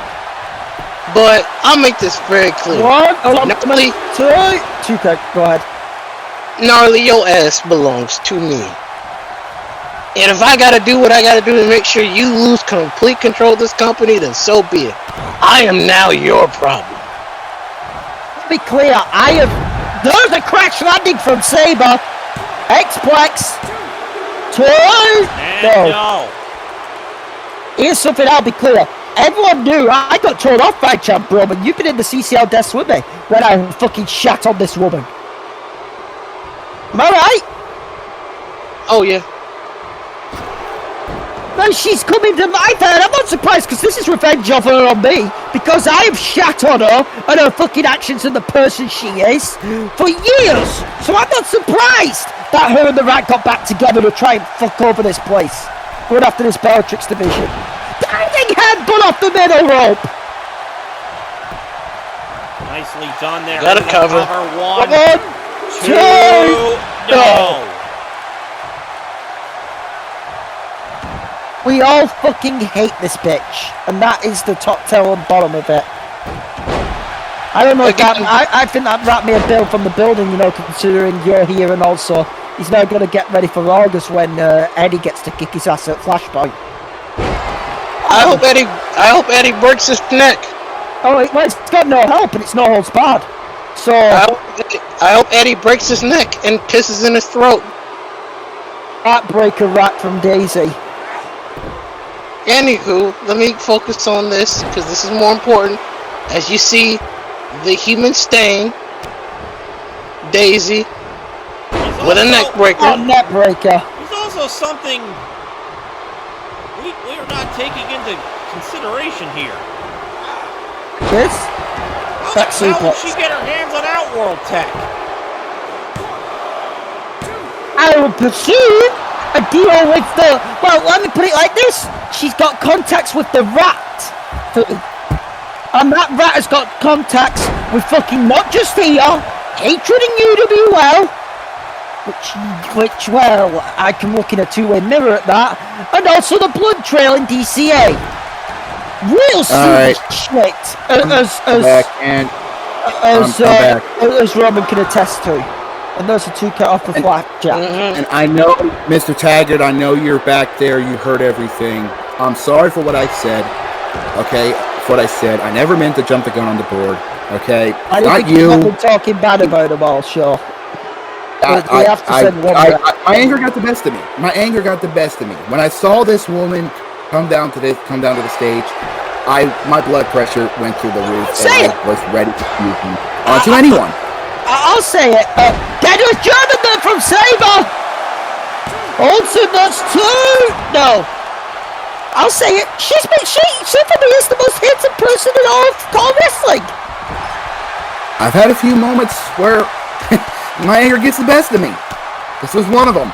But I'll make this very clear. Gnarly, two, go ahead. Gnarly, your ass belongs to me. And if I gotta do what I gotta do to make sure you lose complete control of this company, then so be it. I am now your problem. Let's be clear, there's a crash landing from Saber. X-Plex. 2. No. Here's something I'll be clear. Everyone knew I got told off by Champ Roman. You've been in the CCL desk with me when I fucking shat on this woman. Am I right? Oh, yeah. No, she's coming to my turn. I'm not surprised because this is revenge of her on me because I have shat on her and her fucking actions and the person she is for years. So I'm not surprised that her and the Rat got back together to try and fuck over this place. Going after this Bellatrix division. Diving headbutt off the middle rope. Nicely done there. Got a cover. 1, 2, no. We all fucking hate this bitch, and that is the top tail and bottom of it. I don't know if that, I think that Rat may have bailed from the building, you know, considering you're here, and also he's now going to get ready for August when Eddie gets to kick his ass at Flashpoint. I hope Eddie breaks his neck. Oh, well, it's got no help, and it's no holds barred. So I hope Eddie breaks his neck and pisses in his throat. Heartbreaker Rat from Daisy. Anywho, let me focus on this because this is more important. As you see, the human stain, Daisy, with a neck breaker. Oh, neck breaker. There's also something we are not taking into consideration here. Yes? How did she get her hands on Outworld tech? I will pursue a deal with the... Well, let me put it like this. She's got contacts with the Rat. And that Rat has got contacts with fucking not just here, Hatred and UWL, which, well, I can look in a two-way mirror at that, and also the Blood Trail in DCA. Real super shit, as Roman can attest to. And those are 2 cut off the flapjack. And I know, Mr. Taggart, I know you're back there. You heard everything. I'm sorry for what I said. Okay, for what I said. I never meant to jump the gun on the board. Okay, I don't think you've been talking bad about them all, sure. My anger got the best of me. My anger got the best of me. When I saw this woman come down to the stage, my blood pressure went through the roof, and I was ready to use me onto anyone. I'll say it. Dennis German from Saber. Olsen, that's 2. No. I'll say it. She for me is the most hated person in all of Call Wrestling. I've had a few moments where my anger gets the best of me. This was one of them.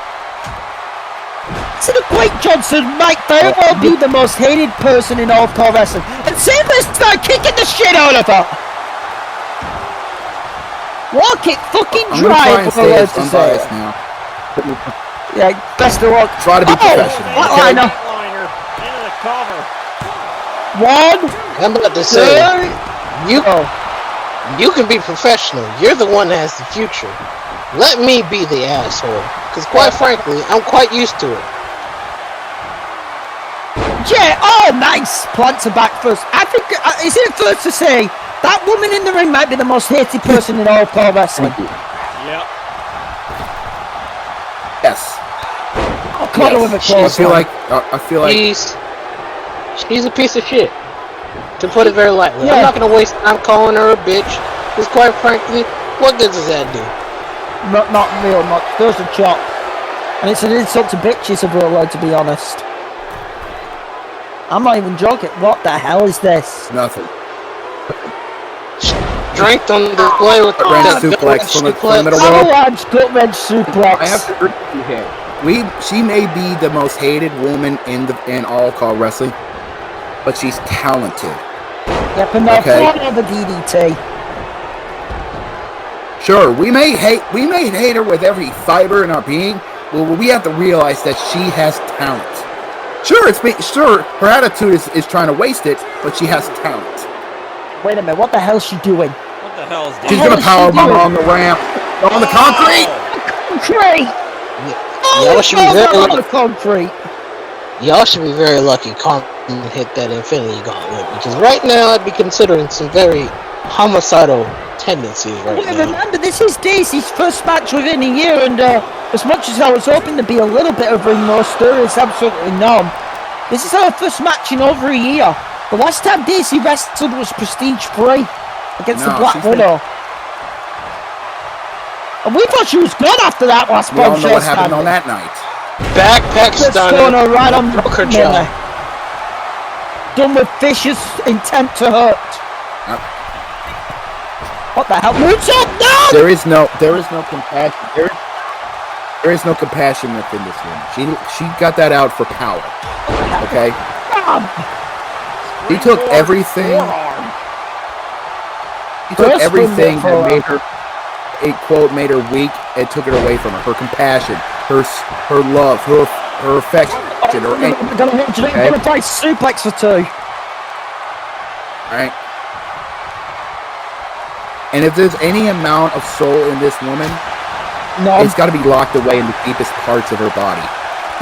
To the Quake Johnson might very well be the most hated person in all of Call Wrestling. And Saber start kicking the shit out of her. Walk it fucking dry for the words to say. Now. Yeah, best of luck. Try to be professional. Flatliner. Into the cover. 1. I'm about to say, you can be professional. You're the one that has the future. Let me be the asshole. Because quite frankly, I'm quite used to it. Yeah, nice. Plants are back first. I think, is it first to say, that woman in the ring might be the most hated person in all of Pro Wrestling. Yep. Yes. I'll call her with a close. I feel like she's a piece of shit. To put it very lightly. Yeah. I'm not gonna waste time calling her a bitch. Because quite frankly, what good does that do? Not real much. There's a chop. And it's an insult to bitches of her word, to be honest. I'm not even joking. What the hell is this? nothing. Strength on the play with the suplex from the middle rope. Avalanche gut-wrench suplex. I have to agree with you here. She may be the most hated woman in all Call Wrestling, but she's talented. Yep, and now follow the DDT. Sure, we may hate her with every fiber in our being. Well, we have to realize that she has talent. Sure, her attitude is trying to waste it, but she has talent. Wait a minute, what the hell's she doing? What the hell is She's that? gonna powerbomb on the ramp. On the concrete! Concrete! Y'all should be very on the concrete. Y'all should be very lucky Carmen hit that Infinity Gauntlet, because right now I'd be considering some very homicidal tendencies right now. Remember, this is Daisy's first match within a year, and as much as I was hoping to be a little bit of ring rust, there is absolutely none. This is her first match in over a year. The last time Daisy wrestled was Prestige 3 against the Black Widow. And we thought she was gone after that last We all know what happened on that night. Backpack stunner, right on the broker jaw. Done with vicious intent to hurt. What the hell? Moves up! No! There is no compassion. There is no compassion within this one. She got that out for power. Okay. He took everything. He took everything that made her, made her weak, and took it away from her. Her compassion, her love, her affection, her anger. Gonna try suplex for 2. Right. And if there's any amount of soul in this woman, it's got to be locked away in the deepest parts of her body.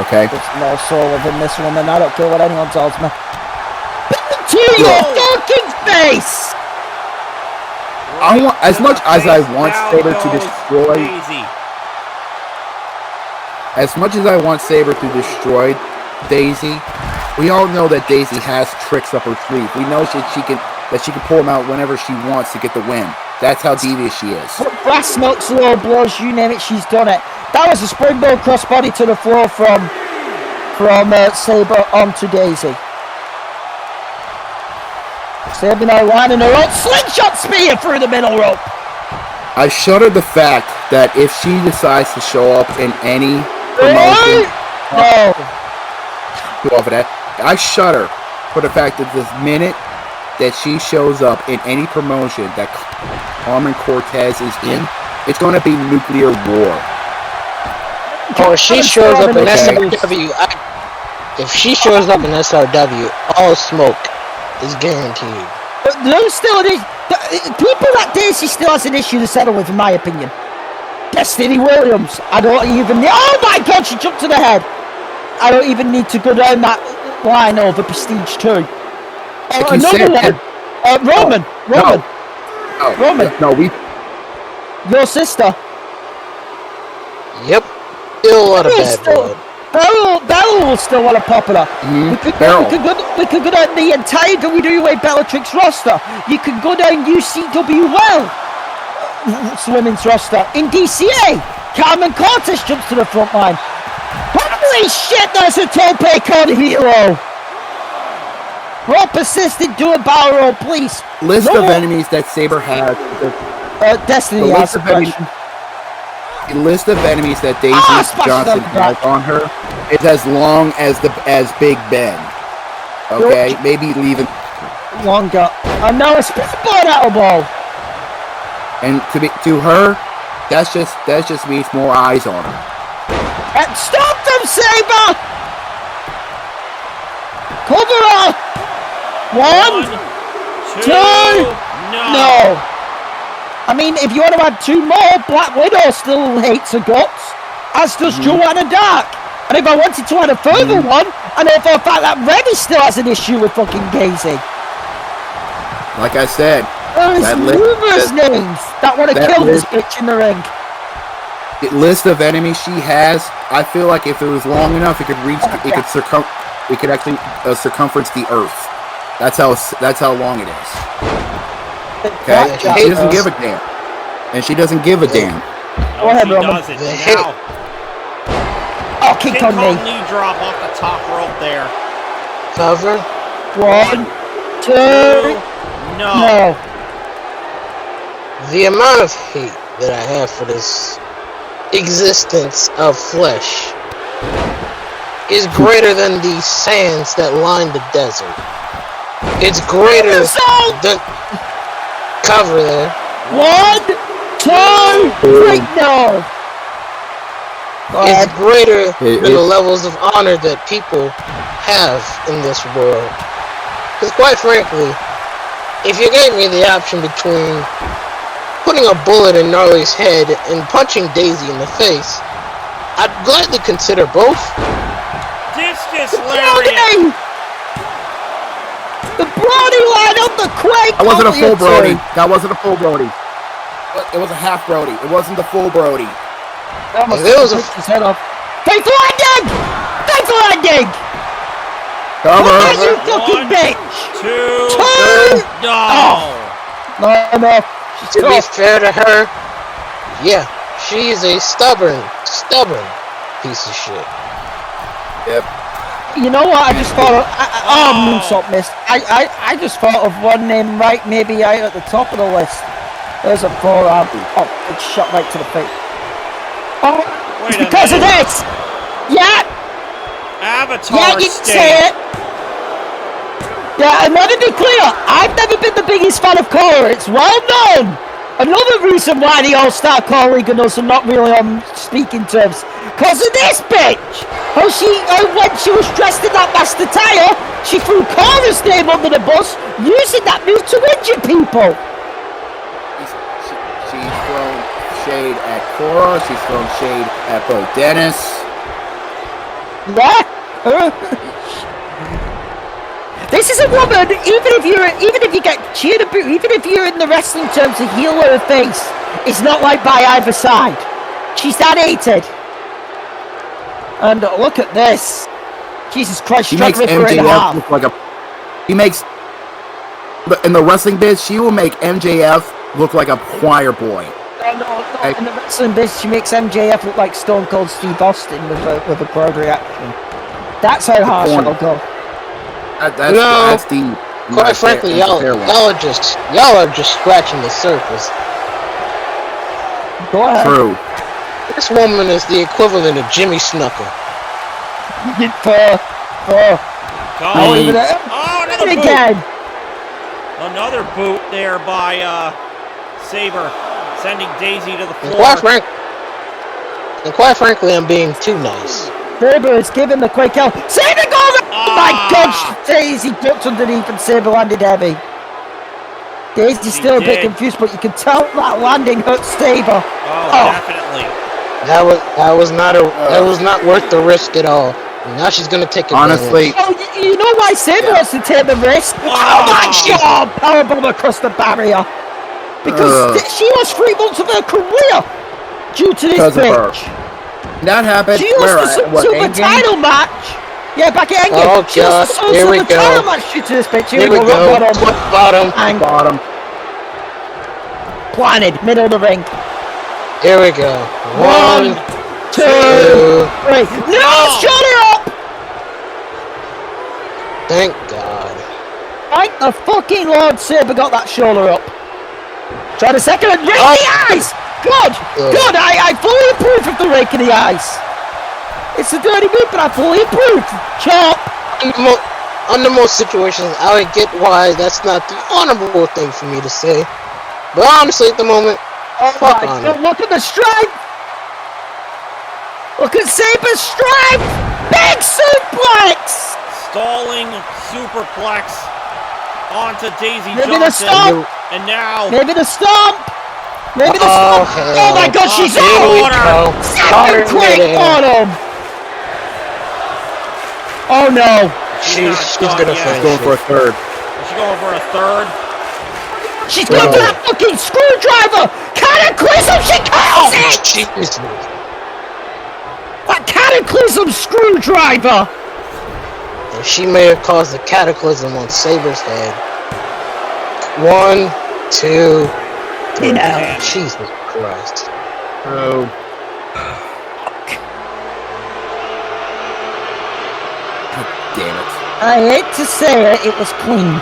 Okay. There's no soul within this woman. I don't care what anyone tells me. To your fucking face! I want, as much as I want Saber to destroy, as much as I want Saber to destroy Daisy, we all know that Daisy has tricks up her sleeve. We know that she can pull them out whenever she wants to get the win. That's how devious she is. Brass knucks, low blows, you name it, she's done it. That was a springboard crossbody to the floor from Saber onto Daisy. Saber now lining her up, slingshot spear through the middle rope. I shudder the fact that if she decides to show up in any promotion, I shudder for the fact that this minute that she shows up in any promotion that Carmen Cortez is in, it's going to be nuclear war. Or if she shows up in SRW, if she shows up in SRW, all smoke is guaranteed. But there's still people that Daisy still has an issue to settle with, in my opinion. Destiny Williams, I don't even need. Oh my God, she jumped to the head. I don't even need to go down that line over Prestige 2. Another one. Roman. Your sister. Yep. Still a lot of bad blood. Bella will still want to pop it up. We could go down the entire WWE Bellatrix roster. You could go down UCWL women's roster. In DCA, Carmen Cortez jumps to the front line. Holy shit, there's a tope con hero. Roll persistent, do a barrel roll, please. List of enemies that Saber has. Destiny has a question. The list of enemies that Daisy Johnson has on her is as long as Big Ben. Okay, maybe leaving longer. And now a springboard elbow. And to her, that's just means more eyes on her. And stop them, Saber! Cover up! 1, 2, no. I mean, if you want to add 2 more, Black Widow still hates her guts, as does Joanna Dark. And if I wanted to add a further one, I know for a fact that Remy still has an issue with fucking Daisy. Like I said, there's numerous names that want to kill this bitch in the ring. The list of enemies she has, I feel like if it was long enough, it could actually circumference the Earth. That's how long it is. Okay, she doesn't give a damn, and she doesn't give a damn. Go ahead, Roman. Oh, kick on me. Knee drop off the top rope there. Cover. 1, 2, no. The amount of hate that I have for this existence of flesh is greater than the sands that line the desert. It's greater than cover there. 1, 2, 3, no. It's greater than the levels of honor that people have in this world. Because quite frankly, if you gave me the option between putting a bullet in Gnarly's head and punching Daisy in the face, I'd gladly consider both. Discus lariat. The Brody line up the Quake. That wasn't a full Brody. That wasn't a full Brody. It was a half Brody. It wasn't the full Brody. That almost took his head off. Faithful landing! Faithful landing! Cover. You fucking bitch! Two. No. No. To be fair to her, yeah, she's a stubborn piece of shit. Yep. You know what? I just thought of... moonsault missed. I just thought of one name right maybe out at the top of the list. There's a forearm. Oh, it's shot right to the face. Oh, it's because of this! Yeah! Avatar yeah, you can say it! Yeah, and let me be clear, I've never been the biggest fan of Cora, it's well known! Another reason why the All-Star Core League and us are not really on speaking terms. Cause of this bitch! When she was dressed in that master attire, she threw Cora's name under the bus, using that move to injure people! She's thrown shade at Cora, she's thrown shade at Bo Dennis. Yeah? This is a woman, even if you get cheered about, even if you're in the wrestling terms a heel or a face, it's not like by either side. She's that hated. And look at this. Jesus Christ, She makes MJF look like a... He makes... In the wrestling biz, she will make MJF look like a choir boy. No, in the wrestling biz, she makes MJF look like Stone Cold Steve Austin with a crowd reaction. That's how harsh it'll go. That's deep. Quite frankly, y'all are just scratching the surface. Go ahead. True. This woman is the equivalent of Jimmy Snuka. Another boot. Again. Another boot there by Saber, sending Daisy to the floor. And quite frankly, I'm being too nice. Saber is giving the quick out. Saber goes! Oh my God! Daisy ducked underneath and Saber landed heavy. Daisy's still a bit confused, but you can tell that landing hurt Saber. Oh, definitely. That was not worth the risk at all. Now she's gonna take it. Honestly, you know why Saber wants to take the risk? Oh my God! Powerbomb across the barrier. Because she lost 3 months of her career due to this bitch. That happened. She lost the Super title match. Yeah, back at Endgame. Oh God! Here we go. Title match due to this bitch. Here we go. Bottom. Planted, middle of the ring. Here we go. 1, 2, 3. No, shut her up! Thank God. Thank the fucking Lord Saber got that shoulder up. Try the second and rake the eyes! Good! I fully approve of the rake in the eyes. It's a dirty move, but I fully approve. Chop! Under most situations, I would get why that's not the honorable thing for me to say. But honestly, at the moment, fuck on it. Look at the strength! Look at Saber's strength! Big suplex! Stalling superplex onto Daisy Maybe Johnson. The stomp. And now... Maybe the stomp! Maybe the stomp! Oh my God, she's on! Second quick on him! Oh no! She's gonna finish. She's going for a third. Is she going for a third? She's going for that fucking screwdriver! Cataclysm, she calls it! Jesus. That cataclysm screwdriver! And she may have caused a cataclysm on Saber's head. 1, 2, 3. Jesus Christ. Oh. Damn it. I hate to say it, it was clean.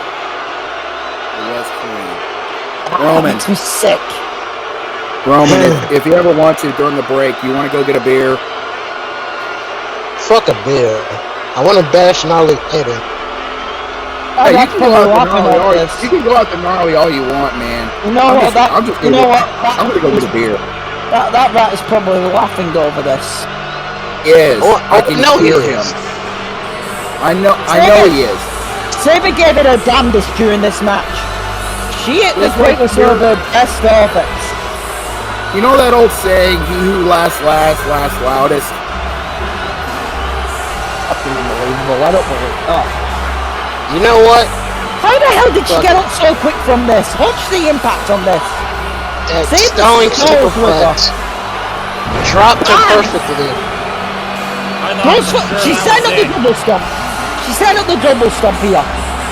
It was clean. Roman. It makes me sick. Roman, if you ever want to, during the break, you want to go get a beer? Fuck a beer. I want to bash Gnarly head in. Hey, you can go out to Gnarly all you want, man. You know what? I'm gonna go get a beer. That rat is probably laughing over this. Yes. I can hear him. I know he is. Saber gave it her damnedest during this match. She hit the greatest of the best offense. You know that old saying, he who laughs loudest? Fucking unbelievable. I don't believe it. Oh. You know what? How the hell did she get up so quick from this? Watch the impact on this. That See, stalling the stalls with her. superplex dropped her perfectly. She set up the double stomp. She set up the double stomp here,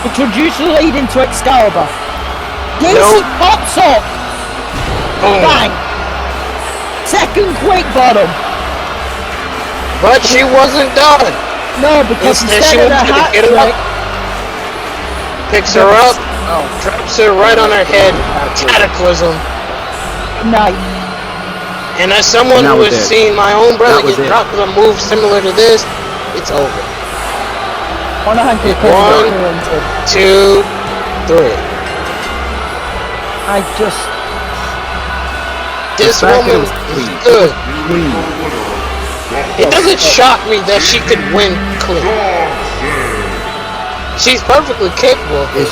which would usually lead into Excalibur. Gacy pops up. Bang. Second quick bottom. But she wasn't done. No, because instead she of went the to get her up, picks her up, drops her right on her head. Cataclysm. Night. And as someone who has seen my own brother get dropped with a move similar to this, it's over. 1, 2, 3. I just... This woman is good. It doesn't shock me that she could win clean. She's perfectly capable of this.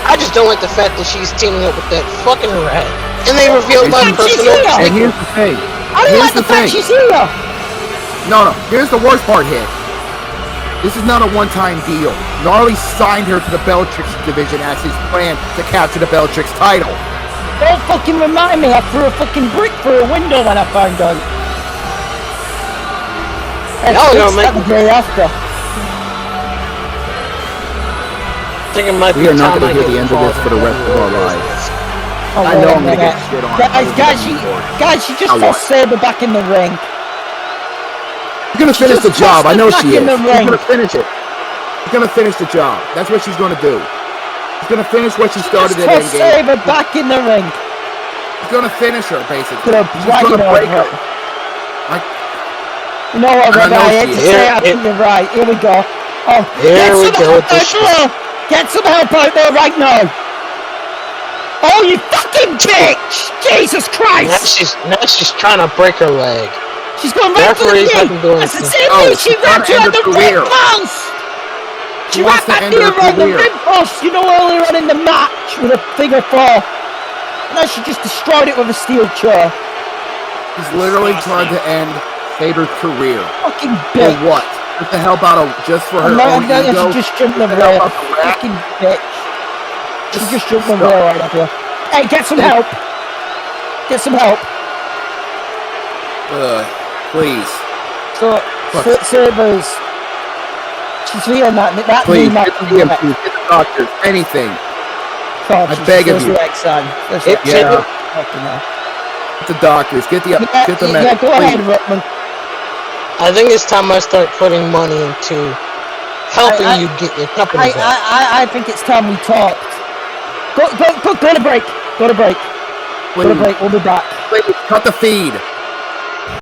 I just don't like the fact that she's teaming up with that fucking rat. And they revealed my personal And here's the thing. I don't like the fact she's here. No. Here's the worst part here. This is not a one-time deal. Gnarly signed her to the Bellatrix division as his plan to capture the Bellatrix title. Don't fucking remind me. I threw a fucking brick through a window when I found out. No, make the day after. I think it might be We are not time going to hear the end of this for the rest of our lives. I know I'm going to get shit on. Guys, she just tossed Saber back in the ring. She's going to finish the job. I know she is. She's ring. going to finish it. She's going to finish the job. That's what she's going to do. She's going to finish what she started in Endgame. Saber back in the ring. She's going to finish her, basically. She's going to break her. You know what, Red? I think you're right. Here we go. Oh, here we go with this. Get some help out there right now. Oh, you fucking bitch! Jesus Christ! Now she's trying to break her leg. She's going right for the knee. That's the same thing. She wrapped you at the rib post. She wrapped that knee around the rib post. You know, earlier on in the match with a figure 4. And then she just destroyed it with a steel chair. She's literally trying to end Saber's career. Fucking bitch. For what? Just to help out, just for her own ego? She just jumped the rail. Fucking bitch. She just jumped the rail right up here. Hey, get some help. Get some help. Please. So, Saber's... She's feeling that please, knee might be get the doctors, anything. God, I beg of you. Yeah. Get the doctors, get the medical. Yeah, go ahead, Ruckman. I think it's time I start putting money into helping you get your company back. I think it's time we talked. Go to break. Go to break. Please. Go to break. We'll be back. Please, cut the feed.